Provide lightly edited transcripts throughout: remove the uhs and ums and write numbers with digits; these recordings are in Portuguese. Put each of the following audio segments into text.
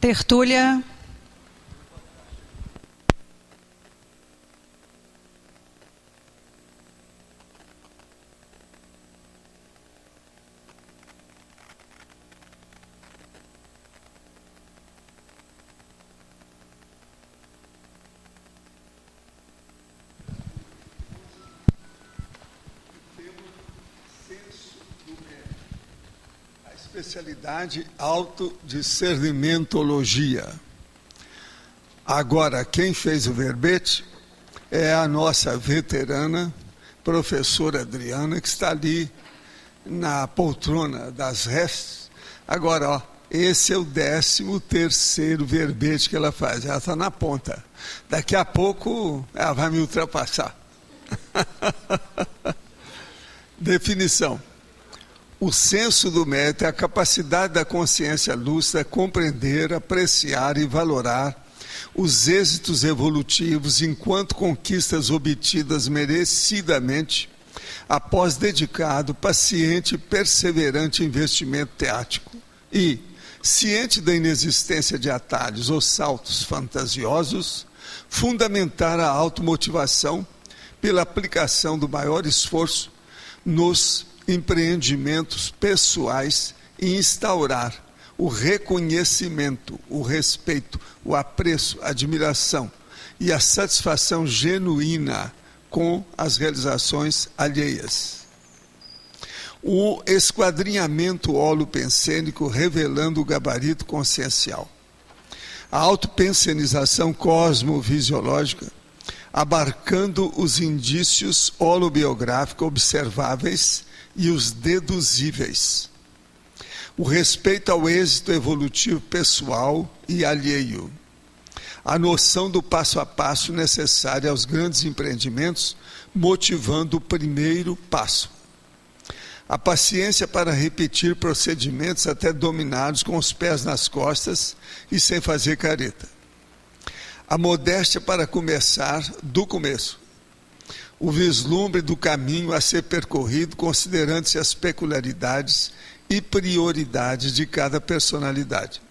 tertúlia. Especialidade autodiscernimentologia. Agora, quem fez o verbete é a nossa veterana, professora Adriana, que está ali na poltrona das restes. Agora, ó, esse é o 13º verbete que ela faz. Ela está na ponta. Daqui a pouco ela vai me ultrapassar. Definição. O senso do mérito é a capacidade da consciência lúcida compreender, apreciar e valorar os êxitos evolutivos enquanto conquistas obtidas merecidamente após dedicado, paciente e perseverante investimento teático e, ciente da inexistência de atalhos ou saltos fantasiosos, fundamentar a automotivação pela aplicação do maior esforço nos empreendimentos pessoais e instaurar o reconhecimento, o respeito, o apreço, a admiração e a satisfação genuína com as realizações alheias. O esquadrinhamento holopensênico revelando o gabarito consciencial. A autopensenização cosmovisiológica abarcando os indícios holobiográficos observáveis e os deduzíveis. O respeito ao êxito evolutivo pessoal e alheio. A noção do passo a passo necessária aos grandes empreendimentos, motivando o primeiro passo. A paciência para repetir procedimentos até dominados com os pés nas costas e sem fazer careta. A modéstia para começar do começo. O vislumbre do caminho a ser percorrido, considerando-se as peculiaridades e prioridades de cada personalidade.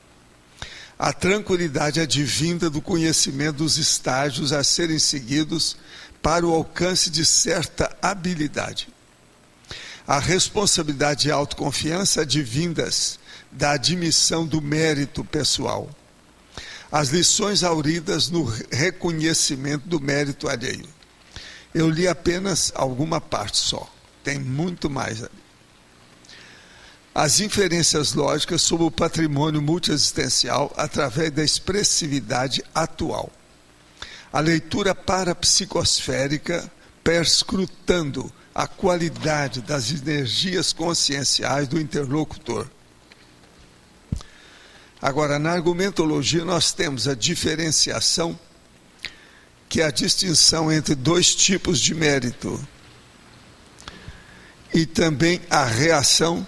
A tranquilidade advinda do conhecimento dos estágios a serem seguidos para o alcance de certa habilidade. A responsabilidade e a autoconfiança advindas da admissão do mérito pessoal. As lições auridas no reconhecimento do mérito alheio. Eu li apenas alguma parte só, tem muito mais ali. As inferências lógicas sobre o patrimônio multiexistencial através da expressividade atual. A leitura parapsicosférica perscrutando a qualidade das energias conscienciais do interlocutor. Agora, na argumentologia, nós temos a diferenciação, que é a distinção entre dois tipos de mérito, e também a reação,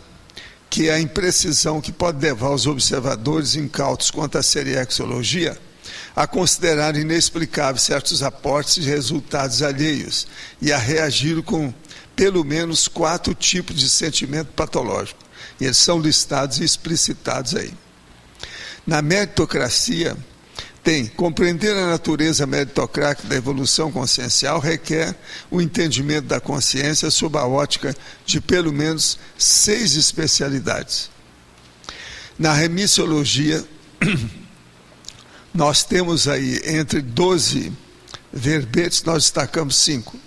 que é a imprecisão que pode levar os observadores incautos quanto à seriexologia a considerar inexplicáveis certos aportes e resultados alheios e a reagir com pelo menos 4 tipos de sentimento patológico. E eles são listados e explicitados aí. Na meritocracia, compreender a natureza meritocrática da evolução consciencial requer o entendimento da consciência sob a ótica de pelo menos 6 especialidades. Na remissiologia, nós temos aí entre 12 verbetes, nós destacamos 5.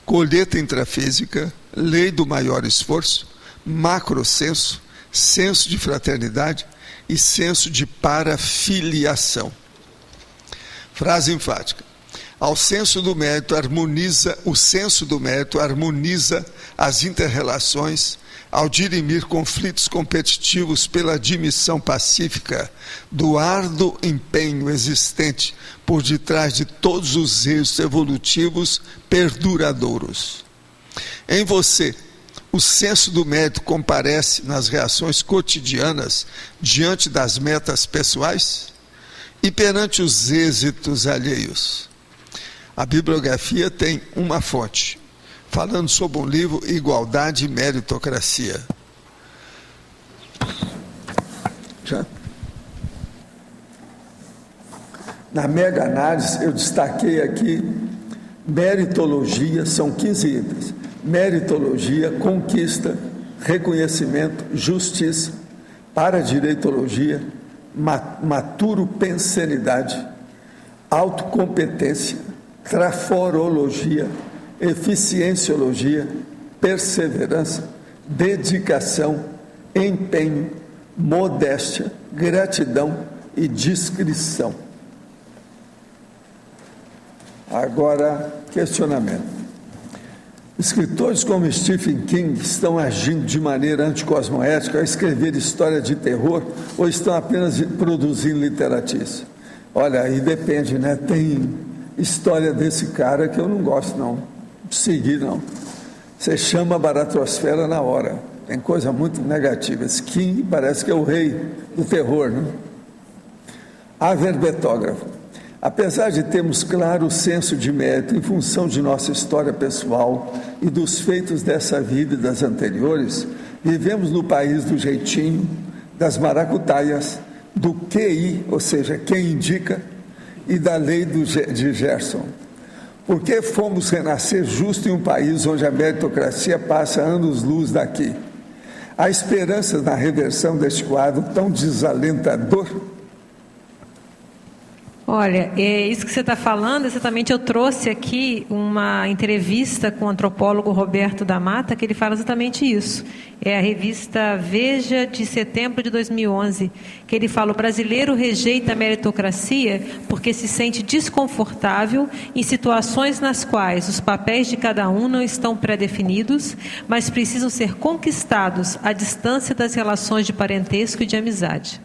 Colheita intrafísica, lei do maior esforço, macrosenso, senso de fraternidade e senso de parafiliação. Frase enfática. O senso do mérito harmoniza as inter-relações ao dirimir conflitos competitivos pela admissão pacífica do árduo empenho existente por detrás de todos os êxitos evolutivos perduradouros. Em você, o senso do mérito comparece nas reações cotidianas diante das metas pessoais e perante os êxitos alheios. A bibliografia tem uma fonte, falando sobre um livro, Igualdade e Meritocracia. Já? Na mega análise, eu destaquei aqui meritologia, são 15 itens. Meritologia, conquista, reconhecimento, justiça, paradireitologia, maturopensenidade, autocompetência, traforologia, eficienciologia, perseverança, dedicação, empenho, modéstia, gratidão e discrição. Agora, questionamento. Escritores como Stephen King estão agindo de maneira anticosmoética ao escrever história de terror ou estão apenas produzindo literatícia? Olha, aí depende, né? Tem história desse cara que eu não gosto, não. De seguir, não. Você chama a baratrosfera na hora. Tem coisa muito negativa. Esse King parece que é o rei do terror, né? Averbetógrafo. Apesar de termos claro senso de mérito em função de nossa história pessoal e dos feitos dessa vida e das anteriores, vivemos no país do jeitinho, das maracutaias, do QI, ou seja, quem indica, e da lei de Gerson. Por que fomos renascer justo em um país onde a meritocracia passa anos-luz daqui? Há esperança na reversão deste quadro tão desalentador? Olha, isso que você está falando, exatamente eu trouxe aqui uma entrevista com o antropólogo Roberto da Mata, que ele fala exatamente isso. É a revista Veja, de setembro de 2011, que ele fala: o brasileiro rejeita a meritocracia porque se sente desconfortável em situações nas quais os papéis de cada um não estão pré-definidos, mas precisam ser conquistados à distância das relações de parentesco e de amizade.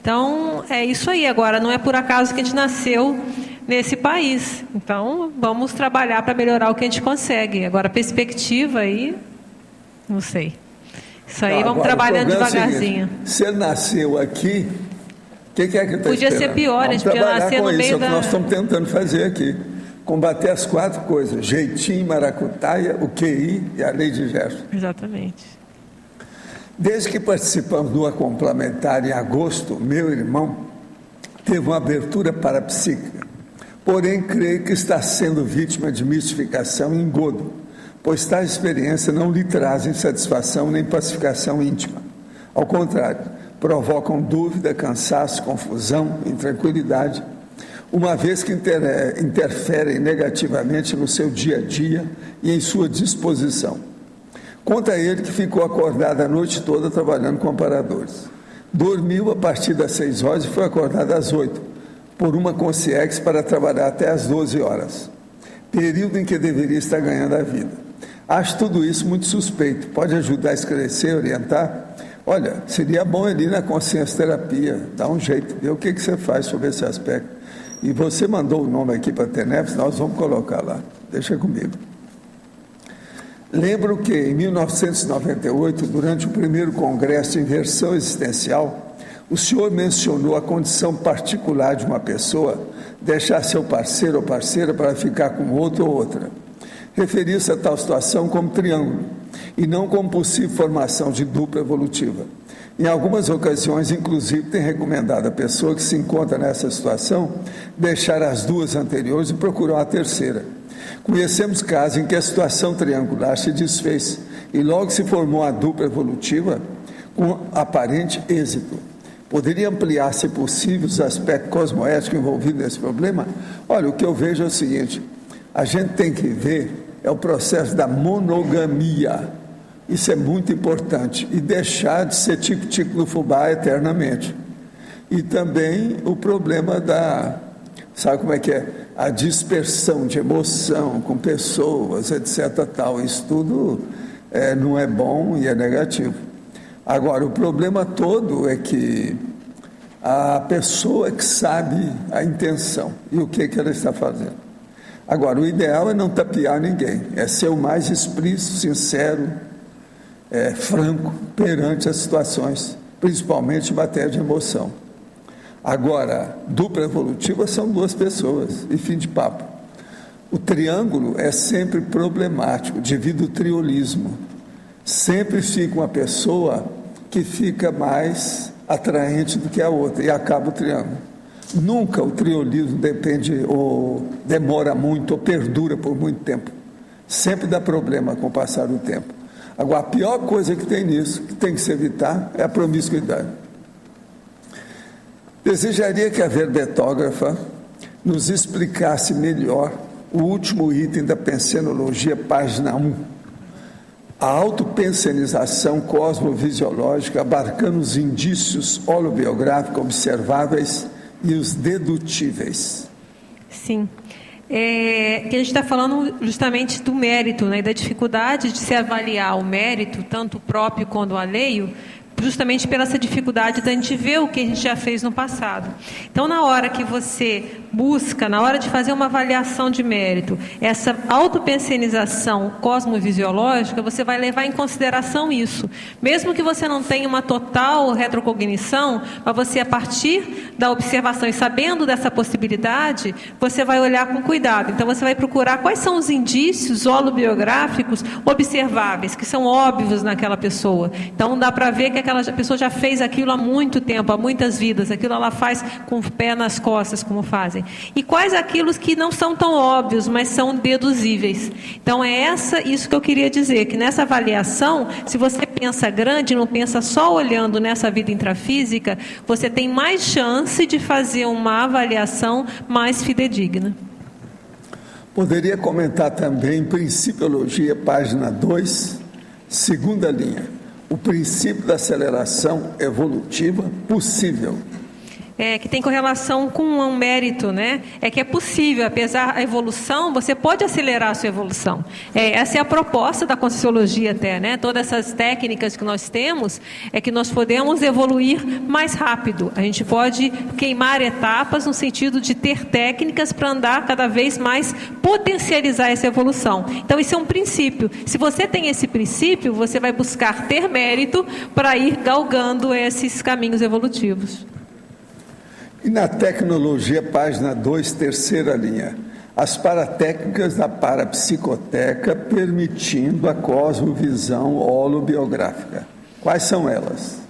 Então, é isso aí. Agora, não é por acaso que a gente nasceu nesse país. Então, vamos trabalhar para melhorar o que a gente consegue. Agora, a perspectiva aí, não sei. Isso aí, vamos trabalhando devagarzinho. Você nasceu aqui, o que é que está esperando? Podia ser pior, a gente podia nascer no meio da... É o que nós estamos tentando fazer aqui. Combater as 4 coisas: jeitinho, maracutaia, o QI e a lei de Gerson. Exatamente. Desde que participamos do complementar em agosto, meu irmão teve uma abertura parapsíquica. Porém, creio que está sendo vítima de mistificação e engodo, pois tais experiências não lhe trazem satisfação nem pacificação íntima. Ao contrário, provocam dúvida, cansaço, confusão, intranquilidade, uma vez que interferem negativamente no seu dia a dia e em sua disposição. Conta ele que ficou acordado a noite toda trabalhando com amparadores. Dormiu a partir das 6 horas e foi acordado às 8, por uma concierge para trabalhar até às 12 horas, período em que deveria estar ganhando a vida. Acho tudo isso muito suspeito. Pode ajudar a esclarecer, orientar? Olha, seria bom ele ir na consciência terapia, dar um jeito, ver o que você faz sobre esse aspecto. E você mandou o nome aqui para a TENEPS, nós vamos colocar lá. Deixa comigo. Lembro que, em 1998, durante o primeiro congresso de inversão existencial, o senhor mencionou a condição particular de uma pessoa deixar seu parceiro ou parceira para ficar com outro ou outra. Referiu-se a tal situação como triângulo, e não como possível formação de dupla evolutiva. Em algumas ocasiões, inclusive, tem recomendado a pessoa que se encontra nessa situação deixar as 2 anteriores e procurar a terceira. Conhecemos casos em que a situação triangular se desfez e logo se formou a dupla evolutiva com aparente êxito. Poderia ampliar, se possível, os aspectos cosmoéticos envolvidos nesse problema? Olha, o que eu vejo é o seguinte: a gente tem que ver o processo da monogamia. Isso é muito importante. E deixar de ser tico-tico do fubá eternamente. E também o problema da... Sabe como é que é? A dispersão de emoção com pessoas, etc. Tal. Isso tudo não é bom e é negativo. Agora, o problema todo é que a pessoa que sabe a intenção e o que ela está fazendo. Agora, o ideal é não tapear ninguém, é ser o mais explícito, sincero, franco perante as situações, principalmente em matéria de emoção. Agora, dupla evolutiva são 2 pessoas, e fim de papo. O triângulo é sempre problemático, devido ao triolismo. Sempre fica uma pessoa que fica mais atraente do que a outra, e acaba o triângulo. Nunca o triolismo depende ou demora muito ou perdura por muito tempo. Sempre dá problema com o passar do tempo. Agora, a pior coisa que tem nisso, que tem que se evitar, é a promiscuidade. Desejaria que a verbetógrafa nos explicasse melhor o último item da pensenologia, página 1. A autopensenização cosmovisiológica, abarcando os indícios holobiográficos observáveis e os dedutíveis. Sim. Que a gente está falando justamente do mérito, né, e da dificuldade de se avaliar o mérito, tanto próprio quanto alheio, justamente pela essa dificuldade da gente ver o que a gente já fez no passado. Então, na hora que você busca, na hora de fazer uma avaliação de mérito, essa autopensenização cosmovisiológica, você vai levar em consideração isso. Mesmo que você não tenha uma total retrocognição, mas você, a partir da observação e sabendo dessa possibilidade, você vai olhar com cuidado. Então, você vai procurar quais são os indícios holobiográficos observáveis, que são óbvios naquela pessoa. Então, não dá para ver que aquela pessoa já fez aquilo há muito tempo, há muitas vidas, aquilo ela faz com o pé nas costas, como fazem. E quais aqueles que não são tão óbvios, mas são deduzíveis. Então é isso que eu queria dizer, que nessa avaliação, se você pensa grande, não pensa só olhando nessa vida intrafísica, você tem mais chance de fazer uma avaliação mais fidedigna. Poderia comentar também Principiologia, página 2, segunda linha. O princípio da aceleração evolutiva possível. Que tem correlação com um mérito, né? Que é possível, apesar da evolução, você pode acelerar a sua evolução. Essa é a proposta da Conscienciologia até, né? Todas essas técnicas que nós temos, é que nós podemos evoluir mais rápido. A gente pode queimar etapas no sentido de ter técnicas para andar cada vez mais, potencializar essa evolução. Então, isso é um princípio. Se você tem esse princípio, você vai buscar ter mérito para ir galgando esses caminhos evolutivos. E na tecnologia, página 2, terceira linha, as paratécnicas da parapsicoteca permitindo a cosmovisão holobiográfica. Quais são elas?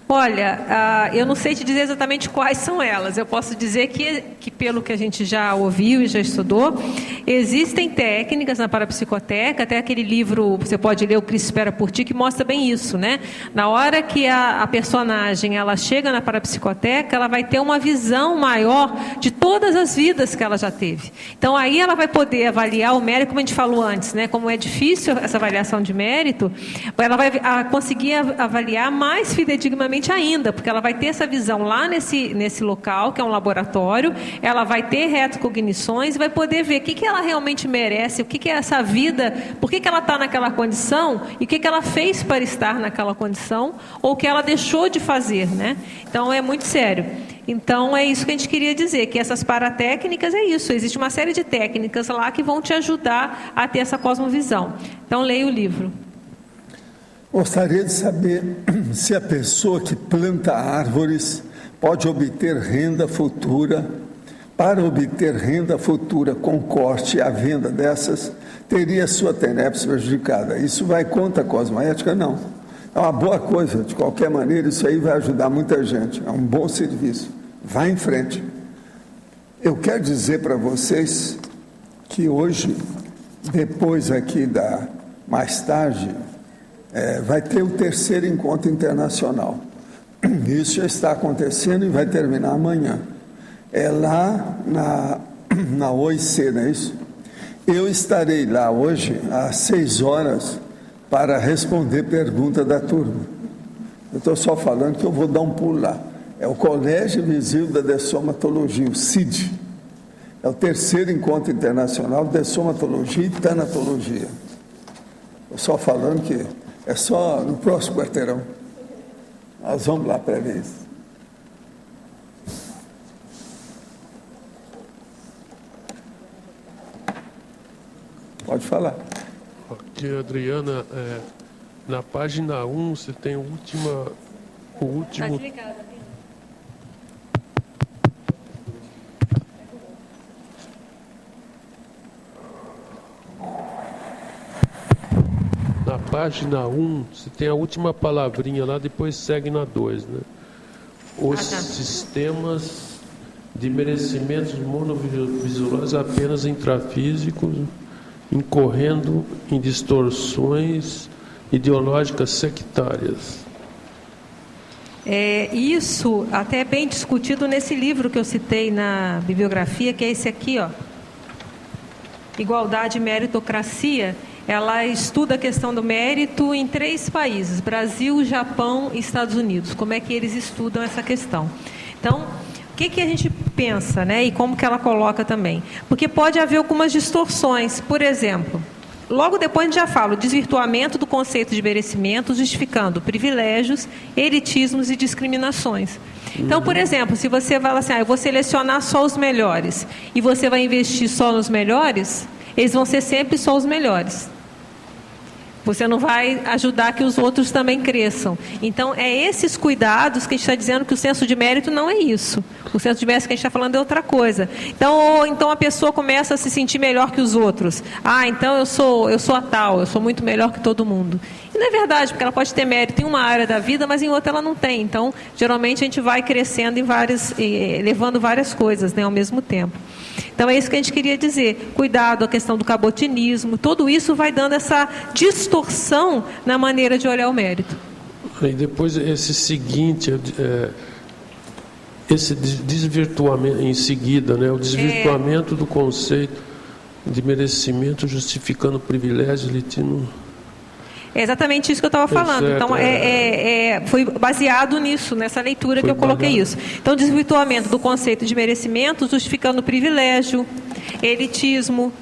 Olha, eu não sei te dizer exatamente quais são elas. Eu posso dizer que pelo que a gente já ouviu e já estudou, existem técnicas na parapsicoteca, até aquele livro, você pode ler, O Cristo Espera por Ti, que mostra bem isso, né? Na hora que a personagem ela chega na parapsicoteca, ela vai ter uma visão maior de todas as vidas que ela já teve. Então aí ela vai poder avaliar o mérito, como a gente falou antes, né? Como é difícil essa avaliação de mérito, ela vai conseguir avaliar mais fidedignamente ainda, porque ela vai ter essa visão lá nesse local, que é um laboratório, ela vai ter retrocognições e vai poder ver o que ela realmente merece, o que é essa vida, por que ela está naquela condição e o que ela fez para estar naquela condição ou o que ela deixou de fazer, né? Então é muito sério. Então é isso que a gente queria dizer, que essas paratécnicas é isso, existe uma série de técnicas lá que vão te ajudar a ter essa cosmovisão. Então leia o livro. Gostaria de saber se a pessoa que planta árvores pode obter renda futura. Para obter renda futura com corte e a venda dessas, teria sua TENEPS prejudicada. Isso vai contra a cosmoética? Não. É uma boa coisa, de qualquer maneira, isso aí vai ajudar muita gente. É um bom serviço. Vá em frente. Eu quero dizer para vocês que hoje, depois aqui mais tarde, vai ter o terceiro encontro internacional. Isso já está acontecendo e vai terminar amanhã. É lá na OIC, não é isso? Eu estarei lá hoje às 6 horas para responder pergunta da turma. Eu estou só falando que eu vou dar um pulo lá. É o Colégio Visível da Dessomatologia, o CID. É o terceiro encontro internacional de Dessomatologia e Tanatologia. Estou só falando que é só no próximo quarteirão. Nós vamos lá para ver isso. Pode falar. Aqui, Adriana, na página 1, você tem o último... Está desligado. Na página 1, você tem a última palavrinha lá, depois segue na 2, né? Os sistemas de merecimentos monovisuais apenas intrafísicos, incorrendo em distorções ideológicas sectárias. Isso até é bem discutido nesse livro que eu citei na bibliografia, que é esse aqui, ó. Igualdade e Meritocracia. Ela estuda a questão do mérito em 3 países, Brasil, Japão e Estados Unidos. Como é que eles estudam essa questão? Então, o que a gente pensa, né? E como que ela coloca também? Porque pode haver algumas distorções. Por exemplo, logo depois a gente já fala o desvirtuamento do conceito de merecimento, justificando privilégios, elitismos e discriminações. Então, por exemplo, se você fala assim, eu vou selecionar só os melhores, e você vai investir só nos melhores, eles vão ser sempre só os melhores. Você não vai ajudar que os outros também cresçam. Então, é esses cuidados que a gente está dizendo que o senso de mérito não é isso. O senso de mérito que a gente está falando é outra coisa. Então a pessoa começa a se sentir melhor que os outros. Então eu sou a tal, eu sou muito melhor que todo mundo. E não é verdade, porque ela pode ter mérito em uma área da vida, mas em outra ela não tem. Então, geralmente a gente vai crescendo levando várias coisas, né, ao mesmo tempo. Então é isso que a gente queria dizer. Cuidado, a questão do cabotinismo, tudo isso vai dando essa distorção na maneira de olhar o mérito. E depois esse seguinte, esse desvirtuamento em seguida, né, o desvirtuamento do conceito de merecimento justificando privilégio elitino. É exatamente isso que eu estava falando. Então, foi baseado nisso, nessa leitura que eu coloquei isso. Então, desvirtuamento do conceito de merecimento, justificando privilégio, elitismo,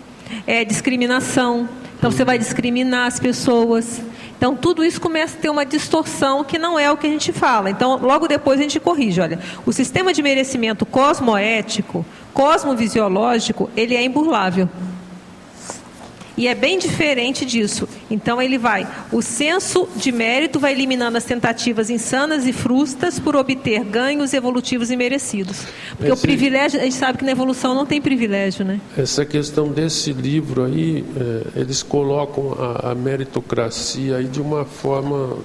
discriminação. Então, você vai discriminar as pessoas. Então, tudo isso começa a ter uma distorção que não é o que a gente fala. Então, logo depois a gente corrige. Olha, o sistema de merecimento cosmoético, cosmovisiológico, ele é imburlável. E é bem diferente disso. Então o senso de mérito vai eliminando as tentativas insanas e frustas por obter ganhos evolutivos e merecidos. Porque o privilégio, a gente sabe que na evolução não tem privilégio, né? Essa questão desse livro aí, eles colocam a meritocracia aí de uma forma...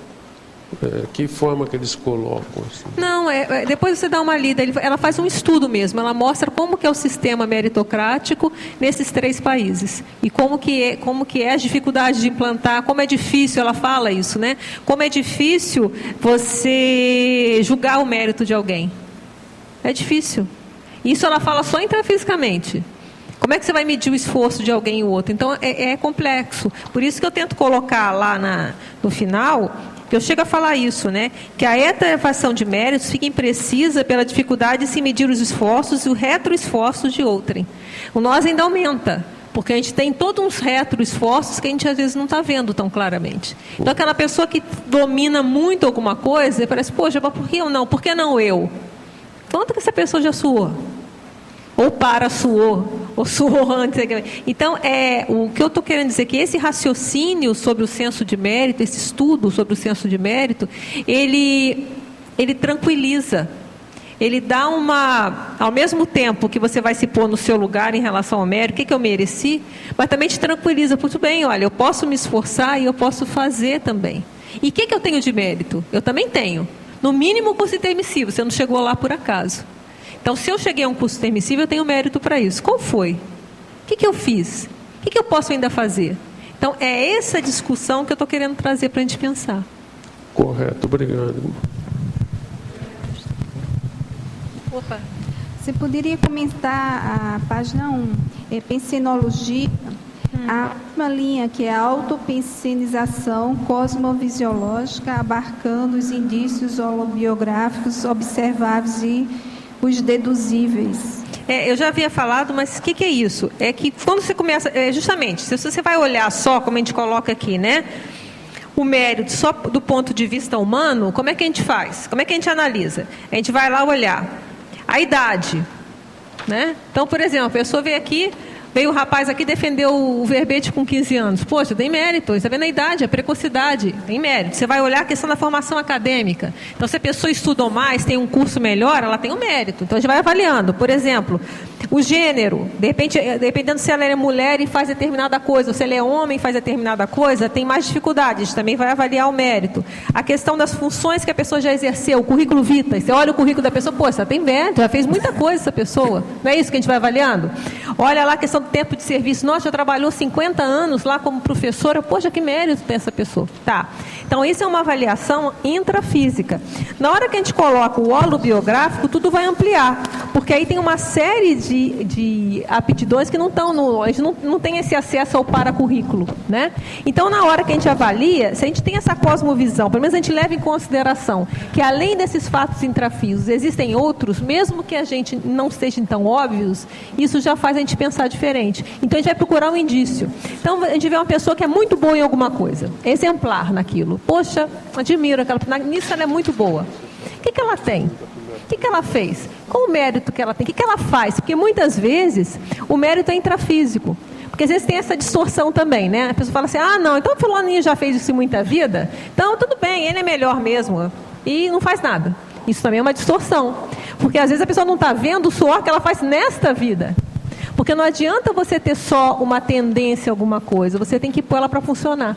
que forma que eles colocam? Assim? Não, depois você dá uma lida, ela faz um estudo mesmo, ela mostra como que é o sistema meritocrático nesses 3 países. E como que é as dificuldades de implantar, como é difícil, ela fala isso, né? Como é difícil você julgar o mérito de alguém. É difícil. Isso ela fala só intrafisicamente. Como é que você vai medir o esforço de alguém e o outro? Então, é complexo. Por isso que eu tento colocar lá no final... que eu chego a falar isso, né? Que a heterofação de méritos fica imprecisa pela dificuldade de se medir os esforços e o retroesforço de outrem. O nós ainda aumenta, porque a gente tem todos uns retroesforços que a gente às vezes não está vendo tão claramente. Então, aquela pessoa que domina muito alguma coisa, parece, poxa, mas por que eu não? Por que não eu? Quanto que essa pessoa já suou? Ou suou, ou suou antes. Então, o que eu estou querendo dizer é que esse raciocínio sobre o senso de mérito, esse estudo sobre o senso de mérito, ele tranquiliza. Ele dá ao mesmo tempo que você vai se pôr no seu lugar em relação ao mérito, o que eu mereci, mas também te tranquiliza. Muito bem, olha, eu posso me esforçar e eu posso fazer também. E o que eu tenho de mérito? Eu também tenho. No mínimo, o curso intermissivo, você não chegou lá por acaso. Então, se eu cheguei a um curso intermissivo, eu tenho mérito para isso. Qual foi? O que eu fiz? O que eu posso ainda fazer? Então, é essa discussão que eu estou querendo trazer para a gente pensar. Correto, obrigado. Opa. Você poderia comentar a página 1, pensenologia, a última linha, que é a autopensenização cosmovisiológica, abarcando os indícios holobiográficos observáveis e os deduzíveis. Eu já havia falado, mas o que é isso? É que quando você começa, justamente, se você vai olhar só, como a gente coloca aqui, né? O mérito só do ponto de vista humano, como é que a gente faz? Como é que a gente analisa? A gente vai lá olhar a idade, né? Então, por exemplo, a pessoa veio aqui, Veio o rapaz aqui, defendeu o verbete com 15 anos. Poxa, tem mérito. Você está vendo a idade, a precocidade. Tem mérito. Você vai olhar a questão da formação acadêmica. Então, se a pessoa estudou mais, tem um curso melhor, ela tem um mérito. Então, a gente vai avaliando. Por exemplo, o gênero. De repente, dependendo se ela é mulher e faz determinada coisa, ou se ela é homem e faz determinada coisa, tem mais dificuldade. A gente também vai avaliar o mérito. A questão das funções que a pessoa já exerceu, o currículo vitae. Você olha o currículo da pessoa, pô, você tem mérito, já fez muita coisa essa pessoa. Não é isso que a gente vai avaliando? Olha lá a questão do tempo de serviço. Nossa, já trabalhou 50 anos lá como professora. Poxa, que mérito tem essa pessoa. Tá. Então, isso é uma avaliação intrafísica. Na hora que a gente coloca o holobiográfico, tudo vai ampliar. Porque aí tem uma série de aptidões que não estão a gente não tem esse acesso ao paracurrículo, né? Então, na hora que a gente avalia, se a gente tem essa cosmovisão, pelo menos a gente leva em consideração que além desses fatos intrafísicos, existem outros, mesmo que a gente não estejam tão óbvios, isso já faz a gente pensar diferente. Então, a gente vai procurar um indício. Então, a gente vê uma pessoa que é muito boa em alguma coisa, exemplar naquilo. Poxa, admiro aquela, nisso ela é muito boa. O que ela tem? O que ela fez? Qual o mérito que ela tem? O que ela faz? Porque muitas vezes o mérito é intrafísico. Porque às vezes tem essa distorção também, né? A pessoa fala assim, não, então o fulaninho já fez isso em muita vida, então tudo bem, ele é melhor mesmo. E não faz nada. Isso também é uma distorção. Porque às vezes a pessoa não está vendo o suor que ela faz nesta vida. Porque não adianta você ter só uma tendência a alguma coisa, você tem que pôr ela para funcionar.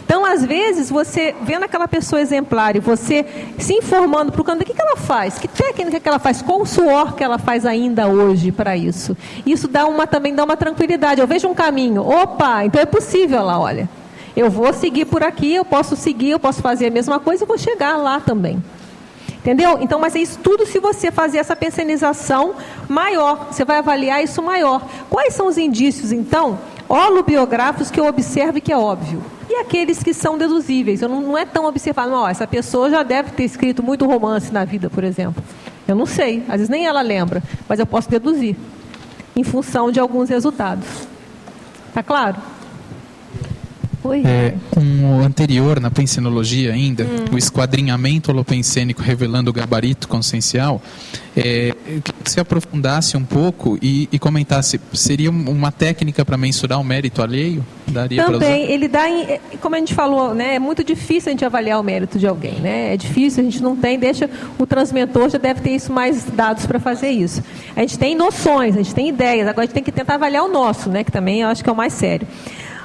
Então, às vezes, você vendo aquela pessoa exemplar e você se informando, procurando o que ela faz, que técnica que ela faz, qual o suor que ela faz ainda hoje para isso. Isso também dá uma tranquilidade. Eu vejo um caminho, opa, então é possível lá, olha. Eu vou seguir por aqui, eu posso fazer a mesma coisa e vou chegar lá também. Entendeu? Então, mas é isso tudo se você fazer essa pensanização maior, você vai avaliar isso maior. Quais são os indícios, então, holobiográficos que eu observo e que é óbvio? E aqueles que são deduzíveis. Eu não é tão observado, essa pessoa já deve ter escrito muito romance na vida, por exemplo. Eu não sei, às vezes nem ela lembra, mas eu posso deduzir, em função de alguns resultados. Está claro? Oi. Um anterior, na pensenologia ainda, o esquadrinhamento holopensênico revelando o gabarito consciencial, eu queria que você aprofundasse um pouco e comentasse, seria uma técnica para mensurar o mérito alheio? Daria para usar? Também, ele dá, como a gente falou, né, é muito difícil a gente avaliar o mérito de alguém, né? É difícil, a gente não tem, o transmentor já deve ter isso mais dados para fazer isso. A gente tem noções, a gente tem ideias, agora a gente tem que tentar avaliar o nosso, né, que também eu acho que é o mais sério.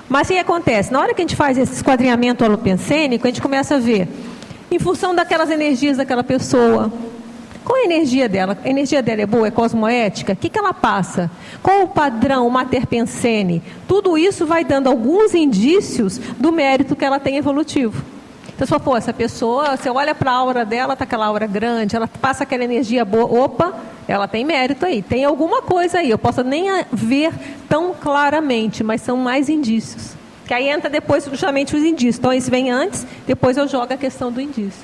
Mas o que acontece? Na hora que a gente faz esse esquadrinhamento holopensênico, a gente começa a ver, em função daquelas energias daquela pessoa, qual é a energia dela? A energia dela é boa, é cosmoética? O que ela passa? Qual o padrão materpensene? Tudo isso vai dando alguns indícios do mérito que ela tem evolutivo. Então, você fala, essa pessoa, você olha para a aura dela, está aquela aura grande, ela passa aquela energia boa, opa, ela tem mérito aí, tem alguma coisa aí, eu posso nem ver tão claramente, mas são mais indícios. Que aí entra depois justamente os indícios. Então, esse vem antes, depois eu jogo a questão do indício.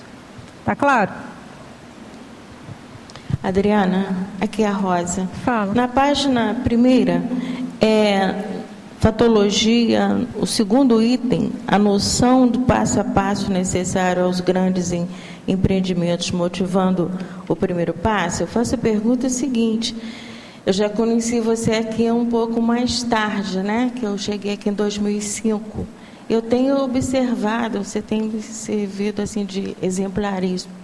Está claro? Adriana, aqui é a Rosa. Fala. Na página 1ª, Fatologia, o segundo item, a noção do passo a passo necessário aos grandes empreendimentos, motivando o primeiro passo. Eu faço a pergunta seguinte: eu já conheci você aqui um pouco mais tarde, né? Que eu cheguei aqui em 2005. Eu tenho observado, você tem servido assim de exemplarismo.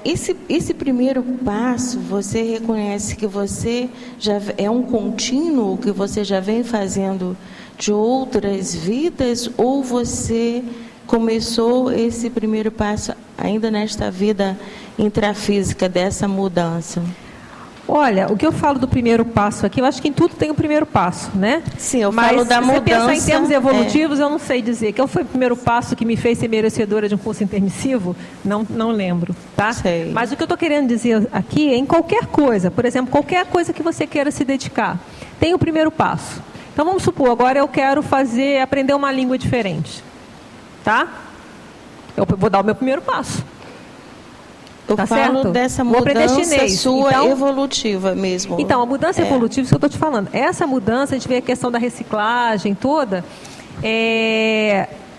Esse primeiro passo, você reconhece que você já é um contínuo que você já vem fazendo de outras vidas, ou você começou esse primeiro passo ainda nesta vida intrafísica dessa mudança? Olha, o que eu falo do primeiro passo aqui, eu acho que em tudo tem o primeiro passo, né? Sim, eu falo da mudança. Mas se você pensar em termos evolutivos, eu não sei dizer. Que foi o primeiro passo que me fez ser merecedora de um curso intermissivo? Não lembro, tá? Sei. Mas o que eu estou querendo dizer aqui é em qualquer coisa. Por exemplo, qualquer coisa que você queira se dedicar, tem o primeiro passo. Então, vamos supor, agora eu quero aprender uma língua diferente, tá? Eu vou dar o meu primeiro passo. Eu falo dessa mudança sua evolutiva mesmo. Então, a mudança evolutiva, isso que eu estou te falando. Essa mudança, a gente vê a questão da reciclagem toda,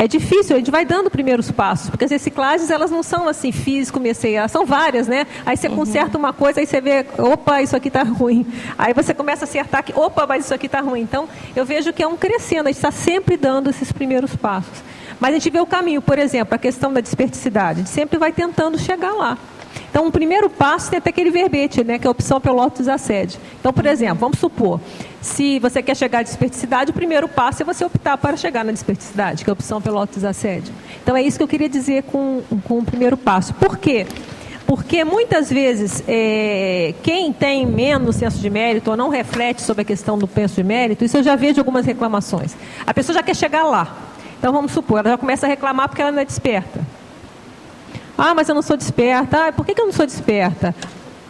é difícil, a gente vai dando primeiros passos, porque as reciclagens, elas não são assim, fiz, comecei, elas são várias, né? Aí você conserta uma coisa, aí você vê, opa, isso aqui está ruim. Aí você começa a acertar que, opa, mas isso aqui está ruim. Então, eu vejo que é um crescendo, a gente está sempre dando esses primeiros passos. Mas a gente vê o caminho, por exemplo, a questão da desperticidade, a gente sempre vai tentando chegar lá. Então, o primeiro passo tem até aquele verbete, né, que é a opção pelo autodesassédio. Então, por exemplo, vamos supor, se você quer chegar à desperticidade, o primeiro passo é você optar para chegar na desperticidade, que é a opção pelo autodesassédio. Então, é isso que eu queria dizer com o primeiro passo. Por quê? Porque muitas vezes, quem tem menos senso de mérito ou não reflete sobre a questão do senso de mérito, isso eu já vejo algumas reclamações. A pessoa já quer chegar lá. Então, vamos supor, ela já começa a reclamar porque ela não é desperta. Ah, mas eu não sou desperta. Ah, por que eu não sou desperta?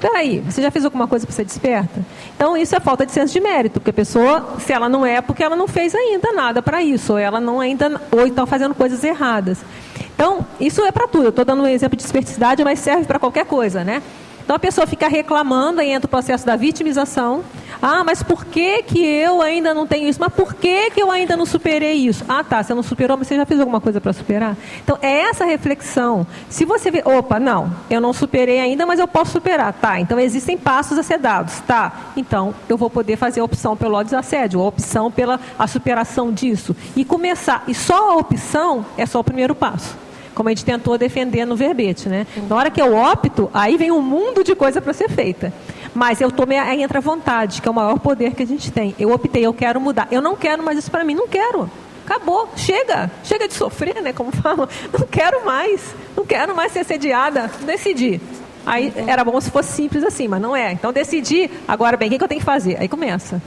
Peraí, você já fez alguma coisa para ser desperta? Então, isso é falta de senso de mérito, porque a pessoa, se ela não é, porque ela não fez ainda nada para isso, ou ela não ainda, ou está fazendo coisas erradas. Então, isso é para tudo. Eu estou dando um exemplo de desperticidade, mas serve para qualquer coisa, né? Então, a pessoa fica reclamando, aí entra o processo da vitimização. Ah, mas por que eu ainda não tenho isso? Mas por que eu ainda não superei isso? Ah, tá, você não superou, mas você já fez alguma coisa para superar? Então, é essa reflexão. Se você vê, opa, não, eu não superei ainda, mas eu posso superar. Tá, então existem passos a ser dados. Tá, então eu vou poder fazer a opção pelo autodesassédio, a opção pela a superação disso. E começar. E só a opção é só o primeiro passo. Como a gente tentou defender no verbete, né? Na hora que eu opto, aí vem um mundo de coisa para ser feita. Mas eu tomei, aí entra a vontade, que é o maior poder que a gente tem. Eu optei, eu quero mudar. Eu não quero mais isso para mim, não quero. Acabou, chega de sofrer, né? Como falam, não quero mais ser assediada, decidi. Aí era bom se fosse simples assim, mas não é. Então decidi, agora bem, o que eu tenho que fazer? Aí começa.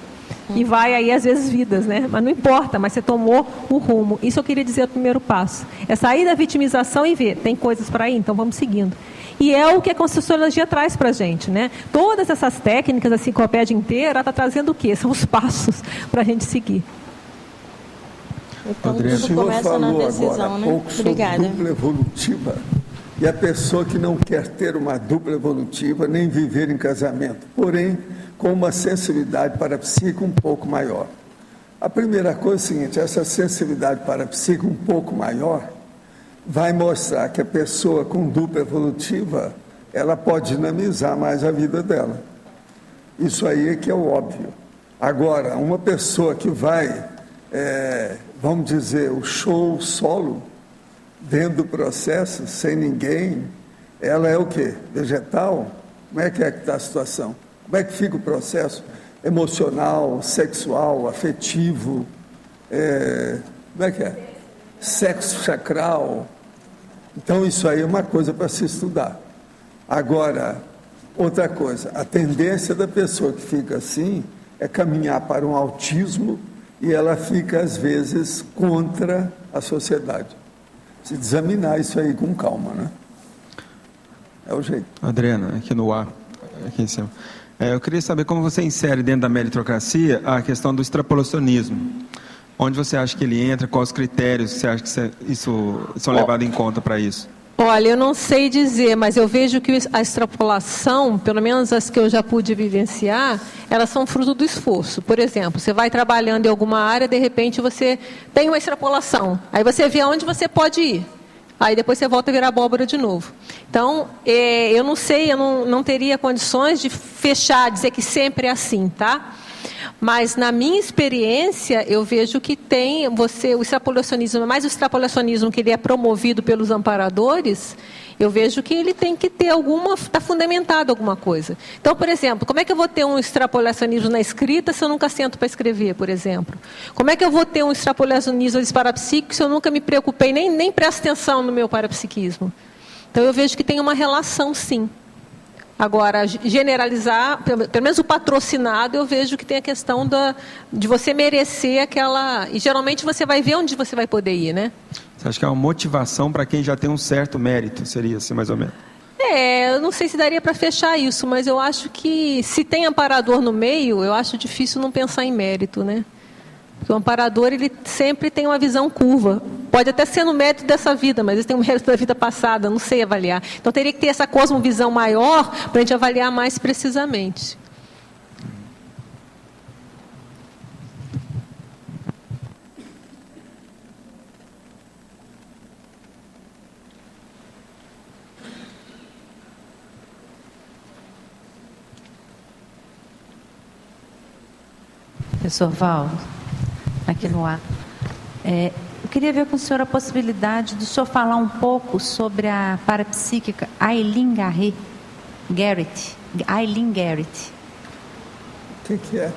E vai aí, às vezes, vidas, né? Mas não importa, mas você tomou o rumo. Isso eu queria dizer o primeiro passo. É sair da vitimização e ver, tem coisas para ir, então vamos seguindo. E é o que a Conscienciologia traz para a gente, né? Todas essas técnicas, a enciclopédia inteira, ela está trazendo o quê? São os passos para a gente seguir. Então, Adriana, tudo começa na decisão, né? Obrigada. Dupla evolutiva. E a pessoa que não quer ter uma dupla evolutiva, nem viver em casamento, porém, com uma sensibilidade parapsíquica um pouco maior. A primeira coisa é o seguinte, essa sensibilidade parapsíquica um pouco maior vai mostrar que a pessoa com dupla evolutiva, ela pode dinamizar mais a vida dela. Isso aí é que é o óbvio. Agora, uma pessoa que vai, vamos dizer, o show solo, dentro do processo, sem ninguém, ela é o quê? Vegetal? Como é que está a situação? Como é que fica o processo emocional, sexual, afetivo? Como é que é? Sexo chacral. Então, isso aí é uma coisa para se estudar. Agora, outra coisa, a tendência da pessoa que fica assim é caminhar para um autismo e ela fica, às vezes, contra a sociedade. Se examinar isso aí com calma, né? É o jeito. Adriana, aqui no ar, aqui em cima. Eu queria saber como você insere dentro da meritocracia a questão do extrapolacionismo. Onde você acha que ele entra, quais os critérios que você acha que isso são levados em conta para isso? Olha, eu não sei dizer, mas eu vejo que a extrapolação, pelo menos as que eu já pude vivenciar, elas são fruto do esforço. Por exemplo, você vai trabalhando em alguma área, de repente você tem uma extrapolação. Aí você vê aonde você pode ir. Aí depois você volta a virar abóbora de novo. Então, eu não sei, eu não teria condições de fechar, dizer que sempre é assim, tá? Mas, na minha experiência, eu vejo que tem o extrapolacionismo, mais o extrapolacionismo que ele é promovido pelos amparadores, eu vejo que ele tem que ter está fundamentado alguma coisa. Então, por exemplo, como é que eu vou ter um extrapolacionismo na escrita se eu nunca sento para escrever, por exemplo? Como é que eu vou ter um extrapolacionismo parapsíquico se eu nunca me preocupei, nem presto atenção no meu parapsiquismo? Então, eu vejo que tem uma relação, sim. Agora, generalizar, pelo menos o patrocinado, eu vejo que tem a questão de você merecer aquela... E geralmente você vai ver onde você vai poder ir, né? Você acha que é uma motivação para quem já tem um certo mérito, seria assim, mais ou menos? Eu não sei se daria para fechar isso, mas eu acho que se tem amparador no meio, eu acho difícil não pensar em mérito, né? Porque o amparador, ele sempre tem uma visão curva. Pode até ser no mérito dessa vida, mas ele tem um mérito da vida passada, não sei avaliar. Então, teria que ter essa cosmovisão maior para a gente avaliar mais precisamente. Professor Valdo, aqui no ar. Eu queria ver com o senhor a possibilidade do senhor falar um pouco sobre a parapsíquica Eileen Garrett. Eileen Garrett. O que é?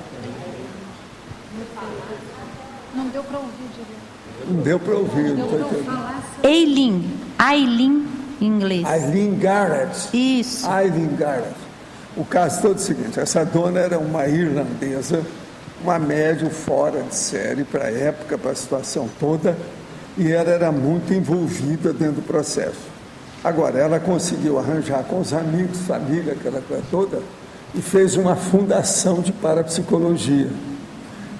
Não deu para ouvir direito. Não deu para ouvir. Eileen em inglês. Eileen Garrett. Isso. Eileen Garrett. O caso todo é o seguinte, essa dona era uma irlandesa, uma médium fora de série para a época, para a situação toda, e ela era muito envolvida dentro do processo. Agora, ela conseguiu arranjar com os amigos, família, aquela coisa toda, e fez uma fundação de parapsicologia.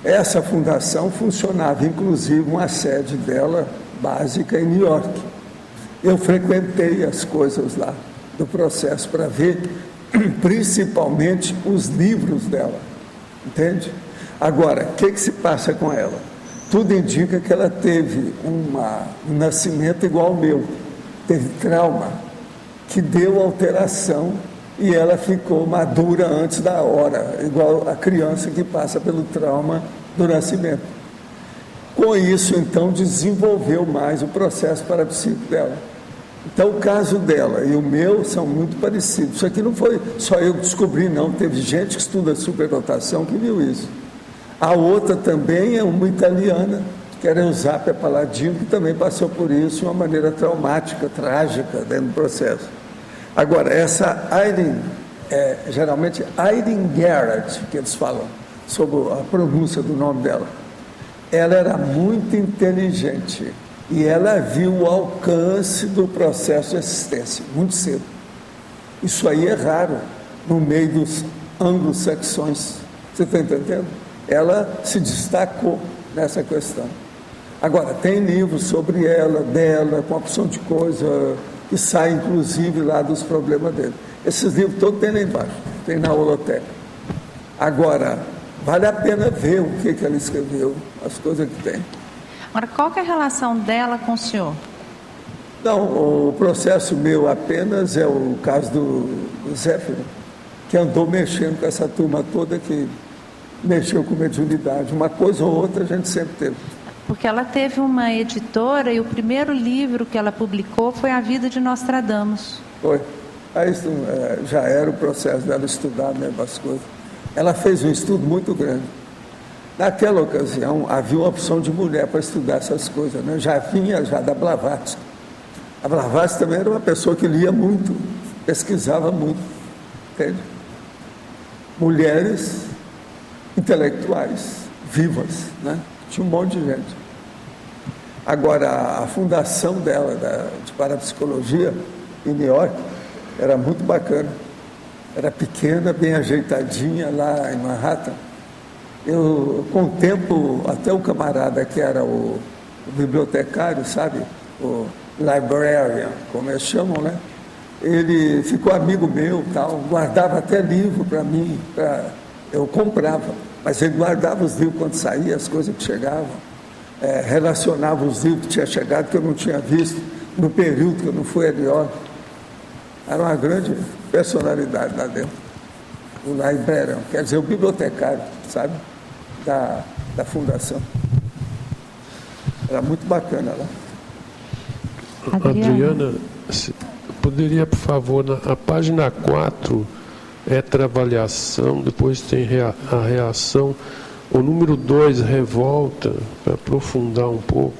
Essa fundação funcionava, inclusive, uma sede dela básica em New York. Eu frequentei as coisas lá do processo para ver, principalmente, os livros dela, entende? Agora, o que se passa com ela? Tudo indica que ela teve um nascimento igual ao meu, teve trauma, que deu alteração e ela ficou madura antes da hora, igual a criança que passa pelo trauma do nascimento. Com isso, então, desenvolveu mais o processo parapsíquico dela. Então, o caso dela e o meu são muito parecidos. Isso aqui não foi só eu que descobri, não. Teve gente que estuda superdotação que viu isso. A outra também é uma italiana, que era Eusapia Paladino, que também passou por isso de uma maneira traumática, trágica, dentro do processo. Agora, essa Eileen, geralmente Eileen Garrett, que eles falam, sobre a pronúncia do nome dela, ela era muito inteligente e ela viu o alcance do processo de assistência, muito cedo. Isso aí é raro no meio dos anglo-saxões, você está entendendo? Ela se destacou nessa questão. Agora, tem livros sobre ela, dela, com opção de coisa, que sai inclusive lá dos problemas dele. Esses livros todos tem lá embaixo, tem na holoteca. Agora, vale a pena ver o que ela escreveu, as coisas que tem. Agora, qual que é a relação dela com o senhor? Não, o processo meu apenas é o caso do Zéfiro, que andou mexendo com essa turma toda que mexeu com mediunidade. Uma coisa ou outra a gente sempre teve. Porque ela teve uma editora e o primeiro livro que ela publicou foi A Vida de Nostradamus. Foi. Aí já era o processo dela estudar mesmo as coisas. Ela fez um estudo muito grande. Naquela ocasião, havia uma opção de mulher para estudar essas coisas, né? Já vinha da Blavatsky. A Blavatsky também era uma pessoa que lia muito, pesquisava muito, entende? Mulheres intelectuais, vivas, né? Tinha um monte de gente. Agora, a fundação dela, de parapsicologia, em New York, era muito bacana. Era pequena, bem ajeitadinha, lá em Manhattan. Eu, com o tempo, até o camarada que era o bibliotecário, sabe? O librarian, como eles chamam, né? Ele ficou amigo meu, tal, guardava até livro para mim, eu comprava, mas ele guardava os livros quando saía, as coisas que chegavam, relacionava os livros que tinha chegado, que eu não tinha visto, no período que eu não fui a New York. Era uma grande personalidade lá dentro. O librarian, quer dizer, o bibliotecário, sabe? Da fundação. Era muito bacana lá. Adriana, poderia, por favor, na página 4, heteroavaliação, depois tem a reação, o número 2, revolta, para aprofundar um pouco.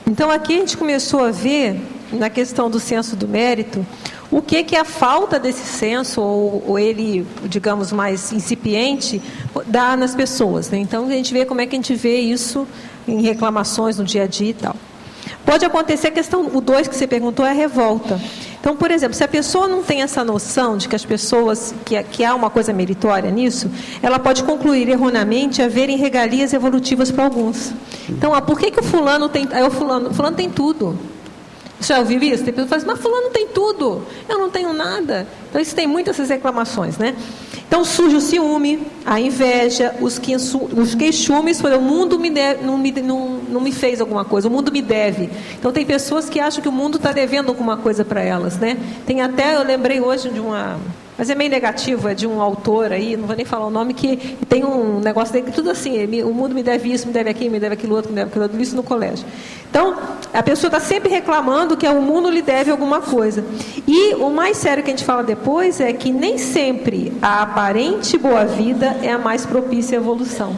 Então, aqui a gente começou a ver, na questão do senso do mérito, o que a falta desse senso, ou ele, digamos, mais incipiente, dá nas pessoas, né? Então, a gente vê como é que a gente vê isso em reclamações no dia a dia e tal. Pode acontecer a questão, o 2 que você perguntou é a revolta. Então, por exemplo, se a pessoa não tem essa noção de que as pessoas, que há uma coisa meritória nisso, ela pode concluir erroneamente haverem regalias evolutivas para alguns. Então, por que o fulano tem... o fulano tem tudo. Você já ouviu isso? Tem pessoas que falam assim, mas fulano tem tudo, eu não tenho nada. Então, isso tem muitas essas reclamações, né? Então, surge o ciúme, a inveja, os queixumes, o mundo não me fez alguma coisa, o mundo me deve. Então, tem pessoas que acham que o mundo está devendo alguma coisa para elas, né? Tem até, eu lembrei hoje de uma mas é meio negativo, é de um autor aí, não vou nem falar o nome, que tem um negócio dele que tudo assim, o mundo me deve isso, me deve aquilo, me deve aquilo outro, me deve aquilo outro, isso no colégio. Então, a pessoa está sempre reclamando que o mundo lhe deve alguma coisa. E o mais sério que a gente fala depois é que nem sempre a aparente boa vida é a mais propícia à evolução.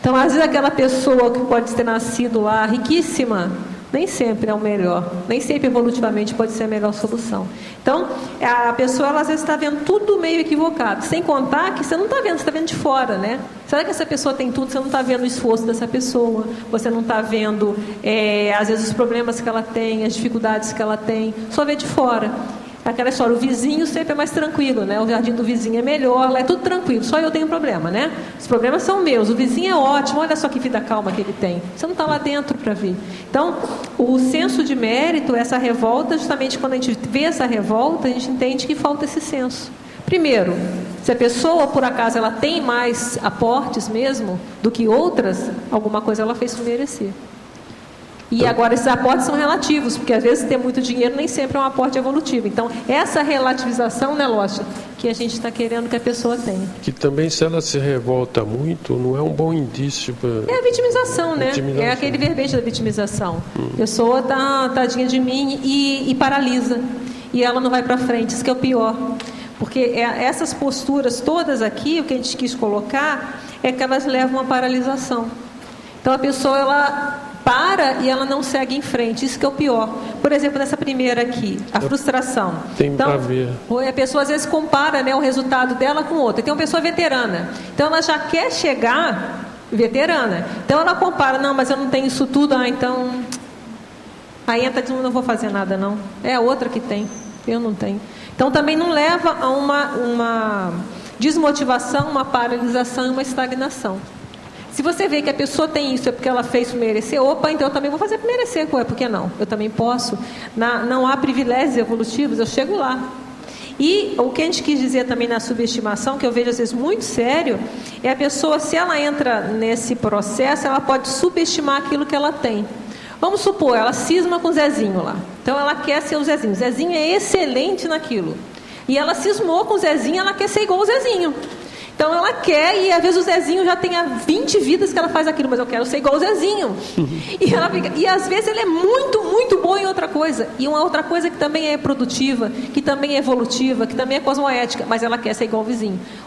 Então, às vezes aquela pessoa que pode ter nascido lá riquíssima, nem sempre é o melhor, nem sempre evolutivamente pode ser a melhor solução. Então, a pessoa, ela, às vezes, está vendo tudo meio equivocado, sem contar que você não está vendo, você está vendo de fora, né? Será que essa pessoa tem tudo, você não está vendo o esforço dessa pessoa, você não está vendo, às vezes, os problemas que ela tem, as dificuldades que ela tem, só vê de fora. Aquela história, o vizinho sempre é mais tranquilo, né? O jardim do vizinho é melhor, lá é tudo tranquilo, só eu tenho problema, né? Os problemas são meus, o vizinho é ótimo, olha só que vida calma que ele tem. Você não está lá dentro para ver. Então, o senso de mérito, essa revolta, justamente quando a gente vê essa revolta, a gente entende que falta esse senso. Primeiro, se a pessoa, por acaso, ela tem mais aportes mesmo do que outras, alguma coisa ela fez por merecer. E agora esses aportes são relativos, porque às vezes ter muito dinheiro nem sempre é um aporte evolutivo. Então, essa relativização, né, Lócia, que a gente está querendo que a pessoa tenha. Que também, se ela se revolta muito, não é um bom indício para... É a vitimização, né? É aquele verbete da vitimização. A pessoa tá tadinha de mim e paralisa. E ela não vai para frente, isso que é o pior. Porque essas posturas todas aqui, o que a gente quis colocar, é que elas levam a paralisação. Então, a pessoa, ela... para e ela não segue em frente, isso que é o pior. Por exemplo, nessa primeira aqui, a frustração. Tem a ver. A pessoa às vezes compara, né, o resultado dela com outra. Tem uma pessoa veterana, então ela já quer chegar veterana. Então ela compara, não, mas eu não tenho isso tudo, então... Aí entra dizendo, não vou fazer nada não. É a outra que tem, eu não tenho. Então também não leva a uma desmotivação, uma paralisação e uma estagnação. Se você vê que a pessoa tem isso, é porque ela fez por merecer, opa, então eu também vou fazer por merecer, por que não? Eu também posso. Não há privilégios evolutivos, eu chego lá. E o que a gente quis dizer também na subestimação, que eu vejo às vezes muito sério, é a pessoa, se ela entra nesse processo, ela pode subestimar aquilo que ela tem. Vamos supor, ela cisma com o Zezinho lá. Então ela quer ser o Zezinho. O Zezinho é excelente naquilo. E ela cismou com o Zezinho, ela quer ser igual o Zezinho. Então ela quer, e às vezes o Zezinho já tem 20 vidas que ela faz aquilo, mas eu quero ser igual o Zezinho. E às vezes ele é muito, muito bom em outra coisa. E uma outra coisa que também é produtiva, que também é evolutiva, que também é cosmoética, mas ela quer ser igual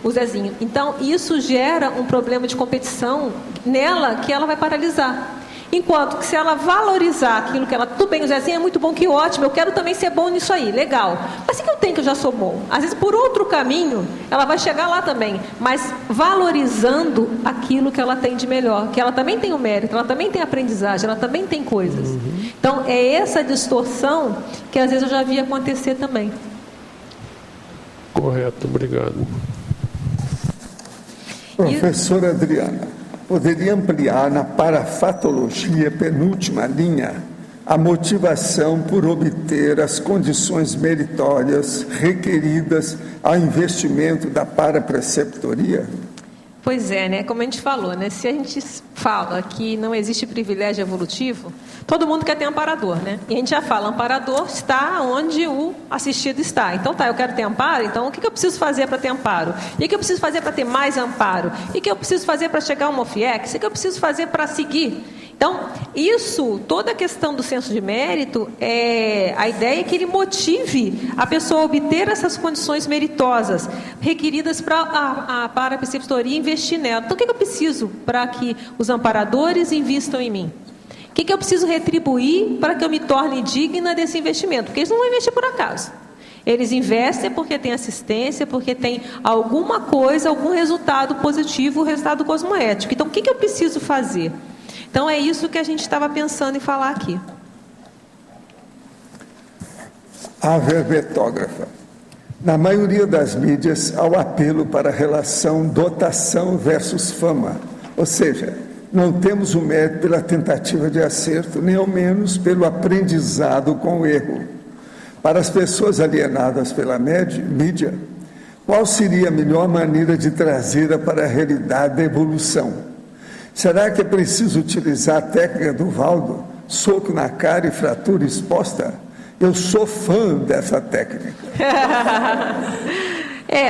o Zezinho. Então isso gera um problema de competição nela que ela vai paralisar. Enquanto que se ela valorizar aquilo que ela... Tudo bem, o Zezinho é muito bom, que ótimo, eu quero também ser bom nisso aí, legal. Mas o que eu tenho que eu já sou bom? Às vezes, por outro caminho, ela vai chegar lá também, mas valorizando aquilo que ela tem de melhor, que ela também tem o mérito, ela também tem aprendizagem, ela também tem coisas. Então, é essa distorção que às vezes eu já vi acontecer também. Correto, obrigado. Professora Adriana, poderia ampliar na parafatologia, penúltima linha, a motivação por obter as condições meritórias requeridas ao investimento da parapreceptoria? Pois é, né? Como a gente falou, né? Se a gente fala que não existe privilégio evolutivo, todo mundo quer ter amparador, né? E a gente já fala, amparador está onde o assistido está. Então tá, eu quero ter amparo, então o que eu preciso fazer para ter amparo? E o que eu preciso fazer para ter mais amparo? E o que eu preciso fazer para chegar a uma OFIEX? E o que eu preciso fazer para seguir? Então, toda a questão do senso de mérito, a ideia é que ele motive a pessoa a obter essas condições meritosas requeridas para a parapreceptoria investir nela. Então, o que eu preciso para que os amparadores invistam em mim? O que eu preciso retribuir para que eu me torne digna desse investimento? Porque eles não vão investir por acaso. Eles investem porque tem assistência, porque tem alguma coisa, algum resultado positivo, resultado cosmoético. Então, o que eu preciso fazer? Então, é isso que a gente estava pensando em falar aqui. A verbetógrafa. Na maioria das mídias, há o apelo para a relação dotação versus fama. Ou seja, não temos o mérito pela tentativa de acerto, nem ao menos pelo aprendizado com o erro. Para as pessoas alienadas pela mídia, qual seria a melhor maneira de trazê-la para a realidade da evolução? Será que é preciso utilizar a técnica do Valdo, soco na cara e fratura exposta? Eu sou fã dessa técnica.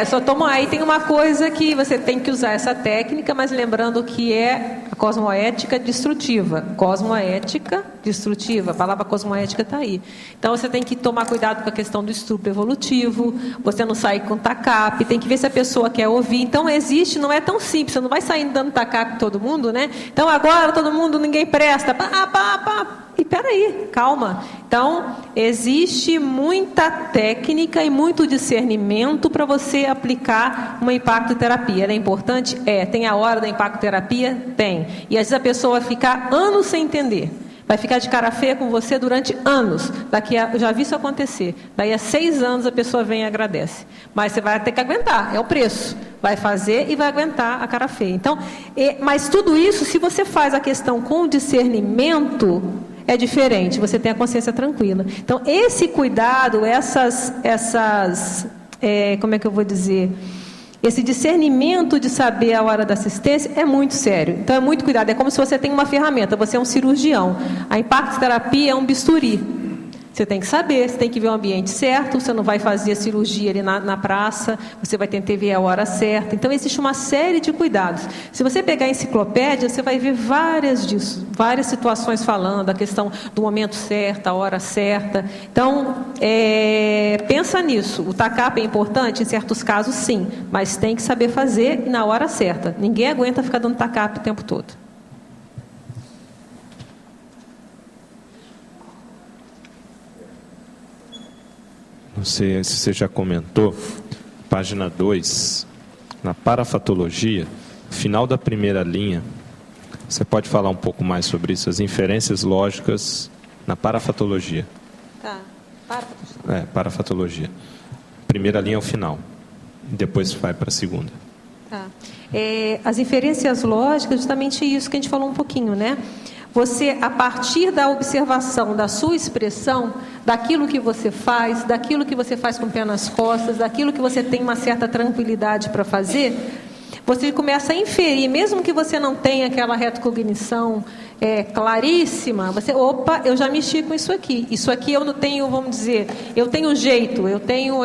Só toma. Aí tem uma coisa que você tem que usar essa técnica, mas lembrando que é a cosmoética destrutiva. Cosmoética destrutiva, a palavra cosmoética está aí. Então você tem que tomar cuidado com a questão do estupro evolutivo, você não sai com tacape, tem que ver se a pessoa quer ouvir. Então existe, não é tão simples, você não vai sair dando tacape todo mundo, né? Então agora todo mundo, ninguém presta. E peraí, calma. Então, existe muita técnica e muito discernimento para você aplicar uma impactoterapia. Ela é importante? Tem a hora da impactoterapia? Tem. E às vezes a pessoa vai ficar anos sem entender. Vai ficar de cara feia com você durante anos. Eu já vi isso acontecer. Daí a 6 anos a pessoa vem e agradece. Mas você vai ter que aguentar, é o preço. Vai fazer e vai aguentar a cara feia. Então, mas tudo isso, se você faz a questão com discernimento, é diferente, você tem a consciência tranquila. Então, esse cuidado, como é que eu vou dizer? Esse discernimento de saber a hora da assistência é muito sério. Então, é muito cuidado. É como se você tem uma ferramenta, você é um cirurgião. A impactoterapia é um bisturi. Você tem que saber, você tem que ver o ambiente certo, você não vai fazer a cirurgia ali na praça, você vai tentar ver a hora certa. Então, existe uma série de cuidados. Se você pegar a enciclopédia, você vai ver várias situações falando, a questão do momento certo, a hora certa. Então, pensa nisso. O TACAP é importante? Em certos casos, sim, mas tem que saber fazer na hora certa. Ninguém aguenta ficar dando TACAP o tempo todo. Não sei se você já comentou, página 2, na parafatologia, final da primeira linha, você pode falar um pouco mais sobre isso, as inferências lógicas na parafatologia. Tá, parafatologia. Primeira linha é o final, depois vai para a segunda. Tá. As inferências lógicas, justamente isso que a gente falou um pouquinho, né? Você, a partir da observação da sua expressão, daquilo que você faz com o pé nas costas, daquilo que você tem uma certa tranquilidade para fazer, você começa a inferir, mesmo que você não tenha aquela retocognição claríssima, eu já mexi com isso aqui eu não tenho, vamos dizer, eu tenho jeito, eu tenho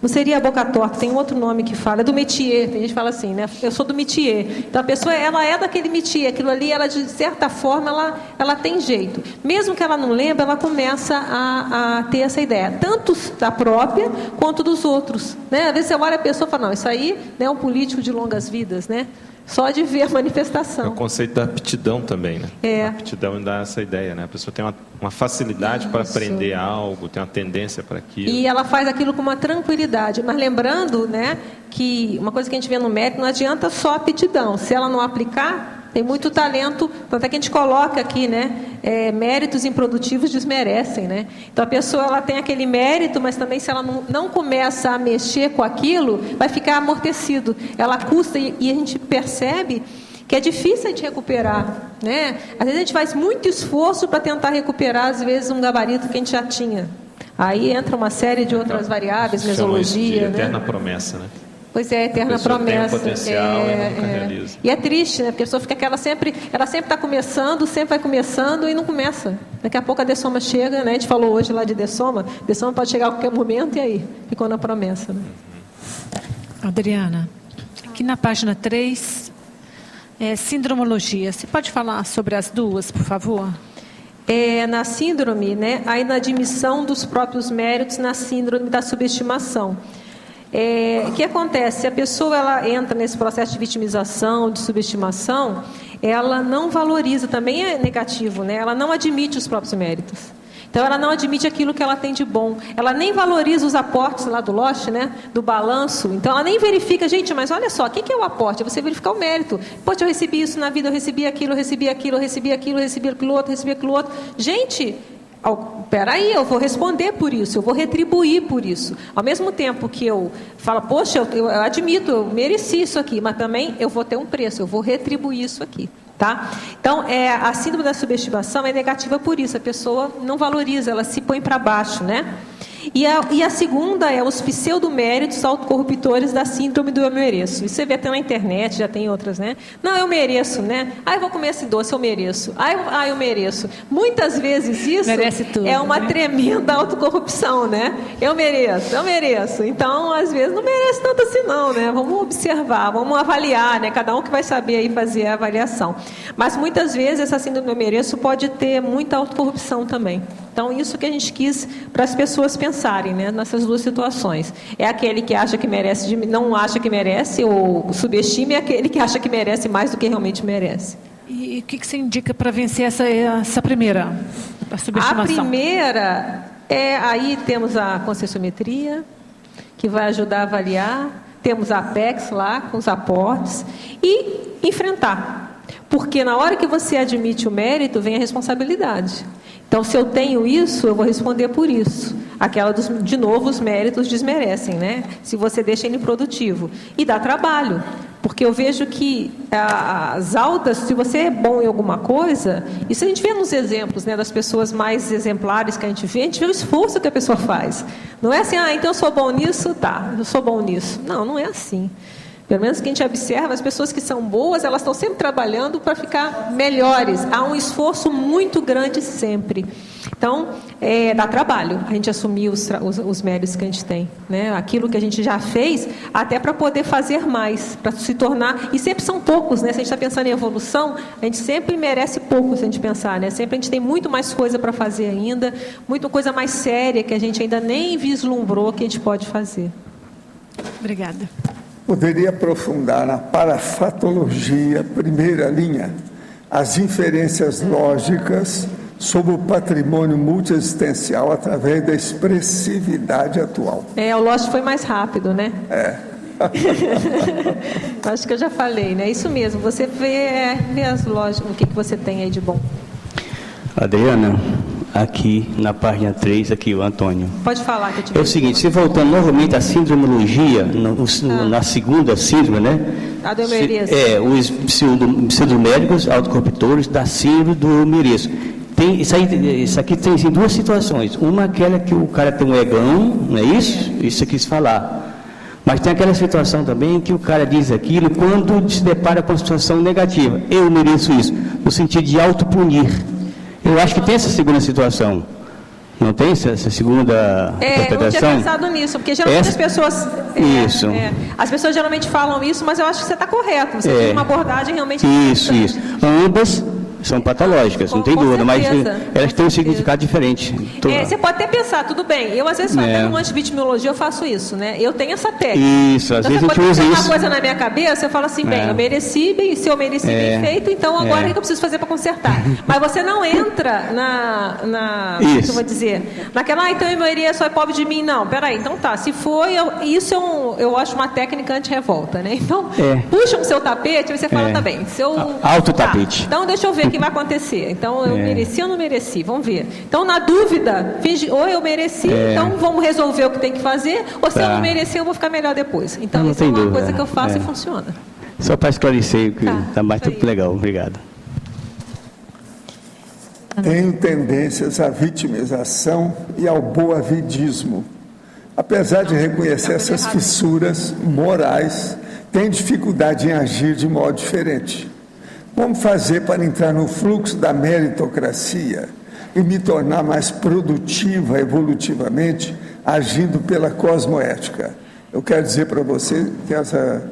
não seria a boca torta, tem um outro nome que fala, é do métier, tem gente que fala assim, né? Eu sou do métier. Então a pessoa, ela é daquele métier, aquilo ali, ela de certa forma, ela tem jeito. Mesmo que ela não lembre, ela começa a ter essa ideia, tanto da própria quanto dos outros, né? Às vezes você olha a pessoa e fala, não, isso aí é um político de longas vidas, né? Só de ver a manifestação. É o conceito da aptidão também, né? A aptidão dá essa ideia, né? A pessoa tem uma facilidade para aprender algo, tem uma tendência para aquilo. E ela faz aquilo com uma tranquilidade. Mas lembrando, né, que uma coisa que a gente vê no mérito, não adianta só aptidão. Se ela não aplicar, tem muito talento, tanto é que a gente coloca aqui, né, méritos improdutivos desmerecem, né? Então a pessoa, ela tem aquele mérito, mas também se ela não começa a mexer com aquilo, vai ficar amortecido. Ela custa e a gente percebe que é difícil de recuperar, né? Às vezes a gente faz muito esforço para tentar recuperar, às vezes, um gabarito que a gente já tinha. Aí entra uma série de outras variáveis, mesologia, né? Eterna promessa, né? Pois é, eterna promessa. Tem um potencial e nunca realiza. E é triste, né? Porque a pessoa fica ela sempre está começando, sempre vai começando e não começa. Daqui a pouco a Dessoma chega, né? A gente falou hoje lá de Dessoma. Dessoma pode chegar a qualquer momento e aí ficou na promessa, né? Adriana, aqui na página 3, sindromologia. Você pode falar sobre as duas, por favor? Na síndrome, né? A inadmissão dos próprios méritos na síndrome da subestimação. O que acontece? Se a pessoa ela entra nesse processo de vitimização, de subestimação, ela não valoriza, também é negativo, né? Ela não admite os próprios méritos. Então, ela não admite aquilo que ela tem de bom. Ela nem valoriza os aportes lá do Losch, né? Do balanço. Então, ela nem verifica, gente, mas olha só, o que é o aporte? É você verificar o mérito. Poxa, eu recebi isso na vida, eu recebi aquilo, eu recebi aquilo, eu recebi aquilo, eu recebi aquilo outro, eu recebi aquilo outro. Gente, peraí, eu vou responder por isso, eu vou retribuir por isso. Ao mesmo tempo que eu falo, poxa, eu admito, eu mereci isso aqui, mas também eu vou ter um preço, eu vou retribuir isso aqui. Tá? Então, a síndrome da subestimação é negativa por isso, a pessoa não valoriza, ela se põe para baixo, né? E a segunda é os pseudoméritos autocorruptores da síndrome do eu mereço. Isso você vê até na internet, já tem outras, né? Não, eu mereço, né? Eu vou comer esse doce, eu mereço. Eu mereço. Muitas vezes isso tudo, é uma tremenda autocorrupção, né? Eu mereço. Então, às vezes, não merece tanto assim não, né? Vamos observar, vamos avaliar, né? Cada um que vai saber aí fazer a avaliação. Mas muitas vezes essa síndrome do eu mereço pode ter muita autocorrupção também. Então, isso que a gente quis para as pessoas pensarem, né, nessas duas situações. É aquele que acha que merece, não acha que merece, ou subestima, e aquele que acha que merece mais do que realmente merece. E o que você indica para vencer essa primeira, a subestimação? A primeira, aí temos a conscienciometria, que vai ajudar a avaliar, temos a Apex lá, com os aportes, e enfrentar. Porque na hora que você admite o mérito, vem a responsabilidade. Então, se eu tenho isso, eu vou responder por isso. De novo, os méritos desmerecem, né? Se você deixa ele improdutivo. E dá trabalho. Porque eu vejo que as altas, se você é bom em alguma coisa, isso a gente vê nos exemplos, né, das pessoas mais exemplares que a gente vê o esforço que a pessoa faz. Não é assim, então eu sou bom nisso, eu sou bom nisso. Não é assim. Pelo menos que a gente observa, as pessoas que são boas, elas estão sempre trabalhando para ficar melhores. Há um esforço muito grande sempre. Então, dá trabalho a gente assumir os méritos que a gente tem, né? Aquilo que a gente já fez, até para poder fazer mais, para se tornar... E sempre são poucos, né? Se a gente está pensando em evolução, a gente sempre merece pouco, se a gente pensar, né? Sempre a gente tem muito mais coisa para fazer ainda, muita coisa mais séria que a gente ainda nem vislumbrou que a gente pode fazer. Obrigada. Poderia aprofundar na parafatologia, primeira linha, as inferências lógicas sobre o patrimônio multiexistencial através da expressividade atual. O Lost foi mais rápido, né? Acho que eu já falei, né? Isso mesmo, você vê as lógicas, o que você tem aí de bom. Adriana, aqui na página 3, aqui o Antônio. Pode falar que eu te É o seguinte, se voltando novamente à síndromologia, na segunda síndrome, né? A do eu mereço. Os pseudoméricos autocorruptores da síndrome do eu mereço. Isso aqui tem assim, duas situações. Uma aquela que o cara tem um egão, não é isso? Isso eu quis falar. Mas tem aquela situação também que o cara diz aquilo quando se depara com uma situação negativa. Eu mereço isso, no sentido de autopunir. Eu acho que tem essa segunda situação. Não tem essa segunda interpretação? Eu tinha pensado nisso, porque geralmente as pessoas... as pessoas geralmente falam isso, mas eu acho que você está correto. Você tem uma abordagem realmente... Isso. Ambas são patológicas, não tem dúvida, mas elas têm um significado diferente. Você pode até pensar, tudo bem, eu às vezes até no antivitimologia eu faço isso, né? Eu tenho essa técnica. Isso, às vezes a gente usa isso. Uma coisa na minha cabeça, eu falo assim, eu mereci, se eu mereci bem feito, então agora o que eu preciso fazer para consertar? Mas você não entra como que eu vou dizer? Naquela, então eu iria só é pobre de mim, não, peraí, então tá, se foi, isso eu acho uma técnica anti-revolta, né? Então, puxam o seu tapete e você fala, tá bem, se eu... Auto-tapete. Então deixa eu ver o que vai acontecer. Então, eu mereci ou não mereci? Vamos ver. Então, na dúvida, ou eu mereci, então vamos resolver o que tem que fazer, ou se eu não mereci, eu vou ficar melhor depois. Então, isso é uma coisa que eu faço e funciona. Só para esclarecer, que está mais tudo legal. Obrigado. Tenho tendências à vitimização e ao boavidismo. Apesar de reconhecer essas fissuras morais, tenho dificuldade em agir de modo diferente. Como fazer para entrar no fluxo da meritocracia e me tornar mais produtiva evolutivamente, agindo pela cosmoética? Eu quero dizer para você que essa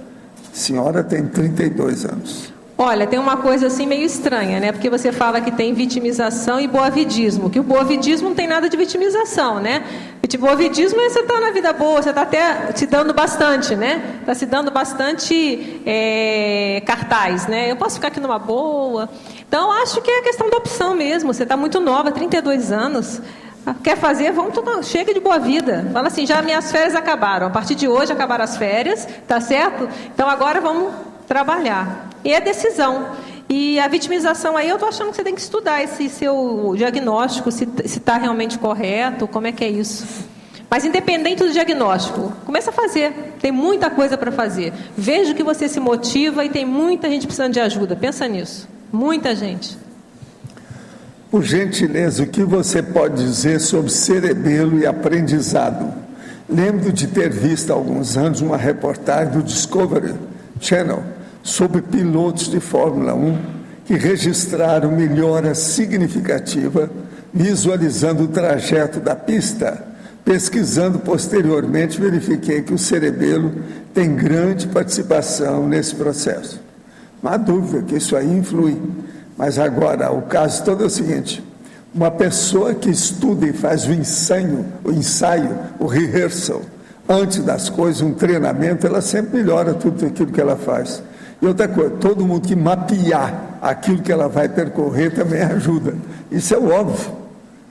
senhora tem 32 anos. Olha, tem uma coisa assim meio estranha, né? Porque você fala que tem vitimização e boavidismo, que o boavidismo não tem nada de vitimização, né? Boavidismo é você estar na vida boa, você está até se dando bastante, né? Está se dando bastante cartaz, né? Eu posso ficar aqui numa boa. Então, acho que é a questão da opção mesmo. Você está muito nova, 32 anos. Quer fazer? Chega de boa vida. Fala assim, já minhas férias acabaram. A partir de hoje acabaram as férias, tá certo? Então, agora vamos trabalhar. E é decisão. E a vitimização aí, eu estou achando que você tem que estudar esse seu diagnóstico, se está realmente correto, como é que é isso. Mas independente do diagnóstico, começa a fazer. Tem muita coisa para fazer. Veja que você se motiva e tem muita gente precisando de ajuda. Pensa nisso. Muita gente. Por gentileza, o que você pode dizer sobre cerebelo e aprendizado? Lembro de ter visto há alguns anos uma reportagem do Discovery Channel sobre pilotos de Fórmula 1 que registraram melhora significativa visualizando o trajeto da pista. Pesquisando posteriormente, verifiquei que o cerebelo tem grande participação nesse processo. Não há dúvida que isso aí influi. Mas agora, o caso todo é o seguinte: uma pessoa que estuda e faz o ensaio, o rehearsal, antes das coisas, um treinamento, ela sempre melhora tudo aquilo que ela faz. E outra coisa, todo mundo que mapear aquilo que ela vai percorrer também ajuda. Isso é óbvio.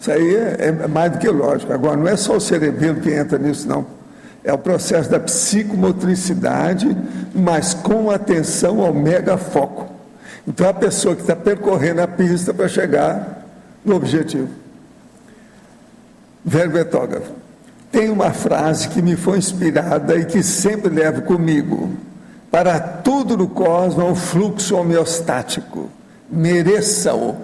Isso aí é mais do que lógico. Agora, não é só o cerebelo que entra nisso, não. É o processo da psicomotricidade, mas com atenção ao megafoco. Então, a pessoa que está percorrendo a pista para chegar no objetivo. Verbetógrafo. Tem uma frase que me foi inspirada e que sempre levo comigo. Para tudo no cosmos há um fluxo homeostático. Mereça-o.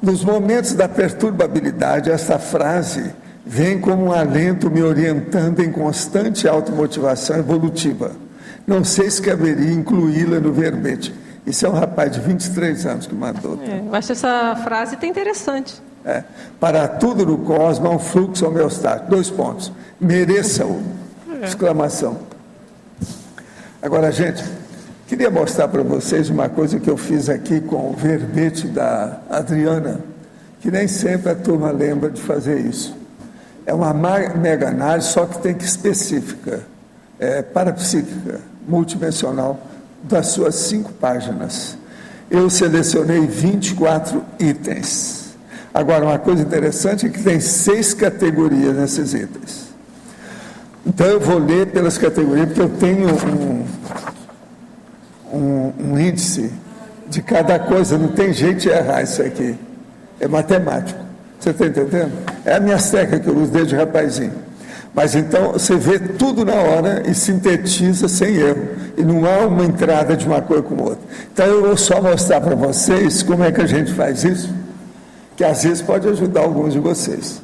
Nos momentos da perturbabilidade, essa frase vem como um alento me orientando em constante automotivação evolutiva. Não sei se caberia incluí-la no verbete. Isso é um rapaz de 23 anos que mandou. Tá? Eu acho essa frase até interessante. Para tudo no cosmos há um fluxo homeostático. 2 pontos. Mereça-o. Exclamação. Agora, gente, queria mostrar para vocês uma coisa que eu fiz aqui com o verbete da Adriana, que nem sempre a turma lembra de fazer isso. É uma mega análise, só que tem que específica, parapsíquica, multidimensional, das suas 5 páginas. Eu selecionei 24 itens. Agora, uma coisa interessante é que tem 6 categorias nesses itens. Então, eu vou ler pelas categorias, porque eu tenho um índice de cada coisa, não tem jeito de errar isso aqui. É matemático. Você está entendendo? É a minha técnica que eu uso desde rapazinho. Mas então você vê tudo na hora e sintetiza sem erro. E não há uma entrada de uma coisa com outra. Então eu vou só mostrar para vocês como é que a gente faz isso, que às vezes pode ajudar alguns de vocês.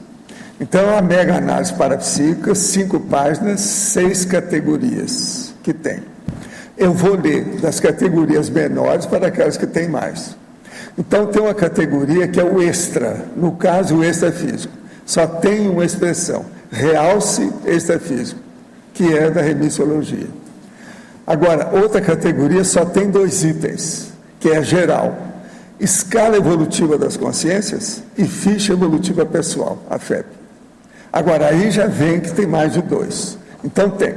Então a mega análise parapsíquica, 5 páginas, 6 categorias que tem. Eu vou ler das categorias menores para aquelas que tem mais. Então tem uma categoria que é o extra, no caso o extrafísico. Só tem uma expressão, realce extrafísico, que é da remissiologia. Agora, outra categoria só tem 2 itens, que é geral. Escala evolutiva das consciências e ficha evolutiva pessoal, a FEP. Agora, aí já vem que tem mais de 2. Então tem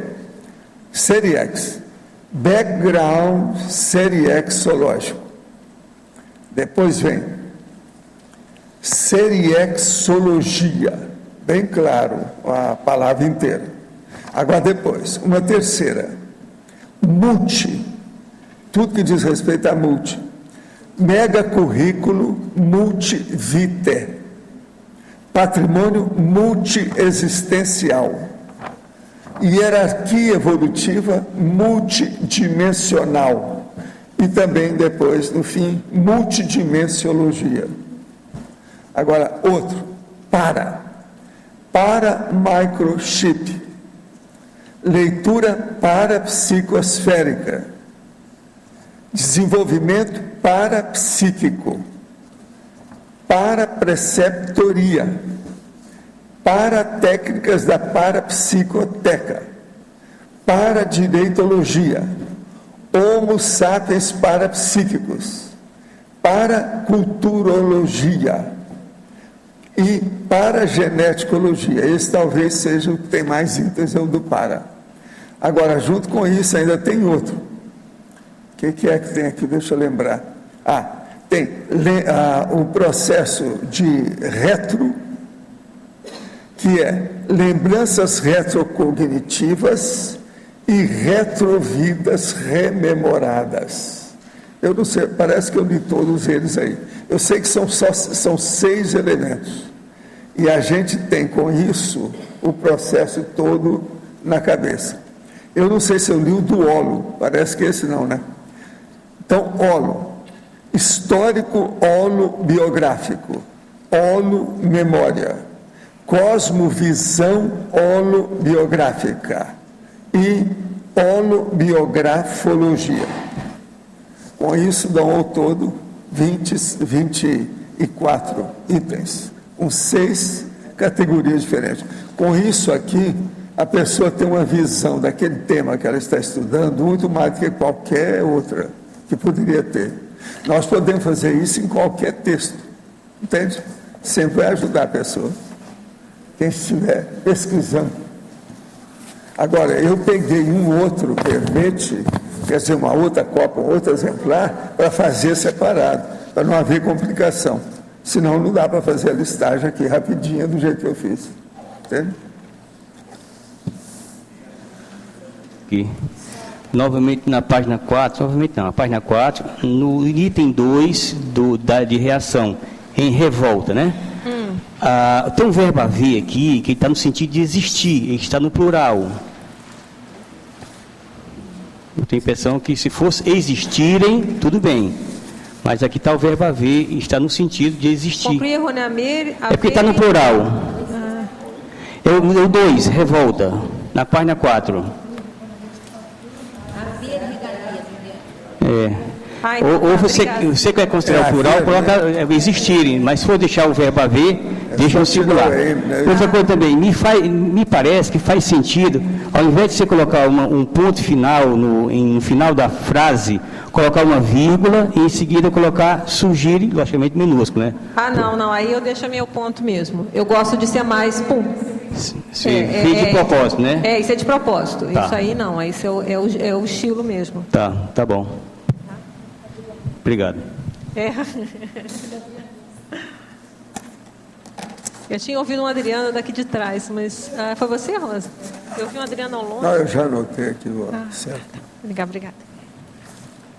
Série X, background Série X-ológico. Depois vem seriexologia, bem claro a palavra inteira. Agora depois, uma terceira, multi, tudo que diz respeito a multi, mega currículo multivite, patrimônio multiexistencial, hierarquia evolutiva multidimensional. E também depois, no fim, multidimensiologia. Agora, outro, microchip, leitura parapsicosférica, desenvolvimento parapsíquico, parapreceptoria, para técnicas da parapsicoteca, para direitologia, Homo sapiens parapsíquicos, para culturologia e para geneticologia. Esse talvez seja o que tem mais itens, é o do para. Agora, junto com isso, ainda tem outro. O que é que tem aqui? Deixa eu lembrar. Tem o processo de retro, que é lembranças retrocognitivas e retrovidas rememoradas. Eu não sei, parece que eu li todos eles aí. Eu sei que são 6 elementos. E a gente tem com isso o processo todo na cabeça. Eu não sei se eu li o do holo, parece que esse não, né? Então, holo, histórico holobiográfico, holomemória, cosmovisão holobiográfica e holobiografologia. Com isso, dão ao todo 24 itens, com 6 categorias diferentes. Com isso aqui, a pessoa tem uma visão daquele tema que ela está estudando muito mais do que qualquer outra que poderia ter. Nós podemos fazer isso em qualquer texto, entende? Sempre vai ajudar a pessoa, quem estiver pesquisando. Agora, eu peguei um outro verbete, quer dizer, uma outra cópia, um outro exemplar, para fazer separado, para não haver complicação. Senão não dá para fazer a listagem aqui rapidinha do jeito que eu fiz. Entende? Aqui. Novamente na página 4, na página 4, no item 2 de reação, em revolta, né? Tem um verbo haver aqui, que está no sentido de existir, ele está no plural. Eu tenho a impressão que se fosse existirem, tudo bem. Mas aqui está o verbo haver, está no sentido de existir. Concluir erroneamente. É porque está no plural. É o 2, revolta, na página 4. Ou você quer considerar o plural, coloca existirem, mas se for deixar o verbo haver, deixa no singular. Outra coisa também, me parece que faz sentido, ao invés de você colocar um ponto final no final da frase, colocar uma vírgula e em seguida colocar surgir, logicamente minúsculo, né? Não, aí eu deixo meu ponto mesmo. Eu gosto de ser mais pum. De propósito, né? Isso é de propósito. Tá. Isso aí não, isso é o estilo mesmo. Tá bom. Obrigado. Eu tinha ouvido uma Adriana daqui de trás, mas foi você, Rosa? Eu vi uma Adriana ao longe. Não, eu já anotei aqui, certo. Obrigada.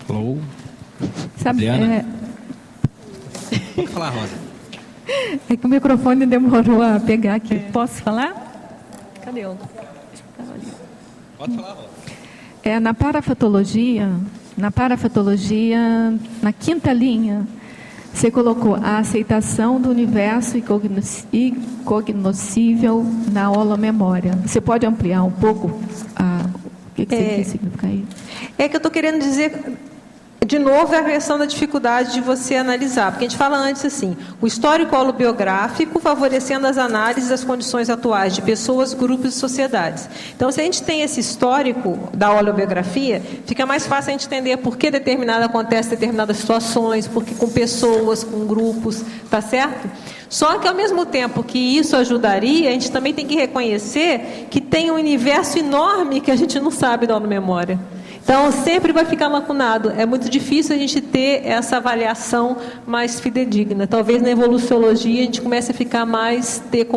Alô? Sabe, Adriana? Pode falar, Rosa. É que o microfone demorou a pegar aqui. Posso falar? Cadê eu? Pode falar, Rosa. Na parafatologia, na quinta linha, você colocou a aceitação do universo incognoscível na holomemória. Você pode ampliar um pouco o que você significa aí? É que eu estou querendo dizer, de novo, é a questão da dificuldade de você analisar, porque a gente fala antes assim, o histórico holobiográfico favorecendo as análises das condições atuais de pessoas, grupos e sociedades. Então, se a gente tem esse histórico da holobiografia, fica mais fácil a gente entender por que acontece determinadas situações, porque com pessoas, com grupos, tá certo? Só que, ao mesmo tempo que isso ajudaria, a gente também tem que reconhecer que tem um universo enorme que a gente não sabe da memória. Então, sempre vai ficar lacunado. É muito difícil a gente ter essa avaliação mais fidedigna. Talvez na evoluciologia a gente comece a ficar ter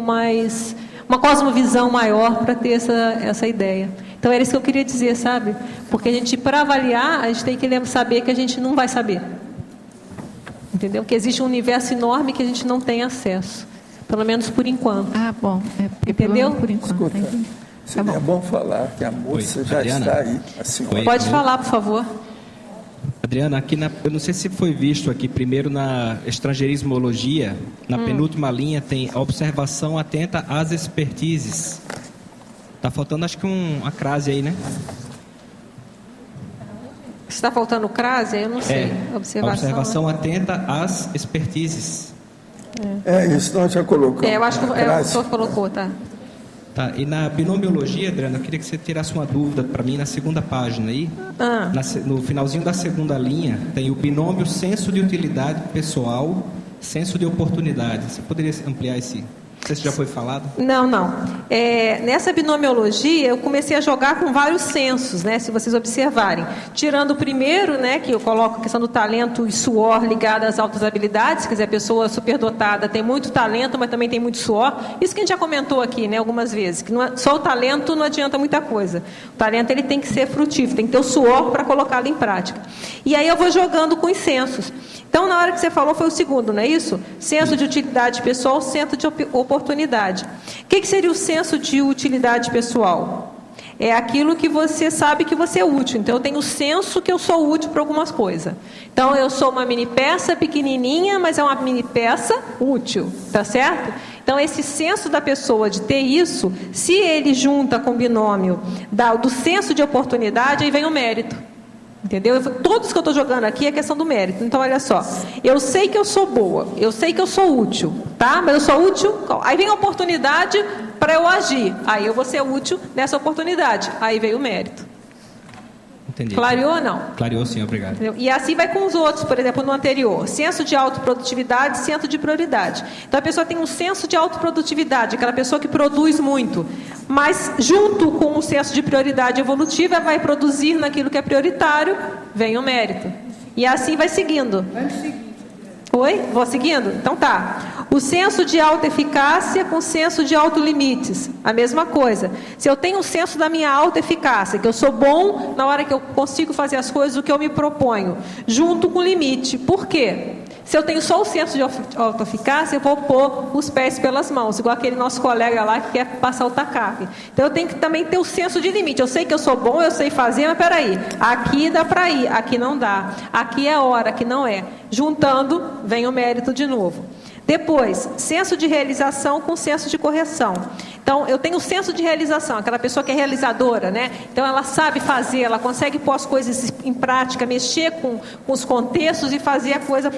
uma cosmovisão maior para ter essa ideia. Então, era isso que eu queria dizer, sabe? Porque a gente, para avaliar, a gente tem que saber que a gente não vai saber. Entendeu? Que existe um universo enorme que a gente não tem acesso. Pelo menos por enquanto. Bom. Entendeu? Por enquanto. Seria bom falar que a moça já Adriana. está aí. A senhora. Pode falar, por favor. Adriana, eu não sei se foi visto aqui primeiro na estrangeirismologia, na penúltima linha tem a observação atenta às expertises. Está faltando acho que uma crase aí, né? Está faltando crase? Eu não sei. Observação atenta às expertises. Isso nós já colocamos. Eu acho que o professor colocou, tá? Tá, e na binomiologia, Adriana, eu queria que você tirasse uma dúvida para mim na segunda página aí. No finalzinho da segunda linha, tem o binômio senso de utilidade pessoal, senso de oportunidade. Você poderia ampliar esse? Não sei se já foi falado. Não. Nessa binomiologia, eu comecei a jogar com vários sensos, né? Se vocês observarem. Tirando o primeiro, né? Que eu coloco a questão do talento e suor ligado às altas habilidades. Quer dizer, a pessoa superdotada tem muito talento, mas também tem muito suor. Isso que a gente já comentou aqui, né? Algumas vezes. Que só o talento não adianta muita coisa. O talento ele tem que ser frutífero, tem que ter o suor para colocá-lo em prática. E aí eu vou jogando com os sensos. Então, na hora que você falou, foi o segundo, não é isso? Senso de utilidade pessoal, senso de oportunidade. O que seria o senso de utilidade pessoal? é aquilo que você sabe que você é útil. Então, eu tenho o senso que eu sou útil para algumas coisas. Então, eu sou uma mini peça pequenininha, mas é uma mini peça útil, tá certo? Então, esse senso da pessoa de ter isso, se ele junta com o binômio do senso de oportunidade, aí vem o mérito. Entendeu? Todos que eu estou jogando aqui é questão do mérito. Então, olha só. Eu sei que eu sou boa, eu sei que eu sou útil, tá? Mas eu sou útil, aí vem a oportunidade para eu agir. Aí eu vou ser útil nessa oportunidade. Aí veio o mérito. Entendi. Clareou ou não? Clareou, sim, obrigado. Entendeu? E assim vai com os outros, por exemplo, no anterior. Senso de autoprodutividade, senso de prioridade. Então, a pessoa tem um senso de autoprodutividade, aquela pessoa que produz muito. Mas, junto com o senso de prioridade evolutiva, vai produzir naquilo que é prioritário, vem o mérito. E assim vai seguindo. Vai seguindo. Oi? Vou seguindo? Então tá. O senso de autoeficácia com o senso de autolimites. A mesma coisa. Se eu tenho um senso da minha autoeficácia, que eu sou bom na hora que eu consigo fazer as coisas, o que eu me proponho, junto com o limite. Por quê? Se eu tenho só o senso de autoeficácia, eu vou pôr os pés pelas mãos, igual aquele nosso colega lá que quer passar o tacape. Então, eu tenho que também ter o senso de limite. Eu sei que eu sou bom, eu sei fazer, mas peraí, aqui dá para ir, aqui não dá. Aqui é hora, aqui não é. Juntando, vem o mérito de novo. Depois, senso de realização com senso de correção. Então, eu tenho o senso de realização, aquela pessoa que é realizadora, né? Então, ela sabe fazer, ela consegue pôr as coisas em prática, mexer com os contextos e fazer a coisa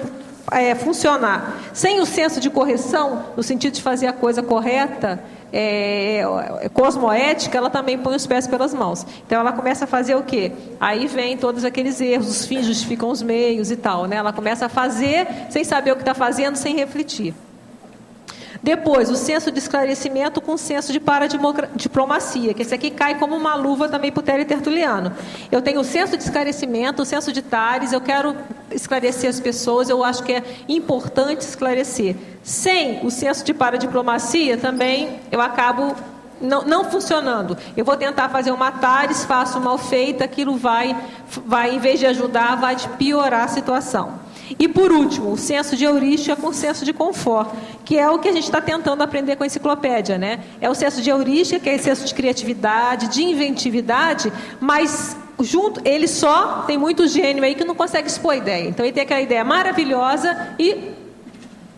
funcionar. Sem o senso de correção, no sentido de fazer a coisa correta, cosmoética, ela também põe os pés pelas mãos. Então, ela começa a fazer o quê? Aí vem todos aqueles erros, os fins justificam os meios e tal, né? Ela começa a fazer sem saber o que está fazendo, sem refletir. Depois, o senso de esclarecimento com o senso de paradiplomacia, que esse aqui cai como uma luva também para o Tertuliano. Eu tenho o senso de esclarecimento, o senso de Tales, eu quero esclarecer as pessoas, eu acho que é importante esclarecer. Sem o senso de paradiplomacia, também eu acabo não funcionando. Eu vou tentar fazer uma Tales, faço mal feita, aquilo vai, em vez de ajudar, vai piorar a situação. E, por último, o senso de heurística com o senso de confort, que é o que a gente está tentando aprender com a enciclopédia, né? É o senso de heurística, que é o senso de criatividade, de inventividade, mas junto, ele só tem muito gênio aí que não consegue expor a ideia. Então, ele tem aquela ideia maravilhosa e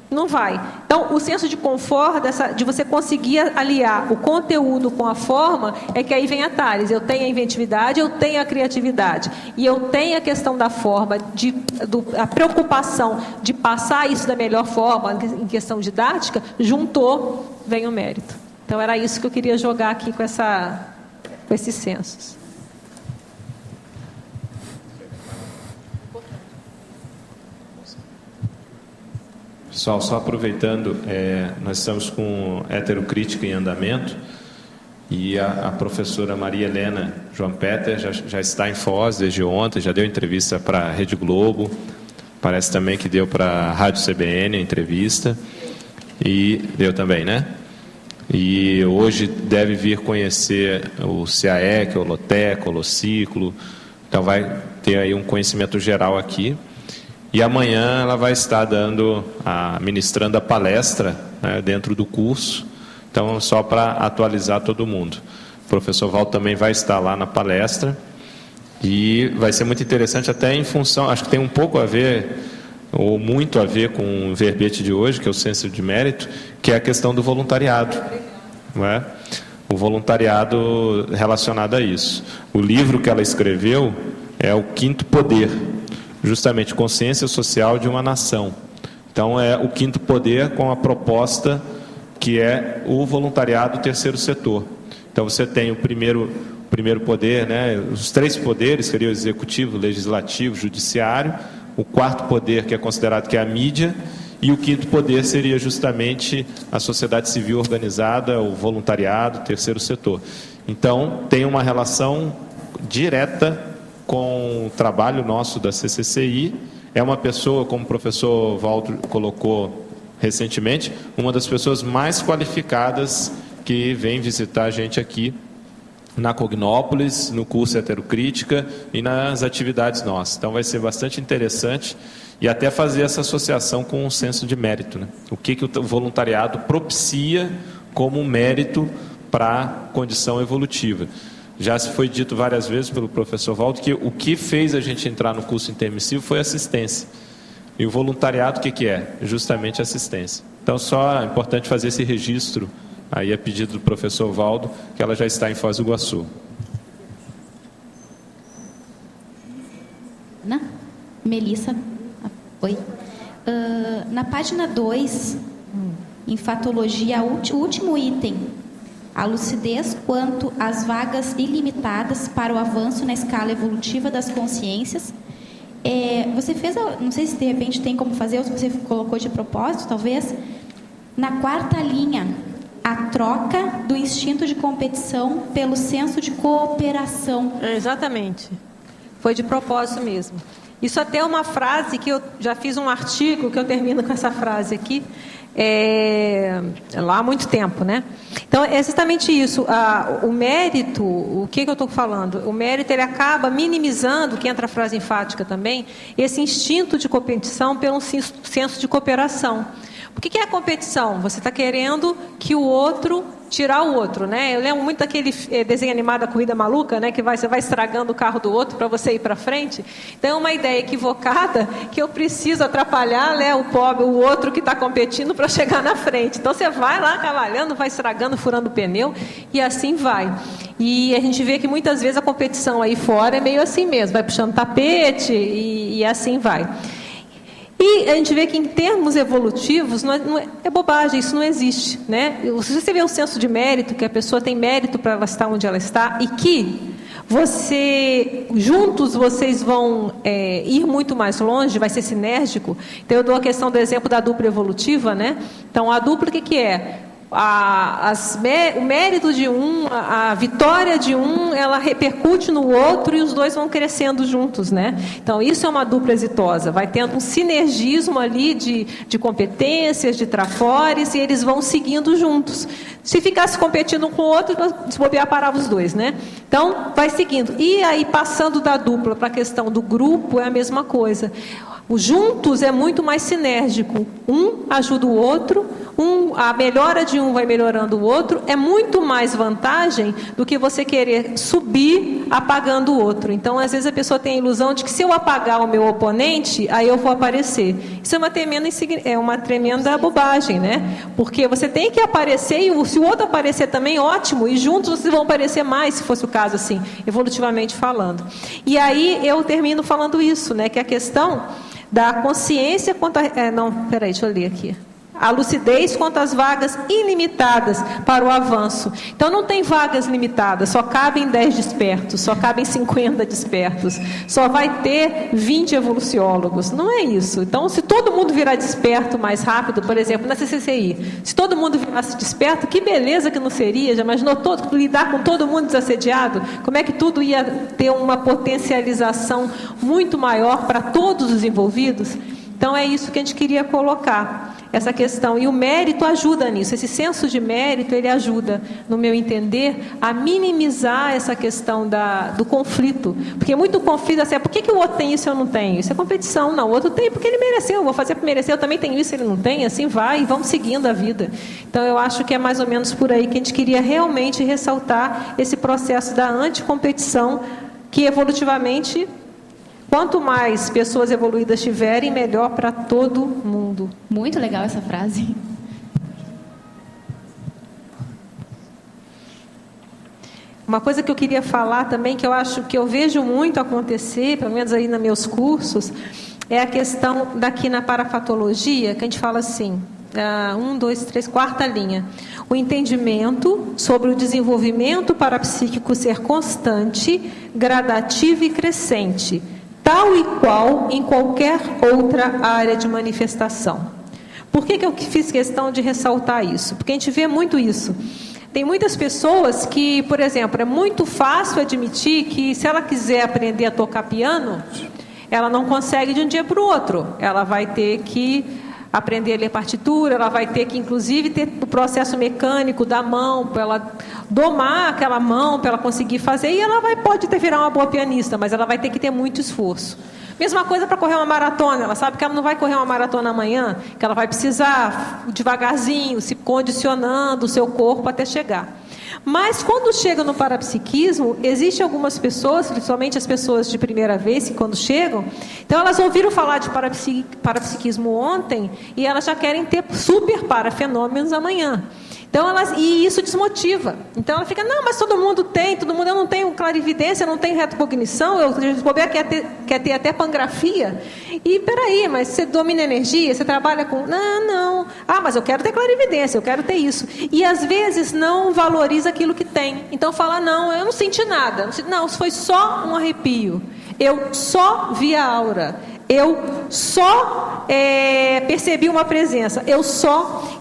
não vai. Então, o senso de confort, de você conseguir aliar o conteúdo com a forma, é que aí vem a Tales. Eu tenho a inventividade, eu tenho a criatividade. E eu tenho a questão da forma, a preocupação de passar isso da melhor forma, em questão didática, juntou, vem o mérito. Então, era isso que eu queria jogar aqui com esses sensos. Pessoal, só aproveitando, nós estamos com heterocrítica em andamento e a professora Maria Helena João Peter já está em Foz desde ontem, já deu entrevista para a Rede Globo, parece também que deu para a Rádio CBN a entrevista, e deu também, né? E hoje deve vir conhecer o CAEC, o Loteco, o Lociclo, então vai ter aí um conhecimento geral aqui. E amanhã ela vai estar ministrando a palestra, né, dentro do curso, então só para atualizar todo mundo. O professor Valdo também vai estar lá na palestra e vai ser muito interessante até em função, acho que tem um pouco a ver, ou muito a ver com o verbete de hoje, que é o senso de mérito, que é a questão do voluntariado, não é? O voluntariado relacionado a isso. O livro que ela escreveu é O Quinto Poder, justamente consciência social de uma nação. Então, é o quinto poder com a proposta que é o voluntariado do terceiro setor. Então, você tem o primeiro poder, né? Os três poderes seriam o executivo, o legislativo, o judiciário, o quarto poder, que é considerado que é a mídia, e o quinto poder seria justamente a sociedade civil organizada, o voluntariado, o terceiro setor. Então, tem uma relação direta com o trabalho nosso da CCCI. É uma pessoa, como o professor Valdo colocou recentemente, uma das pessoas mais qualificadas que vem visitar a gente aqui na Cognópolis, no curso Heterocrítica e nas atividades nossas. Então vai ser bastante interessante e até fazer essa associação com o senso de mérito, né? O que o voluntariado propicia como mérito para a condição evolutiva. Já se foi dito várias vezes pelo professor Valdo que o que fez a gente entrar no curso intermissivo foi assistência. E o voluntariado, o que é? Justamente assistência. Então, só é importante fazer esse registro, aí a pedido do professor Valdo, que ela já está em Foz do Iguaçu. Melissa. Oi. Na página 2, em fatologia, o último item, a lucidez quanto às vagas ilimitadas para o avanço na escala evolutiva das consciências. Você fez, não sei se de repente tem como fazer, ou se você colocou de propósito, talvez, na 4ª linha, a troca do instinto de competição pelo senso de cooperação. Exatamente. Foi de propósito mesmo. Isso até é uma frase que eu já fiz um artigo, que eu termino com essa frase aqui, lá há muito tempo, né? Então, é exatamente isso. O mérito, o que eu estou falando? O mérito, ele acaba minimizando, que entra a frase enfática também, esse instinto de competição pelo senso de cooperação. O que é a competição? Você está querendo que o outro, tirar o outro, né? Eu lembro muito daquele desenho animado, A Corrida Maluca, né? Que você vai estragando o carro do outro para você ir para frente. Então é uma ideia equivocada que eu preciso atrapalhar, né, o outro que está competindo para chegar na frente. Então você vai lá cavalhando, vai estragando, furando o pneu e assim vai. E a gente vê que muitas vezes a competição aí fora é meio assim mesmo, vai puxando tapete e assim vai. E a gente vê que em termos evolutivos é bobagem, isso não existe, né? Se você vê o senso de mérito, que a pessoa tem mérito para ela estar onde ela está e que juntos vocês vão ir muito mais longe, vai ser sinérgico. Então eu dou a questão do exemplo da dupla evolutiva, né? Então a dupla o que é? O mérito de um, a vitória de um, ela repercute no outro e os dois vão crescendo juntos, né? Então isso é uma dupla exitosa, vai tendo um sinergismo ali de competências, de trafores, e eles vão seguindo juntos. Se ficasse competindo um com o outro, se bobear, parava os dois, né? Então vai seguindo. E aí passando da dupla para a questão do grupo é a mesma coisa. O juntos é muito mais sinérgico. Um ajuda o outro, a melhora de um vai melhorando o outro. É muito mais vantagem do que você querer subir apagando o outro. Então, às vezes a pessoa tem a ilusão de que se eu apagar o meu oponente, aí eu vou aparecer. Isso é uma tremenda bobagem, né? Porque você tem que aparecer e se o outro aparecer também, ótimo. E juntos vocês vão aparecer mais, se fosse o caso assim, evolutivamente falando. E aí eu termino falando isso, né? Que a questão da consciência quanto a... deixa eu ler aqui. A lucidez quanto às vagas ilimitadas para o avanço. Então não tem vagas limitadas, só cabem 10 despertos, só cabem 50 despertos, só vai ter 20 evoluciólogos. Não é isso. Então, se todo mundo virar desperto mais rápido, por exemplo, na CCCI, se todo mundo virasse desperto, que beleza que não seria? Já imaginou lidar com todo mundo desassediado? Como é que tudo ia ter uma potencialização muito maior para todos os envolvidos? Então é isso que a gente queria colocar, essa questão. E o mérito ajuda nisso, esse senso de mérito, ele ajuda, no meu entender, a minimizar essa questão do conflito. Porque muito conflito, assim, por que o outro tem isso e eu não tenho? Isso é competição, não, o outro tem porque ele mereceu, eu vou fazer para merecer, eu também tenho isso, ele não tem, assim vai, e vamos seguindo a vida. Então eu acho que é mais ou menos por aí que a gente queria realmente ressaltar esse processo da anticompetição, que evolutivamente... Quanto mais pessoas evoluídas tiverem, melhor para todo mundo. Muito legal essa frase. Uma coisa que eu queria falar também, que eu acho que eu vejo muito acontecer, pelo menos aí nos meus cursos, é a questão daqui na parafatologia, que a gente fala assim, 4ª linha. O entendimento sobre o desenvolvimento parapsíquico ser constante, gradativo e crescente, tal e qual em qualquer outra área de manifestação. Por que eu fiz questão de ressaltar isso? Porque a gente vê muito isso. Tem muitas pessoas que, por exemplo, é muito fácil admitir que se ela quiser aprender a tocar piano, ela não consegue de um dia para o outro. Ela vai ter que aprender a ler partitura, ela vai ter que, inclusive, ter o processo mecânico da mão, para ela domar aquela mão, para ela conseguir fazer, e ela pode até virar uma boa pianista, mas ela vai ter que ter muito esforço. Mesma coisa para correr uma maratona, ela sabe que ela não vai correr uma maratona amanhã, que ela vai precisar devagarzinho, se condicionando o seu corpo até chegar. Mas quando chega no parapsiquismo, existem algumas pessoas, principalmente as pessoas de primeira vez, que quando chegam, então elas ouviram falar de parapsiquismo ontem e elas já querem ter super parafenômenos amanhã. Então e isso desmotiva. Então ela fica, não, mas todo mundo tem, eu não tenho clarividência, eu não tenho retocognição, eu quer ter até pangrafia. E peraí, mas você domina energia, você trabalha com... Não. Ah, mas eu quero ter clarividência, eu quero ter isso. E às vezes não valoriza aquilo que tem. Então fala, não, eu não senti nada. Não, foi só um arrepio. Eu só vi a aura. Eu só percebi uma presença.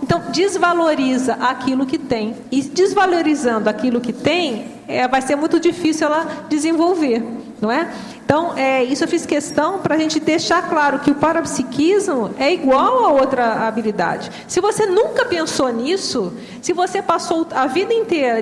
Então, desvaloriza aquilo que tem. E desvalorizando aquilo que tem, vai ser muito difícil ela desenvolver, não é? Então, isso eu fiz questão para a gente deixar claro que o parapsiquismo é igual a outra habilidade. Se você nunca pensou nisso, se você passou a vida inteira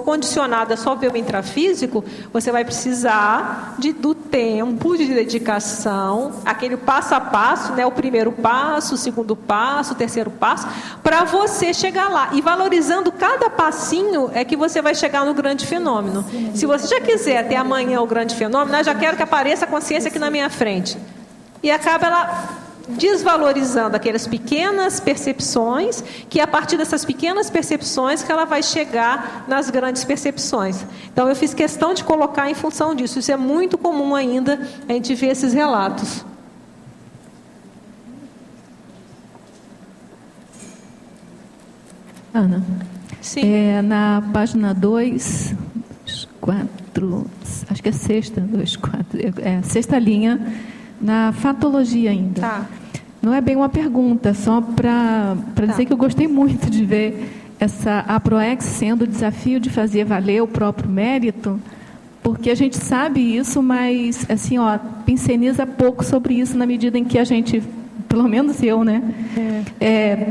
condicionada só pelo intrafísico, você vai precisar do tempo de dedicação, aquele passo a passo, né, o primeiro passo, o segundo passo, o terceiro passo, para você chegar lá. E valorizando cada passinho é que você vai chegar no grande fenômeno. Se você já quiser ter amanhã o grande fenômeno, já quero que apareça a consciência aqui na minha frente. E acaba ela desvalorizando aquelas pequenas percepções, que é a partir dessas pequenas percepções que ela vai chegar nas grandes percepções. Então eu fiz questão de colocar em função disso. Isso é muito comum ainda, a gente ver esses relatos. Ana, sim. Na página 2, 4, acho que é sexta, 2, 4, a sexta linha, na fatologia ainda. Tá. Não é bem uma pergunta, só para dizer que eu gostei muito de ver a PROEX sendo o desafio de fazer valer o próprio mérito, porque a gente sabe isso, mas assim, pinceniza pouco sobre isso na medida em que a gente, pelo menos eu, né,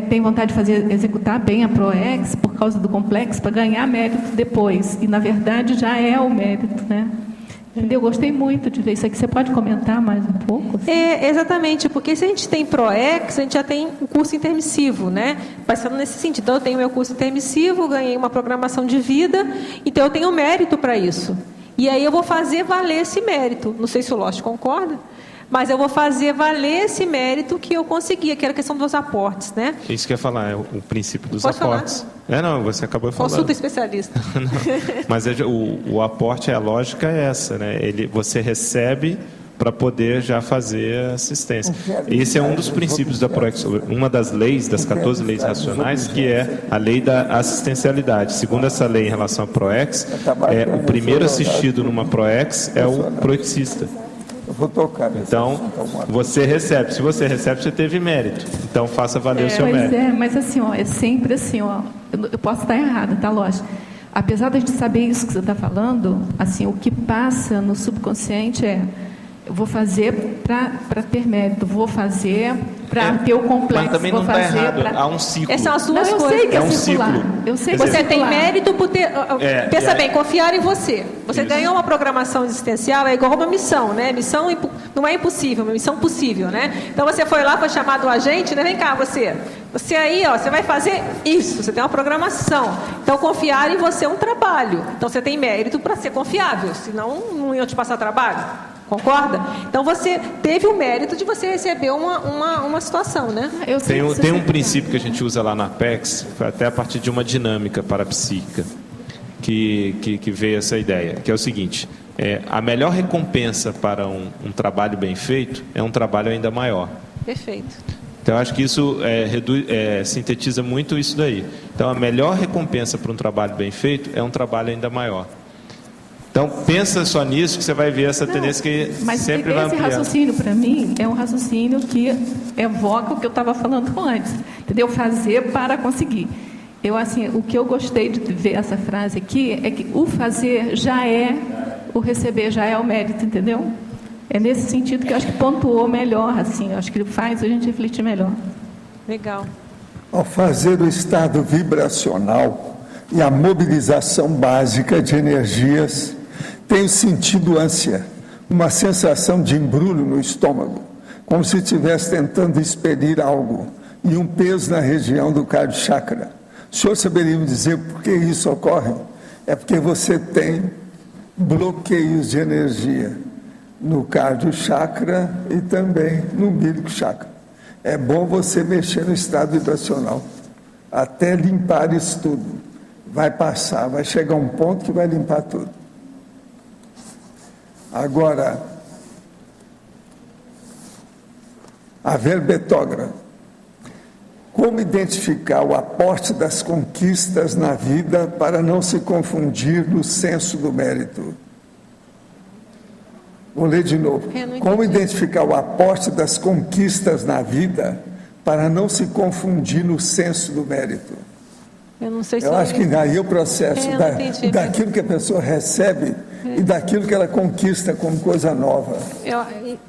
tem vontade de executar bem a PROEX por causa do complexo para ganhar mérito depois, e na verdade já é o mérito, né? Entendeu? Gostei muito de ver isso aqui. Você pode comentar mais um pouco? Exatamente, porque se a gente tem PROEX, a gente já tem o curso intermissivo, né? Passando nesse sentido. Então, eu tenho meu curso intermissivo, ganhei uma programação de vida, então eu tenho mérito para isso. E aí eu vou fazer valer esse mérito. Não sei se o Lost concorda, mas eu vou fazer valer esse mérito que eu consegui, que era a questão dos aportes, né? Isso que eu ia falar, é o princípio dos Pode aportes. Não, você acabou de falar. Consulta especialista. Mas o aporte, a lógica é essa, né? Você recebe para poder já fazer assistência. Esse é um dos princípios da PROEX, uma das leis, das 14 leis racionais, que é a lei da assistencialidade. Segundo essa lei em relação à PROEX, o primeiro assistido numa PROEX é o proexista. Eu vou tocar. Então, você recebe. Se você recebe, você teve mérito. Então, faça valer o seu mérito. Mas assim, é sempre assim, eu posso estar errada, tá, lógico. Apesar de a gente saber isso que você está falando, assim, o que passa no subconsciente eu vou fazer para ter mérito, vou fazer para ter o complexo. Mas também não está errado, há um ciclo. Essas são as duas coisas. Eu sei que é um circular. ciclo. Eu sei que você tem mérito por ter... Pensa bem, confiar em você. Você Isso. ganhou uma programação existencial, é igual uma missão, né? Missão não é impossível, uma missão possível, né? Então você foi lá, foi chamado o agente, né? Vem cá, você aí, você vai fazer isso, você tem uma programação. Então confiar em você é um trabalho. Então você tem mérito para ser confiável, senão não iam te passar trabalho. Concorda? Então você teve o mérito de você receber uma situação, né? Tem um princípio que a gente usa lá na Apex, até a partir de uma dinâmica parapsíquica, que veio essa ideia, que é o seguinte: a melhor recompensa para um trabalho bem feito é um trabalho ainda maior. Perfeito. Então, eu acho que isso sintetiza muito isso daí. Então, a melhor recompensa para um trabalho bem feito é um trabalho ainda maior. Então, pensa só nisso, que você vai ver essa tendência que sempre vai ampliar. Mas esse raciocínio, para mim, é um raciocínio que evoca o que eu estava falando antes. Entendeu? Fazer para conseguir. O que eu gostei de ver essa frase aqui é que o fazer já é o receber, já é o mérito, entendeu? É nesse sentido que eu acho que pontuou melhor, assim. Eu acho que faz a gente refletir melhor. Legal. Ao fazer o estado vibracional e a mobilização básica de energias, tenho sentido ânsia, uma sensação de embrulho no estômago, como se estivesse tentando expelir algo, e um peso na região do cardio chakra. O senhor saberia me dizer por que isso ocorre? É porque você tem bloqueios de energia no cardio chakra e também no umbilical chakra. É bom você mexer no estado vibracional, até limpar isso tudo. Vai passar, vai chegar um ponto que vai limpar tudo. Agora, a verbetógrafa. Como identificar o aporte das conquistas na vida para não se confundir no senso do mérito? Vou ler de novo. Como identificar o aporte das conquistas na vida para não se confundir no senso do mérito? Eu não sei se eu acho que daí o processo daquilo que a pessoa recebe e daquilo que ela conquista como coisa nova.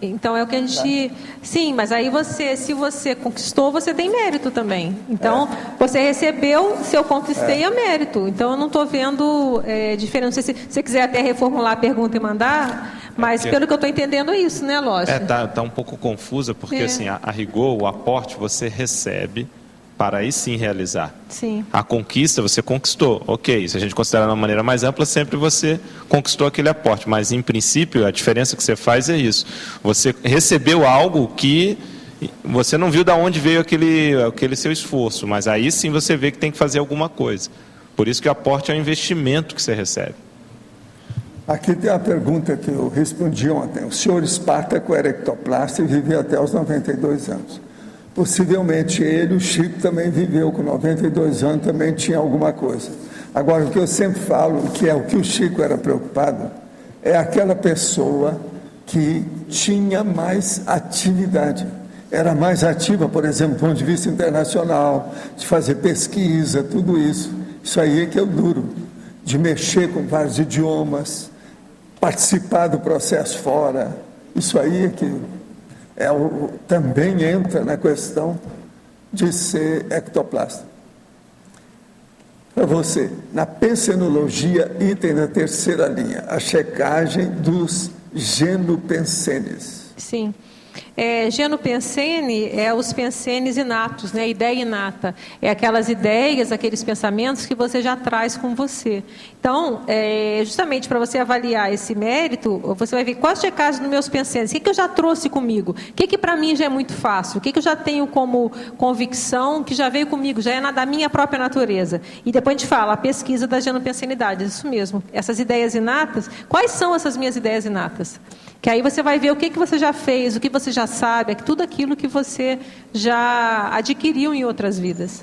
Então é o que a gente... Sim, mas aí se você conquistou, você tem mérito também. Então, você recebeu, se eu conquistei, é mérito. Então, eu não estou vendo diferença. Não sei se você quiser até reformular a pergunta e mandar, mas pelo que eu estou entendendo é isso, né, lógico? Tá um pouco confusa, porque assim, a rigor, o aporte você recebe para aí sim realizar. Sim. A conquista, você conquistou. Ok, se a gente considerar de uma maneira mais ampla, sempre você conquistou aquele aporte. Mas, em princípio, a diferença que você faz é isso. Você recebeu algo que você não viu de onde veio aquele seu esforço, mas aí sim você vê que tem que fazer alguma coisa. Por isso que o aporte é um investimento que você recebe. Aqui tem a pergunta que eu respondi ontem. O senhor Espartaco era ectoplasta e viveu até os 92 anos. Possivelmente ele, o Chico, também viveu com 92 anos, também tinha alguma coisa. Agora, o que eu sempre falo, que é o que o Chico era preocupado, é aquela pessoa que tinha mais atividade. Era mais ativa, por exemplo, do ponto de vista internacional, de fazer pesquisa, tudo isso. Isso aí é que é o duro, de mexer com vários idiomas, participar do processo fora. Isso aí é que... também entra na questão de ser ectoplasta. Para você, na pensenologia, item da terceira linha, a checagem dos genopensenes. Sim. Genopensene é os pensenes inatos, né? A ideia inata. É aquelas ideias, aqueles pensamentos que você já traz com você. Então, justamente para você avaliar esse mérito, você vai ver quais checagens dos meus pensenes, o que eu já trouxe comigo, o que para mim já é muito fácil, o que eu já tenho como convicção, que já veio comigo, já é da minha própria natureza. E depois a gente fala, a pesquisa da genopensenidade, isso mesmo. Essas ideias inatas, quais são essas minhas ideias inatas? Que aí você vai ver o que você já fez, o que você já sabe, tudo aquilo que você já adquiriu em outras vidas.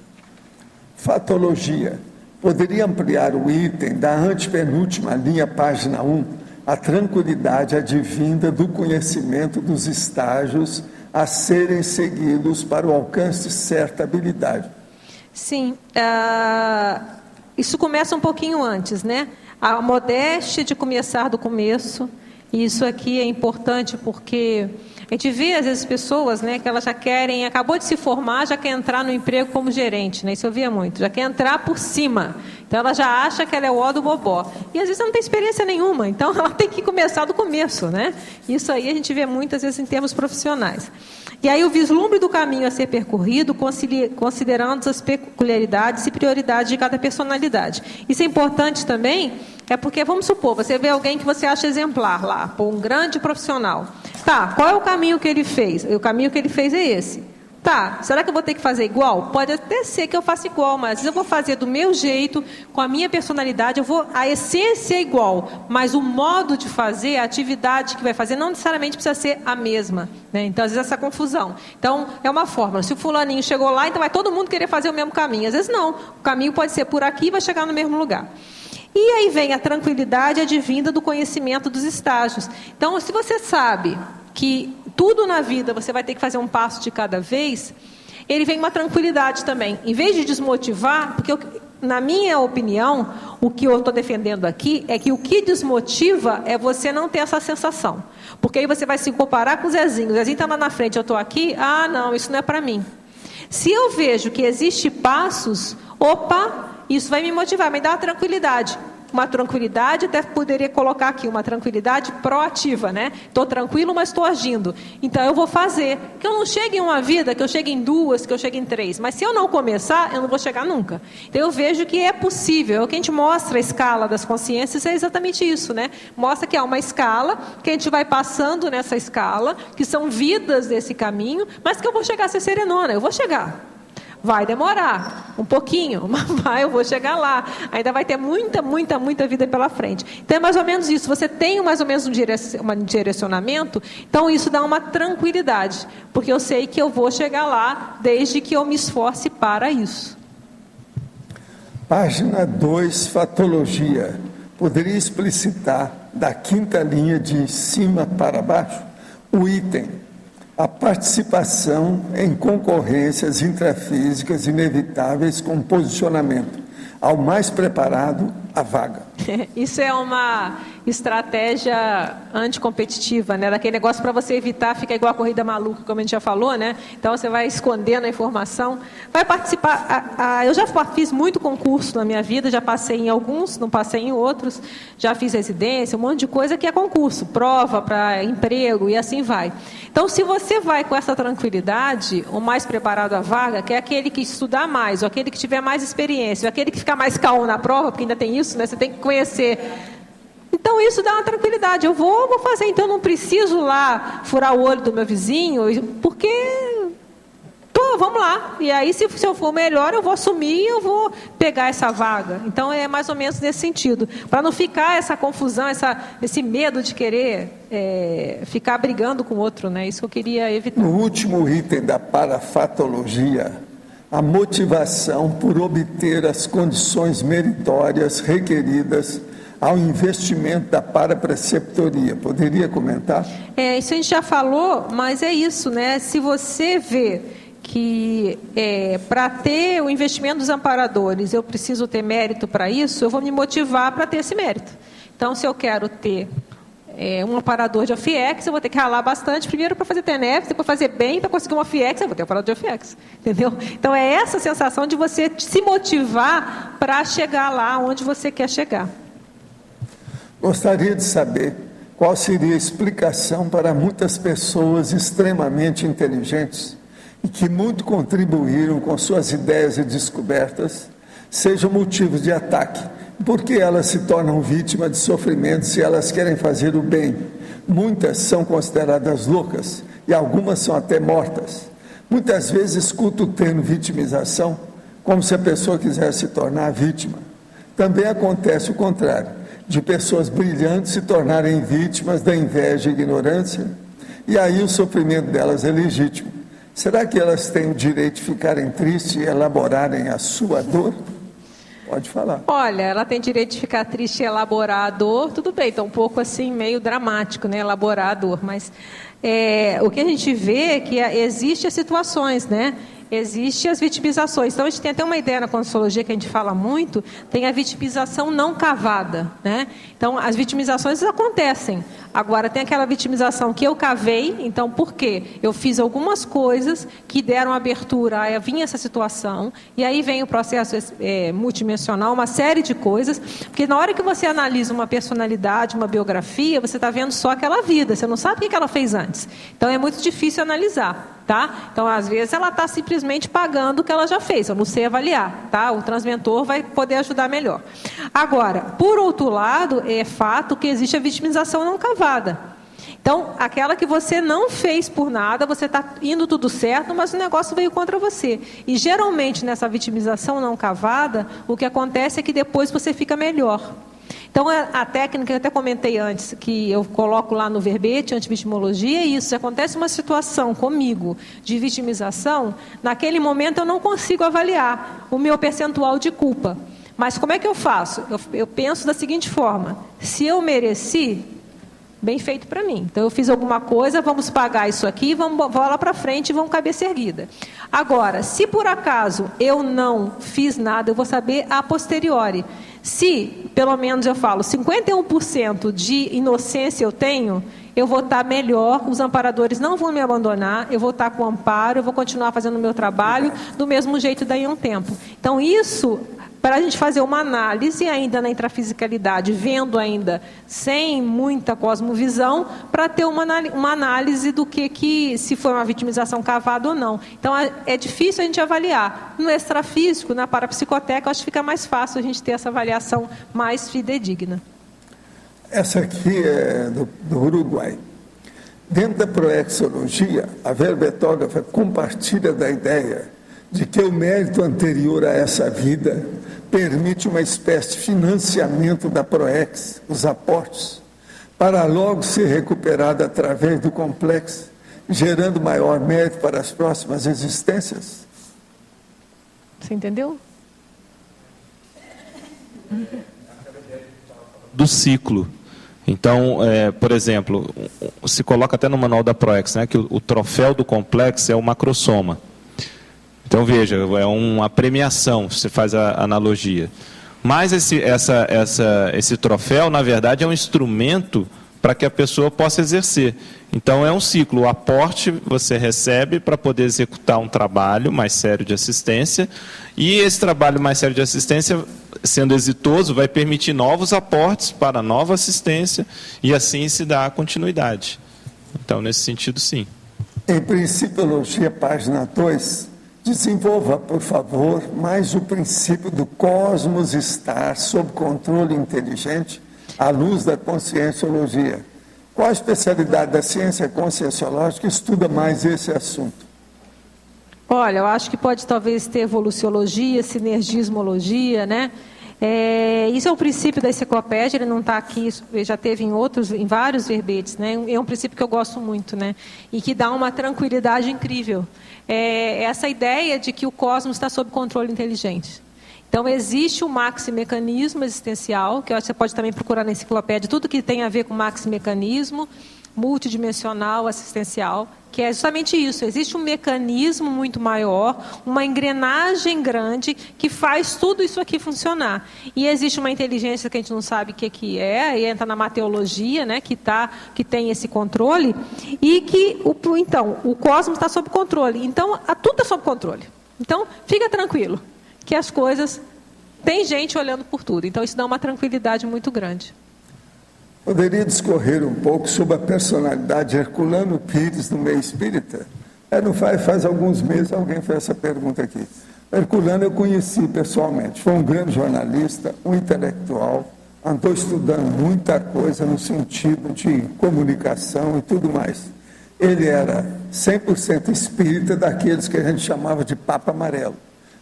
Fatologia. Poderia ampliar o item da antepenúltima linha, página 1, a tranquilidade advinda do conhecimento dos estágios a serem seguidos para o alcance de certa habilidade. Sim. Isso começa um pouquinho antes, né? A modéstia de começar do começo. E isso aqui é importante porque a gente vê, às vezes, pessoas, né, que elas já querem, acabou de se formar, já quer entrar no emprego como gerente, né? Isso eu via muito, já quer entrar por cima. Então, ela já acha que ela é o ó do bobó. E, às vezes, ela não tem experiência nenhuma, então ela tem que começar do começo, né? Isso aí a gente vê muitas vezes em termos profissionais. E aí o vislumbre do caminho a ser percorrido, considerando as peculiaridades e prioridades de cada personalidade. Isso é importante também, porque, vamos supor, você vê alguém que você acha exemplar lá, um grande profissional. Tá, qual é o caminho que ele fez? O caminho que ele fez é esse. Tá, será que eu vou ter que fazer igual? Pode até ser que eu faça igual, mas eu vou fazer do meu jeito, com a minha personalidade, a essência é igual, mas o modo de fazer, a atividade que vai fazer, não necessariamente precisa ser a mesma, né? Então, às vezes, essa confusão. Então, é uma fórmula. Se o fulaninho chegou lá, então vai todo mundo querer fazer o mesmo caminho. Às vezes, não. O caminho pode ser por aqui e vai chegar no mesmo lugar. E aí vem a tranquilidade advinda do conhecimento dos estágios. Então, se você sabe que tudo na vida você vai ter que fazer um passo de cada vez, ele vem uma tranquilidade também. Em vez de desmotivar, porque na minha opinião, o que eu estou defendendo aqui é que o que desmotiva é você não ter essa sensação. Porque aí você vai se comparar com o Zezinho. O Zezinho está lá na frente, eu estou aqui, não, isso não é para mim. Se eu vejo que existe passos, isso vai me motivar, me dá uma tranquilidade. uma tranquilidade, até poderia colocar aqui uma tranquilidade proativa, né? Estou tranquilo, mas estou agindo. Então eu vou fazer. Que eu não chegue em uma vida, que eu chegue em 2, que eu chegue em 3. Mas se eu não começar, eu não vou chegar nunca. Então eu vejo que é possível. O que a gente mostra a escala das consciências é exatamente isso, né? Mostra que há uma escala, que a gente vai passando nessa escala, que são vidas desse caminho, mas que eu vou chegar a ser serenona, eu vou chegar. Vai demorar um pouquinho, mas eu vou chegar lá. Ainda vai ter muita vida pela frente. Então é mais ou menos isso. Você tem mais ou menos um direcionamento, então isso dá uma tranquilidade, porque eu sei que eu vou chegar lá desde que eu me esforce para isso. Página 2, fatologia. Poderia explicitar da 5ª linha de cima para baixo o item: a participação em concorrências intrafísicas inevitáveis com posicionamento. Ao mais preparado, a vaga. Isso é uma estratégia anticompetitiva, né? Daquele negócio para você evitar ficar igual a corrida maluca, como a gente já falou, né? Então você vai escondendo a informação. Vai participar. Eu já fiz muito concurso na minha vida, já passei em alguns, não passei em outros, já fiz residência, um monte de coisa que é concurso, prova para emprego e assim vai. Então, se você vai com essa tranquilidade, o mais preparado à vaga, que é aquele que estudar mais, ou aquele que tiver mais experiência, ou aquele que ficar mais calmo na prova, porque ainda tem isso, né? Você tem que conhecer. Então isso dá uma tranquilidade. Eu vou fazer, então eu não preciso lá furar o olho do meu vizinho, porque vamos lá. E aí, se eu for melhor, eu vou assumir, eu vou pegar essa vaga. Então é mais ou menos nesse sentido, para não ficar essa confusão, esse medo de querer ficar brigando com o outro, né? Isso que eu queria evitar. No último item da parafatologia, a motivação por obter as condições meritórias requeridas ao investimento da parapreceptoria. Poderia comentar? Isso a gente já falou, mas é isso, né? Se você vê que para ter o investimento dos amparadores, eu preciso ter mérito para isso, eu vou me motivar para ter esse mérito. Então, se eu quero ter um amparador de OFIEX, eu vou ter que ralar bastante, primeiro para fazer TNF, depois fazer bem para conseguir um OFIEX, eu vou ter um amparador de OFIEX, entendeu? Então é essa sensação de você se motivar para chegar lá onde você quer chegar. Gostaria de saber qual seria a explicação para muitas pessoas extremamente inteligentes e que muito contribuíram com suas ideias e descobertas, sejam motivos de ataque. Por que elas se tornam vítimas de sofrimento se elas querem fazer o bem? Muitas são consideradas loucas e algumas são até mortas. Muitas vezes escuto o termo vitimização como se a pessoa quisesse se tornar vítima. Também acontece o contrário, de pessoas brilhantes se tornarem vítimas da inveja e ignorância, e aí o sofrimento delas é legítimo. Será que elas têm o direito de ficarem tristes e elaborarem a sua dor? Pode falar. Olha, ela tem direito de ficar triste e elaborar a dor, tudo bem, está um pouco assim, meio dramático, né, elaborar a dor, mas o que a gente vê é que existem as situações, né? Existem as vitimizações. Então, a gente tem até uma ideia na Conscienciologia que a gente fala muito, tem a vitimização não cavada, né? Então, as vitimizações acontecem. Agora, tem aquela vitimização que eu cavei, então, por quê? Eu fiz algumas coisas que deram abertura a vir essa situação, e aí vem o processo multidimensional, uma série de coisas, porque na hora que você analisa uma personalidade, uma biografia, você está vendo só aquela vida, você não sabe o que ela fez antes. Então, é muito difícil analisar, tá? Então, às vezes, ela está simplesmente pagando o que ela já fez, eu não sei avaliar, tá? O transmentor vai poder ajudar melhor. Agora, por outro lado, é fato que existe a vitimização não cavada. Então, aquela que você não fez por nada, você está indo tudo certo, mas o negócio veio contra você. E, geralmente, nessa vitimização não cavada, o que acontece é que depois você fica melhor. Então, a técnica que eu até comentei antes, que eu coloco lá no verbete, antivitimologia, é isso. Se acontece uma situação comigo de vitimização, naquele momento eu não consigo avaliar o meu percentual de culpa. Mas como é que eu faço? Eu penso da seguinte forma: se eu mereci, bem feito para mim. Então, eu fiz alguma coisa, vamos pagar isso aqui, vamos lá para frente e vamos cabeça erguida. Agora, se por acaso eu não fiz nada, eu vou saber a posteriori. Se, pelo menos eu falo, 51% de inocência eu tenho, eu vou estar melhor, os amparadores não vão me abandonar, eu vou estar com amparo, eu vou continuar fazendo o meu trabalho do mesmo jeito daí a um tempo. Então, isso para a gente fazer uma análise ainda na intrafisicalidade, vendo ainda sem muita cosmovisão, para ter uma análise do que se foi uma vitimização cavada ou não. Então, é difícil a gente avaliar. No extrafísico, na parapsicoteca, eu acho que fica mais fácil a gente ter essa avaliação mais fidedigna. Essa aqui é do Uruguai. Dentro da proexologia, a verbetógrafa compartilha da ideia de que o mérito anterior a essa vida permite uma espécie de financiamento da proex, os aportes, para logo ser recuperada através do complexo, gerando maior mérito para as próximas existências. Você entendeu? Do ciclo. Então, por exemplo, se coloca até no manual da ProEx, né, que o troféu do complexo é o macrosoma. Então, veja, é uma premiação, se faz a analogia. Mas esse troféu, na verdade, é um instrumento para que a pessoa possa exercer. Então, é um ciclo. O aporte você recebe para poder executar um trabalho mais sério de assistência, e esse trabalho mais sério de assistência, sendo exitoso, vai permitir novos aportes para nova assistência, e assim se dá a continuidade. Então, nesse sentido, sim. Em Principiologia, página 2, desenvolva, por favor, mais o princípio do cosmos estar sob controle inteligente à luz da conscienciologia. Qual a especialidade da ciência conscienciológica que estuda mais esse assunto? Olha, eu acho que pode talvez ter evoluciologia, sinergismologia, né? Isso é um princípio da enciclopédia, ele não está aqui, já teve em vários verbetes, né? É um princípio que eu gosto muito, né? E que dá uma tranquilidade incrível. Essa ideia de que o cosmos está sob controle inteligente. Então, existe o maximecanismo existencial, que você pode também procurar na enciclopédia, tudo que tem a ver com maximecanismo, multidimensional, assistencial, que é justamente isso. Existe um mecanismo muito maior, uma engrenagem grande que faz tudo isso aqui funcionar. E existe uma inteligência que a gente não sabe o que é, e entra na mateologia, né, que tem esse controle, e que então, o cosmos está sob controle. Então, tudo está sob controle. Então, fica tranquilo, que as coisas... Tem gente olhando por tudo. Então, isso dá uma tranquilidade muito grande. Poderia discorrer um pouco sobre a personalidade de Herculano Pires no meio espírita? Não faz alguns meses alguém fez essa pergunta aqui. Herculano eu conheci pessoalmente, foi um grande jornalista, um intelectual, andou estudando muita coisa no sentido de comunicação e tudo mais. Ele era 100% espírita, daqueles que a gente chamava de Papa Amarelo,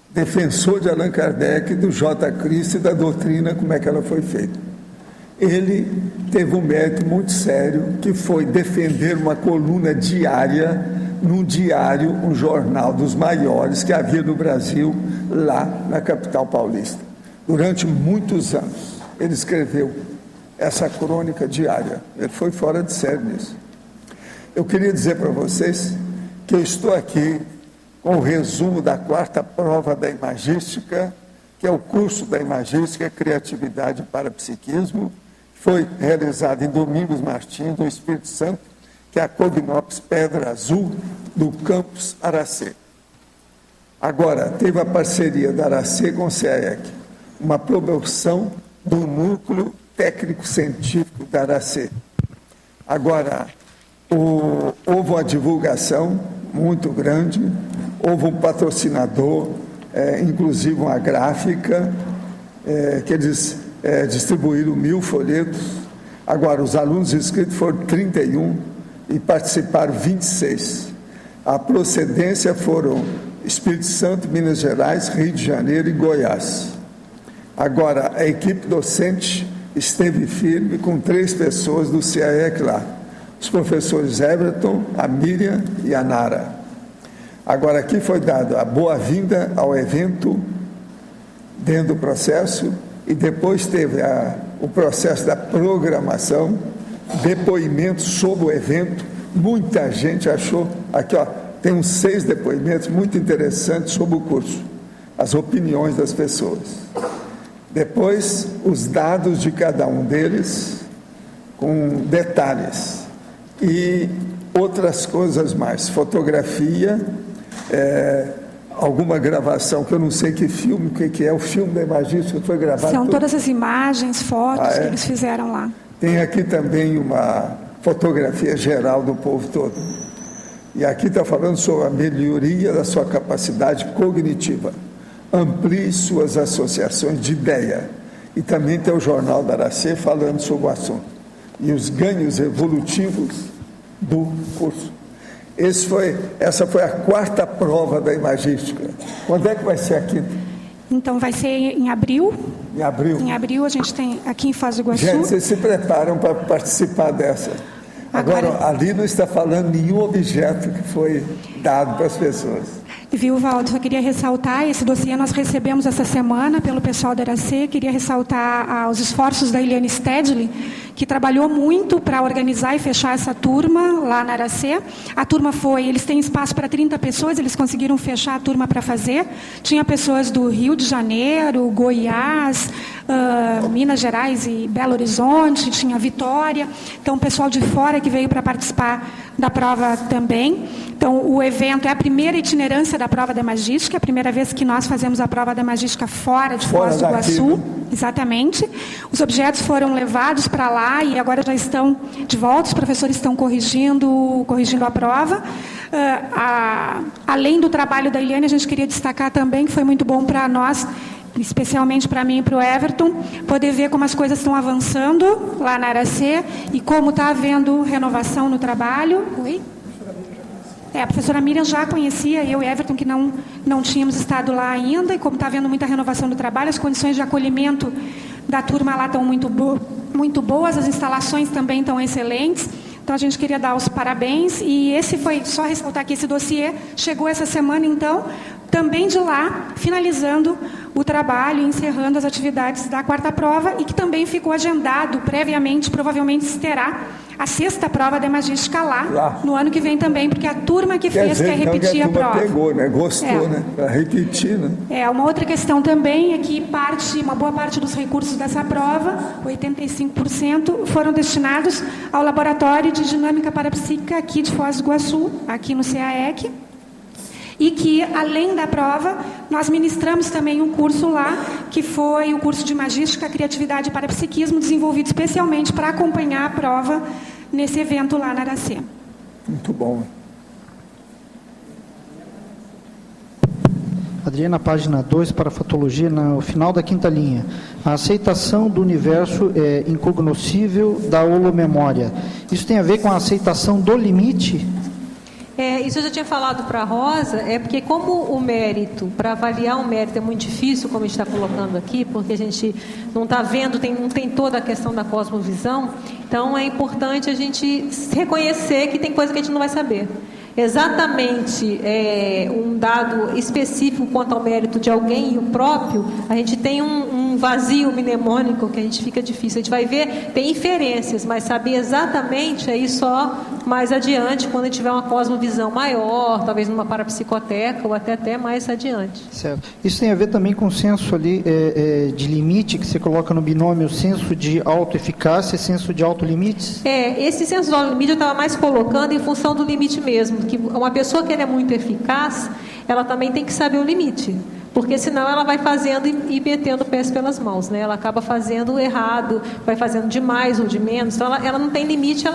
defensor de Allan Kardec, do J. Cristo e da doutrina, como é que ela foi feita. Ele teve um mérito muito sério, que foi defender uma coluna diária, num diário, um jornal dos maiores que havia no Brasil, lá na capital paulista. Durante muitos anos, ele escreveu essa crônica diária. Ele foi fora de série nisso. Eu queria dizer para vocês que eu estou aqui com o resumo da 4ª prova da Imagística, que é o curso da Imagística, Criatividade e Parapsiquismo. Foi realizado em Domingos Martins, no Espírito Santo, que é a Cognops Pedra Azul, do campus Aracê. Agora, teve a parceria da Aracê com o CAEC, uma promoção do núcleo técnico-científico da Aracê. Agora, houve uma divulgação muito grande, houve um patrocinador, inclusive uma gráfica, que eles distribuíram 1000 folhetos. Agora, os alunos inscritos foram 31 e participaram 26. A procedência foram Espírito Santo, Minas Gerais, Rio de Janeiro e Goiás. Agora, a equipe docente esteve firme com 3 pessoas do CAEC lá. Os professores Everton, a Miriam e a Nara. Agora, aqui foi dada a boa-vinda ao evento dentro do processo, e depois teve o processo da programação, depoimentos sobre o evento. Muita gente achou, aqui ó, tem uns 6 depoimentos muito interessantes sobre o curso, as opiniões das pessoas. Depois, os dados de cada um deles, com detalhes. E outras coisas mais, fotografia, alguma gravação, que eu não sei que filme, o que é o filme da Imagística que foi gravado. São todas as imagens, fotos que eles fizeram lá. Tem aqui também uma fotografia geral do povo todo. E aqui está falando sobre a melhoria da sua capacidade cognitiva. Amplie suas associações de ideia. E também tem o Jornal da Aracê falando sobre o assunto. E os ganhos evolutivos do curso. Essa foi a 4ª prova da Imagística. Quando é que vai ser a 5ª? Então, vai ser em abril. Em abril? Em abril, a gente tem aqui em Foz do Iguaçu. Gente, vocês se preparam para participar dessa. Agora, ali não está falando nenhum objeto que foi dado para as pessoas. Viu, Valdo? Só queria ressaltar, esse dossiê nós recebemos essa semana pelo pessoal da Aracê. Queria ressaltar os esforços da Eliane Stedley, que trabalhou muito para organizar e fechar essa turma lá na Aracê. A turma eles têm espaço para 30 pessoas, eles conseguiram fechar a turma para fazer. Tinha pessoas do Rio de Janeiro, Goiás, Minas Gerais e Belo Horizonte, tinha Vitória. Então, o pessoal de fora que veio para participar da prova também. Então, o evento é a primeira itinerância da prova da Imagística, a primeira vez que nós fazemos a prova da Imagística fora de Foz do Iguaçu. Né? Exatamente. Os objetos foram levados para lá e agora já estão de volta, os professores estão corrigindo a prova. Além do trabalho da Eliane, a gente queria destacar também que foi muito bom para nós, especialmente para mim e para o Everton, poder ver como as coisas estão avançando lá na Aracê e como está havendo renovação no trabalho. Oi? A professora Miriam já conhecia, eu e Everton, que não tínhamos estado lá ainda, e como está havendo muita renovação do trabalho, as condições de acolhimento da turma lá estão muito boas, as instalações também estão excelentes. Então, a gente queria dar os parabéns, e só ressaltar que esse dossiê chegou essa semana, então, também de lá, finalizando o trabalho, encerrando as atividades da 4ª prova, e que também ficou agendado previamente, provavelmente se terá a 6ª prova da Imagística lá, no ano que vem também, porque a turma que quer repetir a prova. Pegou, né? Gostou, né? Para repetir, né? Uma outra questão também é que uma boa parte dos recursos dessa prova, 85%, foram destinados ao Laboratório de Dinâmica Parapsíquica aqui de Foz do Iguaçu, aqui no CAEC, e que, além da prova, nós ministramos também um curso lá, que foi o curso de Imagística, Criatividade e Parapsiquismo, desenvolvido especialmente para acompanhar a prova nesse evento lá na Aracê. Muito bom. Adriana, página 2, para Fatologia, no final da 5ª linha. A aceitação do universo é incognoscível da holomemória. Isso tem a ver com a aceitação do limite? Isso eu já tinha falado para a Rosa, porque como o mérito, para avaliar um mérito é muito difícil, como a gente está colocando aqui, porque a gente não está vendo, não tem toda a questão da cosmovisão, então é importante a gente reconhecer que tem coisa que a gente não vai saber. Exatamente um dado específico quanto ao mérito de alguém e o próprio, a gente tem um vazio mnemônico que a gente fica difícil. A gente vai ver, tem inferências, mas saber exatamente aí só mais adiante, quando a gente tiver uma cosmovisão maior, talvez numa parapsicoteca ou até mais adiante. Certo. Isso tem a ver também com o senso ali de limite, que você coloca no binômio, senso de autoeficácia e senso de autolimites? Esse senso de autolimite eu estava mais colocando em função do limite mesmo, que uma pessoa que é muito eficaz, ela também tem que saber o limite, porque senão ela vai fazendo e metendo pés pelas mãos, né? Ela acaba fazendo errado, vai fazendo de mais ou de menos, então ela não tem limite.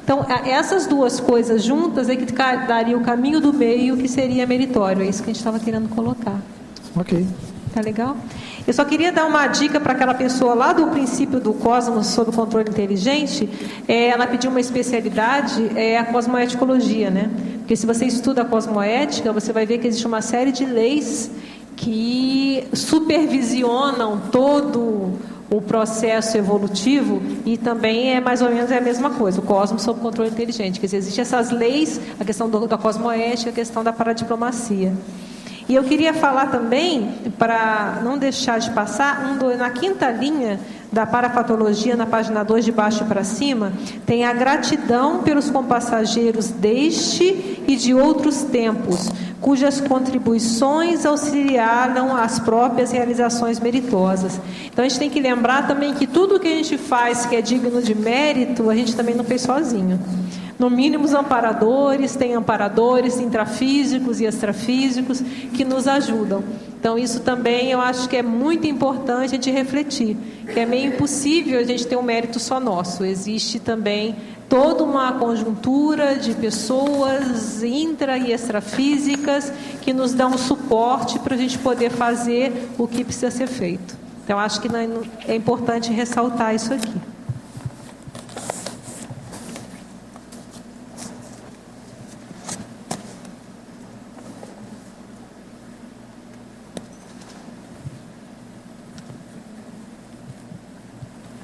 Então, essas duas coisas juntas é que daria o caminho do meio, que seria meritório. É isso que a gente estava querendo colocar. Ok. Tá legal? Eu só queria dar uma dica para aquela pessoa lá do princípio do cosmos sob o controle inteligente. Ela pediu uma especialidade, a cosmoeticologia, né? Porque se você estuda a cosmoética, você vai ver que existe uma série de leis que supervisionam todo o processo evolutivo, e também mais ou menos a mesma coisa, o cosmos sob controle inteligente. Quer dizer, existem essas leis, a questão da cosmoética, a questão da paradiplomacia. E eu queria falar também, para não deixar de passar, na 5ª linha da parafatologia, na página 2, de baixo para cima, tem a gratidão pelos compassageiros deste e de outros tempos, cujas contribuições auxiliaram as próprias realizações meritosas. Então, a gente tem que lembrar também que tudo que a gente faz que é digno de mérito, a gente também não fez sozinho. no mínimo os amparadores, tem amparadores intrafísicos e extrafísicos que nos ajudam. Então, isso também eu acho que é muito importante a gente refletir, que é meio impossível a gente ter um mérito só nosso. Existe também toda uma conjuntura de pessoas intra e extrafísicas que nos dão suporte para a gente poder fazer o que precisa ser feito. Então, acho que é importante ressaltar isso aqui.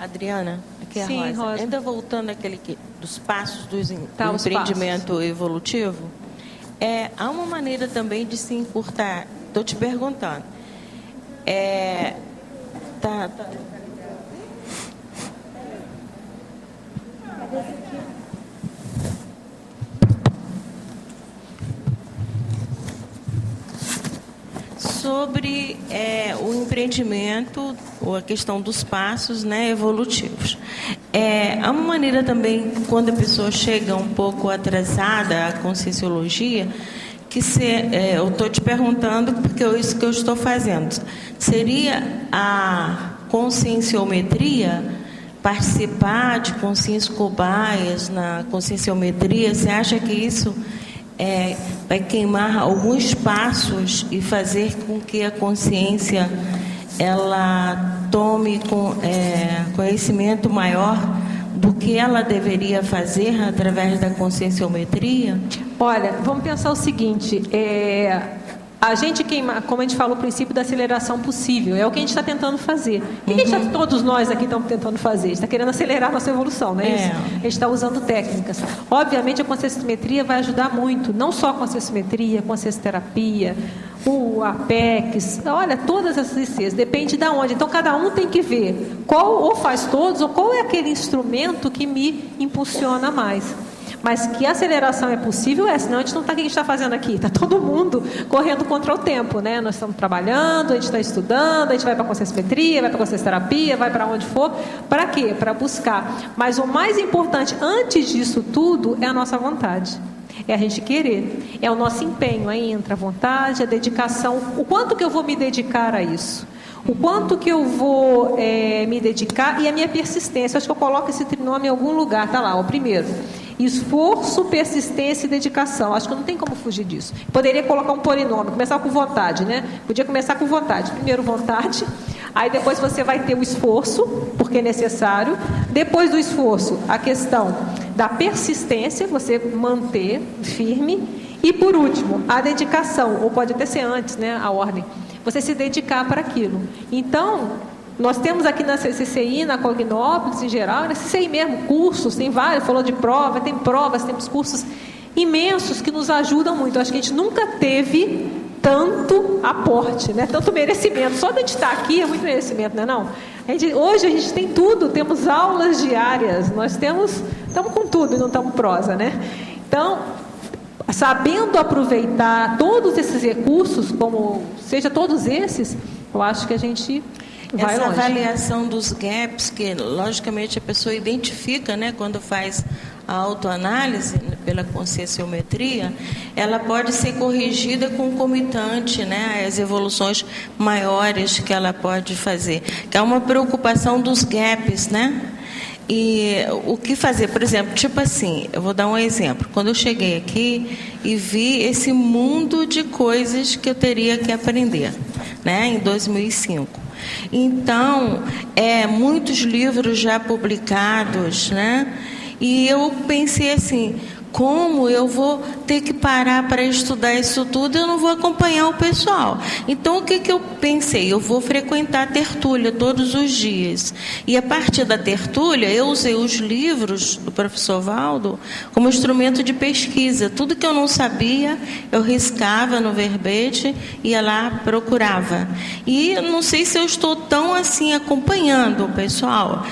Adriana, aqui é a Sim, Rosa. Rosa. Ainda voltando àquele dos passos do Os empreendimento passos. evolutivo, há uma maneira também de se encurtar. Estou te perguntando. Sobre o empreendimento, ou a questão dos passos, né, evolutivos. Há uma maneira também, quando a pessoa chega um pouco atrasada à Conscienciologia, que eu estou te perguntando, porque é isso que eu estou fazendo. Seria a conscienciometria, participar de consciências cobaias na conscienciometria? Você acha que isso vai queimar alguns passos e fazer com que a consciência ela tome conhecimento maior do que ela deveria fazer através da conscienciometria? Olha, vamos pensar o seguinte, a gente queima, como a gente falou, o princípio da aceleração possível, é o que a gente está tentando fazer. O que todos nós aqui estamos tentando fazer? A gente está querendo acelerar a nossa evolução, não é isso? A gente está usando técnicas. Obviamente, a conscienciometria vai ajudar muito, não só a conscienciometria, a consciencioterapia, o APEX, olha, todas essas ICs, depende de onde. Então, cada um tem que ver qual, ou faz todos, ou qual é aquele instrumento que me impulsiona mais. Mas que a aceleração é possível, senão a gente não está o que a gente está fazendo aqui. Está todo mundo correndo contra o tempo, né? Nós estamos trabalhando, a gente está estudando, a gente vai para a conscienciometria, vai para a consciencioterapia, vai para onde for. Para quê? Para buscar. Mas o mais importante, antes disso tudo, é a nossa vontade. É a gente querer. É o nosso empenho. Aí entra a vontade, a dedicação. O quanto que eu vou me dedicar a isso? O quanto que eu vou me dedicar e a minha persistência. Acho que eu coloco esse trinome em algum lugar. Está lá, o primeiro. Esforço, persistência e dedicação. Acho que não tem como fugir disso. Poderia colocar um polinômio, começar com vontade, né? Podia começar com vontade. Primeiro vontade, aí depois você vai ter o esforço, porque é necessário. Depois do esforço, a questão da persistência, você manter firme. E por último, a dedicação, ou pode até ser antes, né? A ordem. Você se dedicar para aquilo. Então, nós temos aqui na CCI, na Cognópolis em geral, na CCI mesmo, cursos, tem vários, falou de prova, tem provas, temos cursos imensos que nos ajudam muito. Eu acho que a gente nunca teve tanto aporte, né? Tanto merecimento. Só de a gente estar aqui é muito merecimento, não é não? Hoje a gente tem tudo, temos aulas diárias, estamos com tudo e não estamos prosa, né? Então, sabendo aproveitar todos esses recursos, como seja todos esses, eu acho que a gente vai essa longe. Avaliação dos gaps, que logicamente a pessoa identifica, né, quando faz a autoanálise pela conscienciometria, ela pode ser corrigida concomitante, né, às evoluções maiores que ela pode fazer, que é uma preocupação dos gaps, né? E o que fazer? Por exemplo, tipo assim, eu vou dar um exemplo. Quando eu cheguei aqui e vi esse mundo de coisas que eu teria que aprender, né, em 2005. Então, muitos livros já publicados, né? E eu pensei assim, como eu vou ter que parar para estudar isso tudo, eu não vou acompanhar o pessoal. Então, o que eu pensei? Eu vou frequentar a tertúlia todos os dias. E a partir da tertúlia, eu usei os livros do professor Valdo como instrumento de pesquisa. Tudo que eu não sabia, eu riscava no verbete, ia lá, procurava. E não sei se eu estou tão assim acompanhando o pessoal.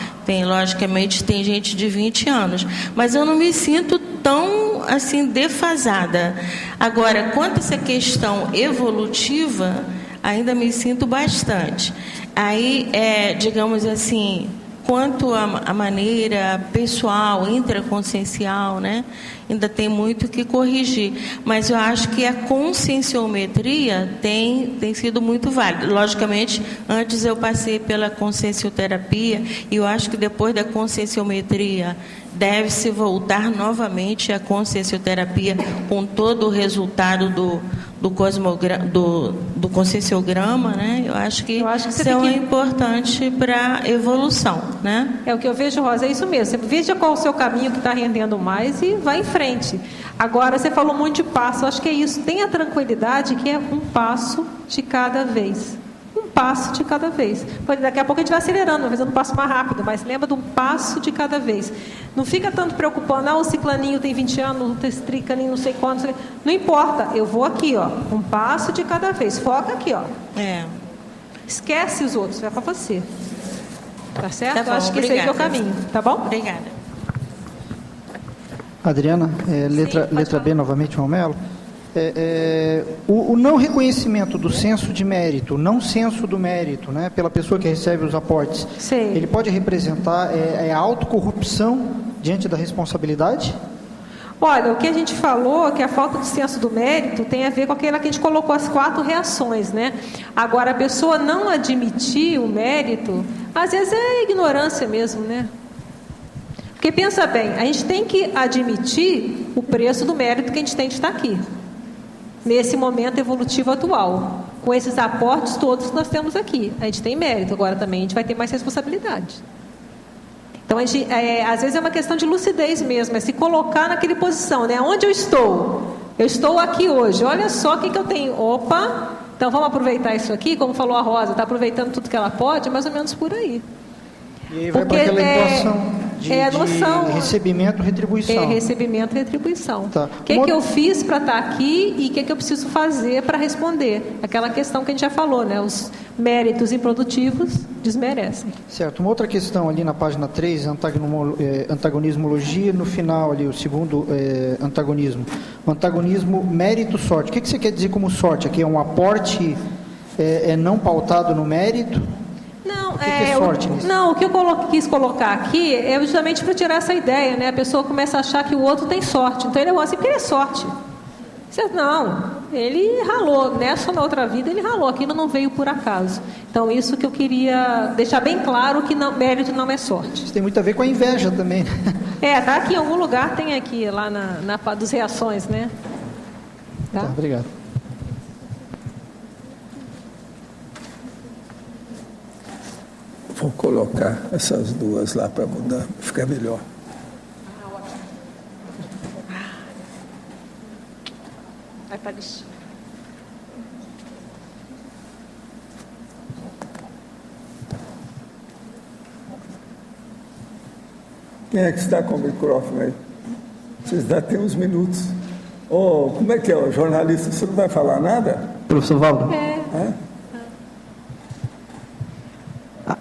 Logicamente, tem gente de 20 anos, mas eu não me sinto tão assim defasada. Agora, quanto a essa questão evolutiva, ainda me sinto bastante. Aí, digamos assim, quanto à maneira pessoal, intraconsciencial, né, ainda tem muito que corrigir. Mas eu acho que a conscienciometria tem sido muito válida. Logicamente, antes eu passei pela consciencioterapia, e eu acho que depois da conscienciometria deve-se voltar novamente à consciencioterapia com todo o resultado do conscienciograma, né? Eu acho que isso é importante para a evolução, né? É o que eu vejo, Rosa, é isso mesmo. Você veja qual o seu caminho que está rendendo mais e vai em frente. Agora, você falou muito de passo, eu acho que é isso. Tenha tranquilidade que é um passo de cada vez. Um passo de cada vez. Daqui a pouco a gente vai acelerando, fazendo um passo mais rápido, mas lembra de um passo de cada vez. Não fica tanto preocupando, o ciclaninho tem 20 anos, o tricaninho não sei quantos. Não importa, eu vou aqui, ó, um passo de cada vez. Foca aqui, ó. Esquece os outros, vai para você. Tá certo? Tá bom, eu acho que esse aí é o caminho, tá bom? Obrigada. Adriana, letra B novamente, João Melo. O não reconhecimento do senso de mérito, não senso do mérito, né, pela pessoa que recebe os aportes, ele pode representar a autocorrupção diante da responsabilidade? Olha, o que a gente falou, que a falta de senso do mérito tem a ver com aquela que a gente colocou as 4 reações, né? Agora, a pessoa não admitir o mérito, às vezes é ignorância mesmo, né? Porque pensa bem, a gente tem que admitir o preço do mérito que a gente tem de estar aqui, nesse momento evolutivo atual, com esses aportes todos que nós temos aqui. A gente tem mérito, agora também a gente vai ter mais responsabilidade. Então, às vezes é uma questão de lucidez mesmo, é se colocar naquela posição, né? Onde eu estou? Eu estou aqui hoje, olha só o que eu tenho. Opa, então vamos aproveitar isso aqui, como falou a Rosa, está aproveitando tudo que ela pode, mais ou menos por aí. E aí vai para aquela equação de recebimento e retribuição. Recebimento e retribuição. Tá. O que eu fiz para estar aqui e o que eu preciso fazer para responder? Aquela questão que a gente já falou, né? Os méritos improdutivos desmerecem. Certo. Uma outra questão ali na página 3, antagonismologia, no final ali, o segundo antagonismo. O antagonismo mérito-sorte. O que você quer dizer como sorte? Aqui é um aporte não pautado no mérito? Não, o que é sorte nisso? Não, o que eu quis colocar aqui é justamente para tirar essa ideia, né? A pessoa começa a achar que o outro tem sorte. Então ele é assim, porque ele é sorte. Não, ele ralou, nessa ou na outra vida ele ralou, aquilo não veio por acaso. Então isso que eu queria deixar bem claro, que mérito não é sorte. Isso tem muito a ver com a inveja também, né? Tá aqui em algum lugar, tem aqui, lá na dos reações, né? Tá, obrigado. Vou colocar essas duas lá para mudar, ficar melhor. Vai para lixo. Quem é que está com o microfone aí? Vocês ainda têm uns minutos. Como é que é, o jornalista? Você não vai falar nada? Professor Valdo.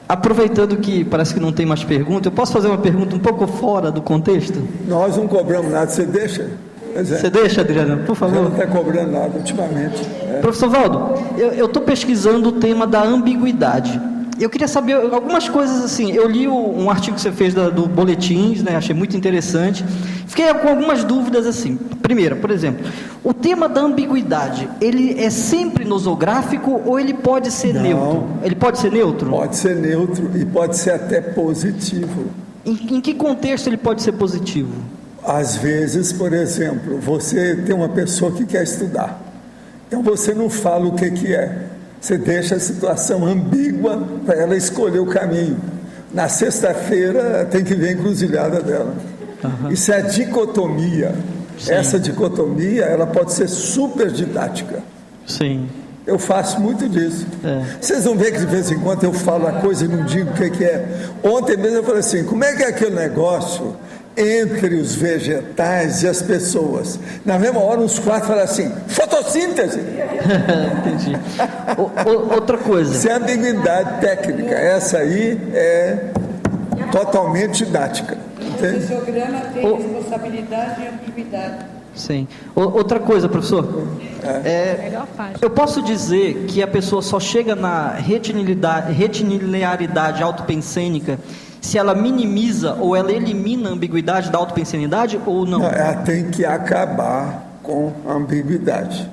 Aproveitando que parece que não tem mais pergunta, eu posso fazer uma pergunta um pouco fora do contexto? Nós não cobramos nada, você deixa? Você deixa, Adriana, por favor? Você não está cobrando nada ultimamente. Professor Valdo, eu estou pesquisando o tema da ambiguidade. Eu queria saber algumas coisas assim. Eu li um artigo que você fez do Boletins, né? Achei muito interessante. Fiquei com algumas dúvidas assim. Primeira, por exemplo, o tema da ambiguidade, ele é sempre nosográfico ou ele pode ser neutro? Ele pode ser neutro? Pode ser neutro e pode ser até positivo. Em que contexto ele pode ser positivo? Às vezes, por exemplo, você tem uma pessoa que quer estudar. Então você não fala o que é. Você deixa a situação ambígua para ela escolher o caminho. Na sexta-feira tem que ver a encruzilhada dela. Isso é a dicotomia. Sim. Essa dicotomia, ela pode ser super didática. Sim. Eu faço muito disso. Vocês vão ver que de vez em quando eu falo a coisa e não digo o que é. Ontem mesmo eu falei assim, como é que é aquele negócio entre os vegetais e as pessoas? Na mesma hora os 4 falam assim, fotossíntese. Entendi. Outra coisa. Isso é ambiguidade técnica. Essa aí é totalmente didática. Entende? O programa tem responsabilidade e ambiguidade. Sim. Outra coisa, professor. Eu posso dizer que a pessoa só chega na retilinearidade autopensênica se ela minimiza ou ela elimina a ambiguidade da autopensenidade ou não? Não, ela tem que acabar com a ambiguidade.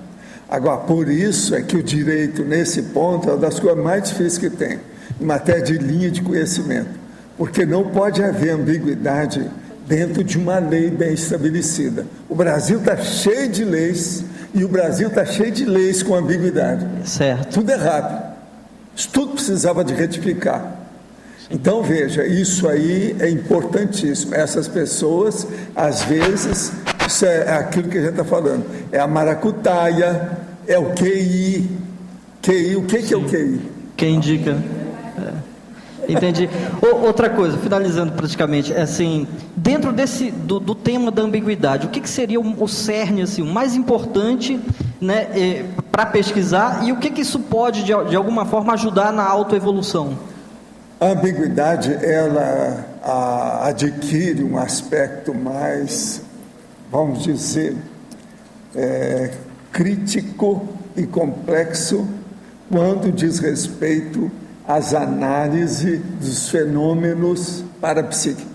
Agora, por isso é que o direito, nesse ponto, é uma das coisas mais difíceis que tem, em matéria de linha de conhecimento, porque não pode haver ambiguidade dentro de uma lei bem estabelecida. O Brasil está cheio de leis, e o Brasil está cheio de leis com ambiguidade. Certo. Tudo errado. Isso tudo precisava de retificar. Então, veja, isso aí é importantíssimo. Essas pessoas, às vezes, isso é aquilo que a gente está falando, é a maracutaia, é o QI. QI, o que é o QI? Quem indica? Entendi. Outra coisa, finalizando praticamente, é assim, dentro do tema da ambiguidade, o que seria o cerne, assim, o mais importante, né, para pesquisar, e o que isso pode, de alguma forma, ajudar na autoevolução? A ambiguidade, ela adquire um aspecto mais, vamos dizer, crítico e complexo quando diz respeito às análises dos fenômenos parapsíquicos.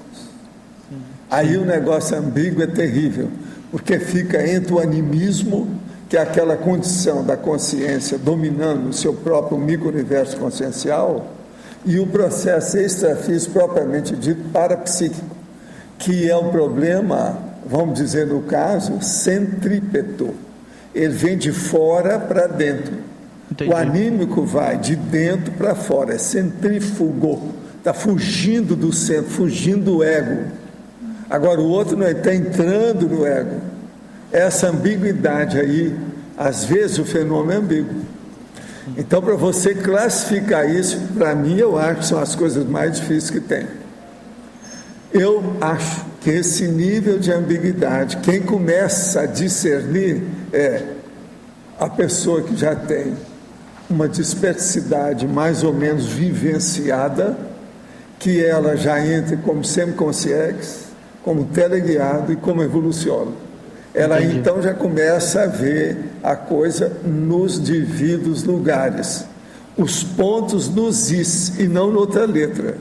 Aí o negócio ambíguo é terrível, porque fica entre o animismo, que é aquela condição da consciência dominando o seu próprio micro-universo consciencial, e o processo extrafísico propriamente dito parapsíquico, que é um problema, vamos dizer no caso, centrípeto. Ele vem de fora para dentro. Entendi. O anímico vai de dentro para fora, é centrífugo, está fugindo do centro, fugindo do ego. Agora o outro não está entrando no ego. Essa ambiguidade aí, às vezes o fenômeno é ambíguo. Então, para você classificar isso, para mim, eu acho que são as coisas mais difíceis que tem. Eu acho que esse nível de ambiguidade, quem começa a discernir é a pessoa que já tem uma dispersidade mais ou menos vivenciada, que ela já entra como semiconsciex, como teleguiado e como evoluciólogo. Ela Entendi. Então já começa a ver a coisa nos devidos lugares, os pontos nos is e não noutra letra.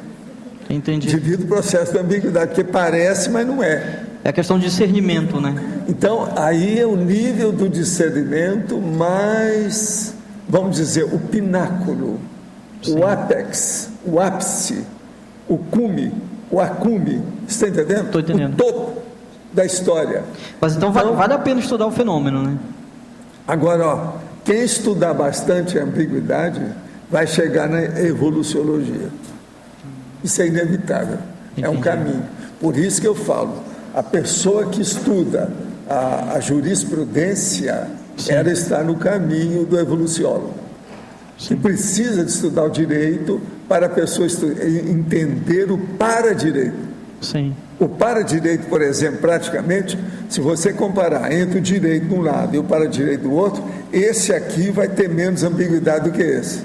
Entendi. Devido ao processo da ambiguidade, porque parece, mas não é. É a questão de discernimento, né? Então, aí é o nível do discernimento mais, vamos dizer, o pináculo, Sim. o ápex, o ápice, o cume, o acume, você está entendendo? Estou entendendo. O topo da história. Mas então vale a pena estudar o fenômeno, né? Agora, ó, quem estudar bastante a ambiguidade vai chegar na evoluciologia. Isso é inevitável, é um caminho. Por isso que eu falo, a pessoa que estuda a jurisprudência, Sim. ela está no caminho do evoluciólogo. Sim. Que precisa de estudar o direito para a pessoa entender o para-direito. Sim. O para-direito, por exemplo, praticamente, se você comparar entre o direito de um lado e o para-direito do outro, esse aqui vai ter menos ambiguidade do que esse.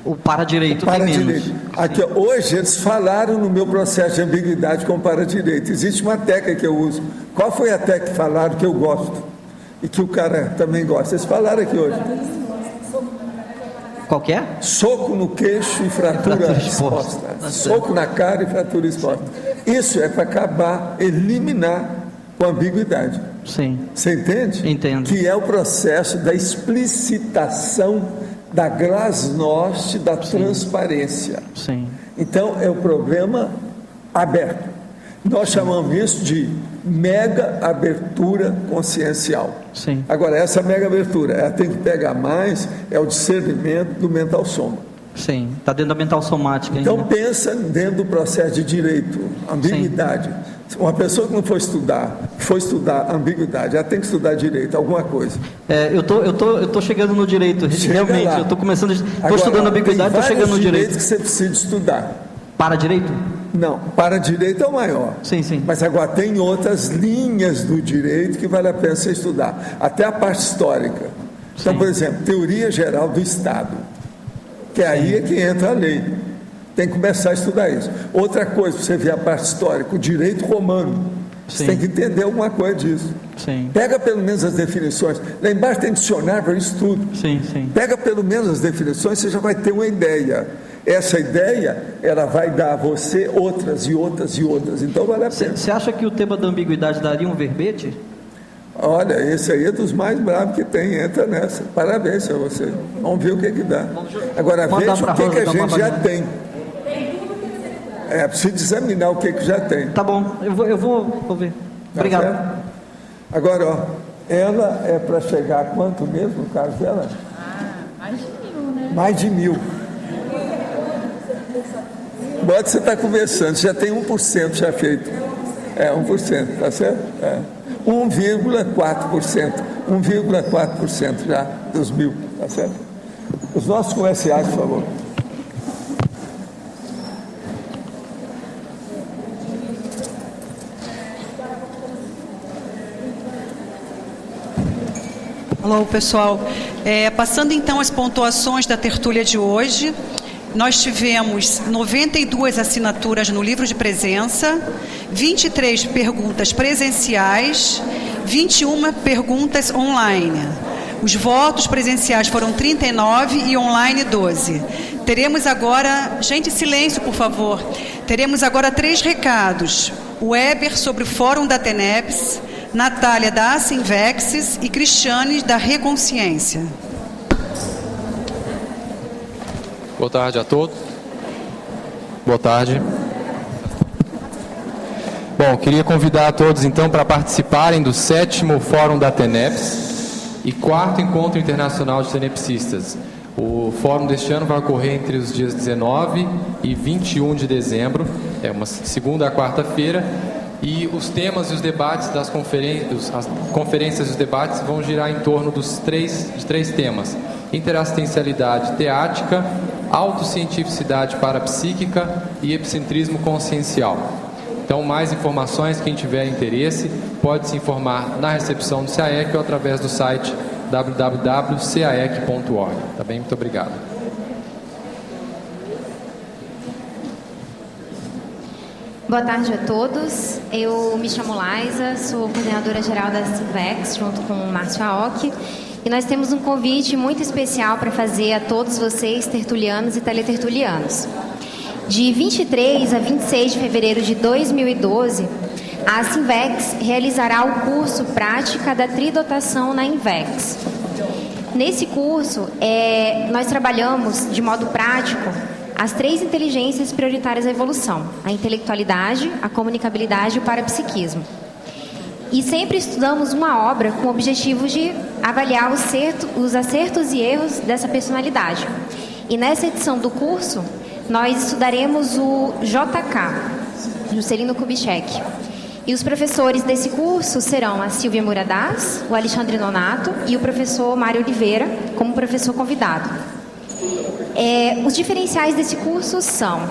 O para-direito tem menos. Aqui, hoje eles falaram no meu processo de ambiguidade com o para-direito. Existe uma técnica que eu uso. Qual foi a técnica que falaram que eu gosto? E que o cara também gosta? Eles falaram aqui hoje. Qual que é? Soco no queixo e fratura exposta. Soco na cara e fratura exposta. Isso é para acabar, eliminar com a ambiguidade. Sim. Você entende? Entendo. Que é o processo da explicitação da glasnost, da transparência. Sim. Então, é o problema aberto. Nós chamamos isso de mega abertura consciencial. Sim. Agora, essa mega abertura, ela tem que pegar mais, é o discernimento do mental soma. Sim, está dentro da mental somática ainda. Então, pensa dentro do processo de direito, ambiguidade. Sim. Uma pessoa que não for estudar ambiguidade, ela tem que estudar direito, alguma coisa. Eu tô chegando no direito, realmente, lá. Eu estou começando, estou estudando ambiguidade, estou chegando no direito. Que você precisa estudar. Para direito? Não, para direito é o maior. Sim, sim. Mas agora tem outras linhas do direito que vale a pena você estudar, até a parte histórica. Então, sim. Por exemplo, teoria geral do Estado, que aí é que entra a lei. Tem que começar a estudar isso. Outra coisa, você vê a parte histórica, o direito romano. Você tem que entender alguma coisa disso. Sim. Pega pelo menos as definições. Lá embaixo tem dicionário para isso tudo. Sim. Pega pelo menos as definições, você já vai ter uma ideia. Essa ideia, ela vai dar a você outras e outras e outras. Então vale a pena. Você acha que o tema da ambiguidade daria um verbete? Olha, esse aí é dos mais bravos que tem, entra nessa. Parabéns a você. Vamos ver o que dá. Agora veja o que a gente já tem. Preciso examinar o que já tem. Tá bom, eu vou ver. Obrigado. Tá. Agora, ó, ela é para chegar a quanto mesmo, no caso dela? Mais de 1.000, né? Mais de 1.000. Pode você estar conversando, já tem 1% já feito. 1%, tá certo? 1,4%. 1,4% já dos 1.000, tá certo? Os nossos comerciais, por favor. Alô, pessoal. Passando então as pontuações da tertúlia de hoje, nós tivemos 92 assinaturas no livro de presença, 23 perguntas presenciais, 21 perguntas online. Os votos presenciais foram 39 e online 12. Teremos agora... Gente, silêncio, por favor. Teremos agora 3 recados. O Weber sobre o Fórum da TENEPS, Natália da Asinvexis e Cristiane da Reconsciência. Boa tarde a todos. Boa tarde. Bom, queria convidar a todos então para participarem do 7º Fórum da TENEPS e 4º Encontro Internacional de Tenepsistas. O fórum deste ano vai ocorrer entre os dias 19 e 21 de dezembro, uma segunda a quarta-feira, e os temas e os debates das conferências, as conferências e os debates vão girar em torno de três temas: interassistencialidade teática, autocientificidade parapsíquica e epicentrismo consciencial. Então, mais informações, quem tiver interesse, pode se informar na recepção do CAEC ou através do site www.caec.org. Tá bem? Muito obrigado. Boa tarde a todos. Eu me chamo Laisa, sou coordenadora geral da Sinvex, junto com o Márcio Aoki. E nós temos um convite muito especial para fazer a todos vocês, tertulianos e teletertulianos. De 23 a 26 de fevereiro de 2012, a Sinvex realizará o curso Prática da Tridotação na Invex. Nesse curso, nós trabalhamos de modo prático as 3 inteligências prioritárias da evolução: a intelectualidade, a comunicabilidade e o parapsiquismo. E sempre estudamos uma obra com o objetivo de avaliar os acertos e erros dessa personalidade. E nessa edição do curso, nós estudaremos o JK, Juscelino Kubitschek. E os professores desse curso serão a Silvia Muradas, o Alexandre Nonato e o professor Mário Oliveira, como professor convidado. Os diferenciais desse curso são: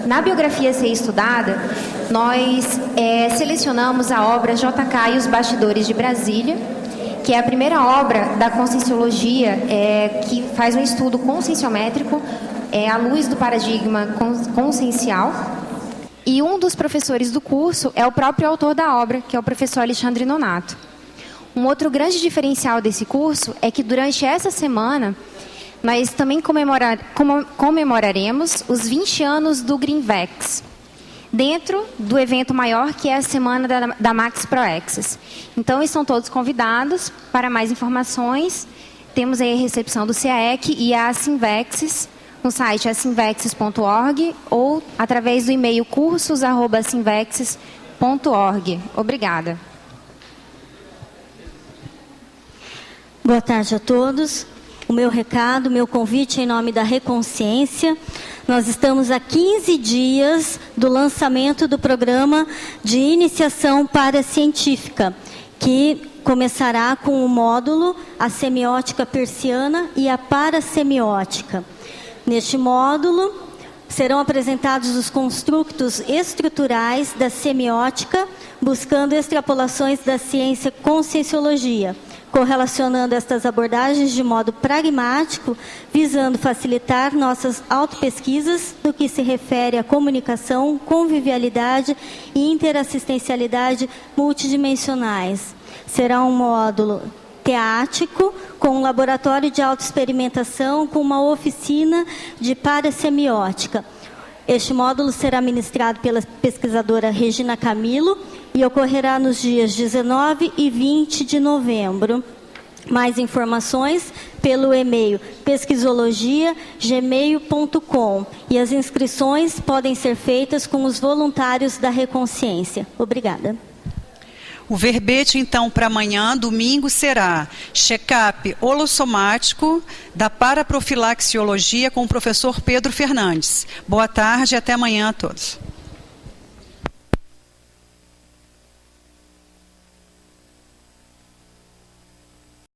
na biografia a ser estudada, nós selecionamos a obra JK e os Bastidores de Brasília, que é a primeira obra da conscienciologia que faz um estudo conscienciométrico à luz do paradigma consciencial. E um dos professores do curso é o próprio autor da obra, que é o professor Alexandre Nonato. Um outro grande diferencial desse curso é que durante essa semana nós também comemoraremos os 20 anos do Greenvex, dentro do evento maior que é a semana da Max Pro Access. Então, estão todos convidados. Para mais informações, temos aí a recepção do CAEC e a Sinvexis no site asinvexis.org ou através do e-mail cursos@asinvexis.org. Obrigada. Boa tarde a todos. O meu recado, o meu convite em nome da Reconsciência. Nós estamos a 15 dias do lançamento do programa de iniciação paracientífica, que começará com o módulo A Semiótica Persiana e a Parasemiótica. Neste módulo, serão apresentados os construtos estruturais da semiótica, buscando extrapolações da ciência conscienciologia, correlacionando estas abordagens de modo pragmático, visando facilitar nossas autopesquisas no que se refere à comunicação, convivialidade e interassistencialidade multidimensionais. Será um módulo teático, com um laboratório de autoexperimentação, com uma oficina de parasemiótica. Este módulo será ministrado pela pesquisadora Regina Camilo e ocorrerá nos dias 19 e 20 de novembro. Mais informações pelo e-mail pesquisologia@gmail.com, e as inscrições podem ser feitas com os voluntários da Reconsciência. Obrigada. O verbete, então, para amanhã, domingo, será check-up holossomático da paraprofilaxiologia com o professor Pedro Fernandes. Boa tarde e até amanhã a todos.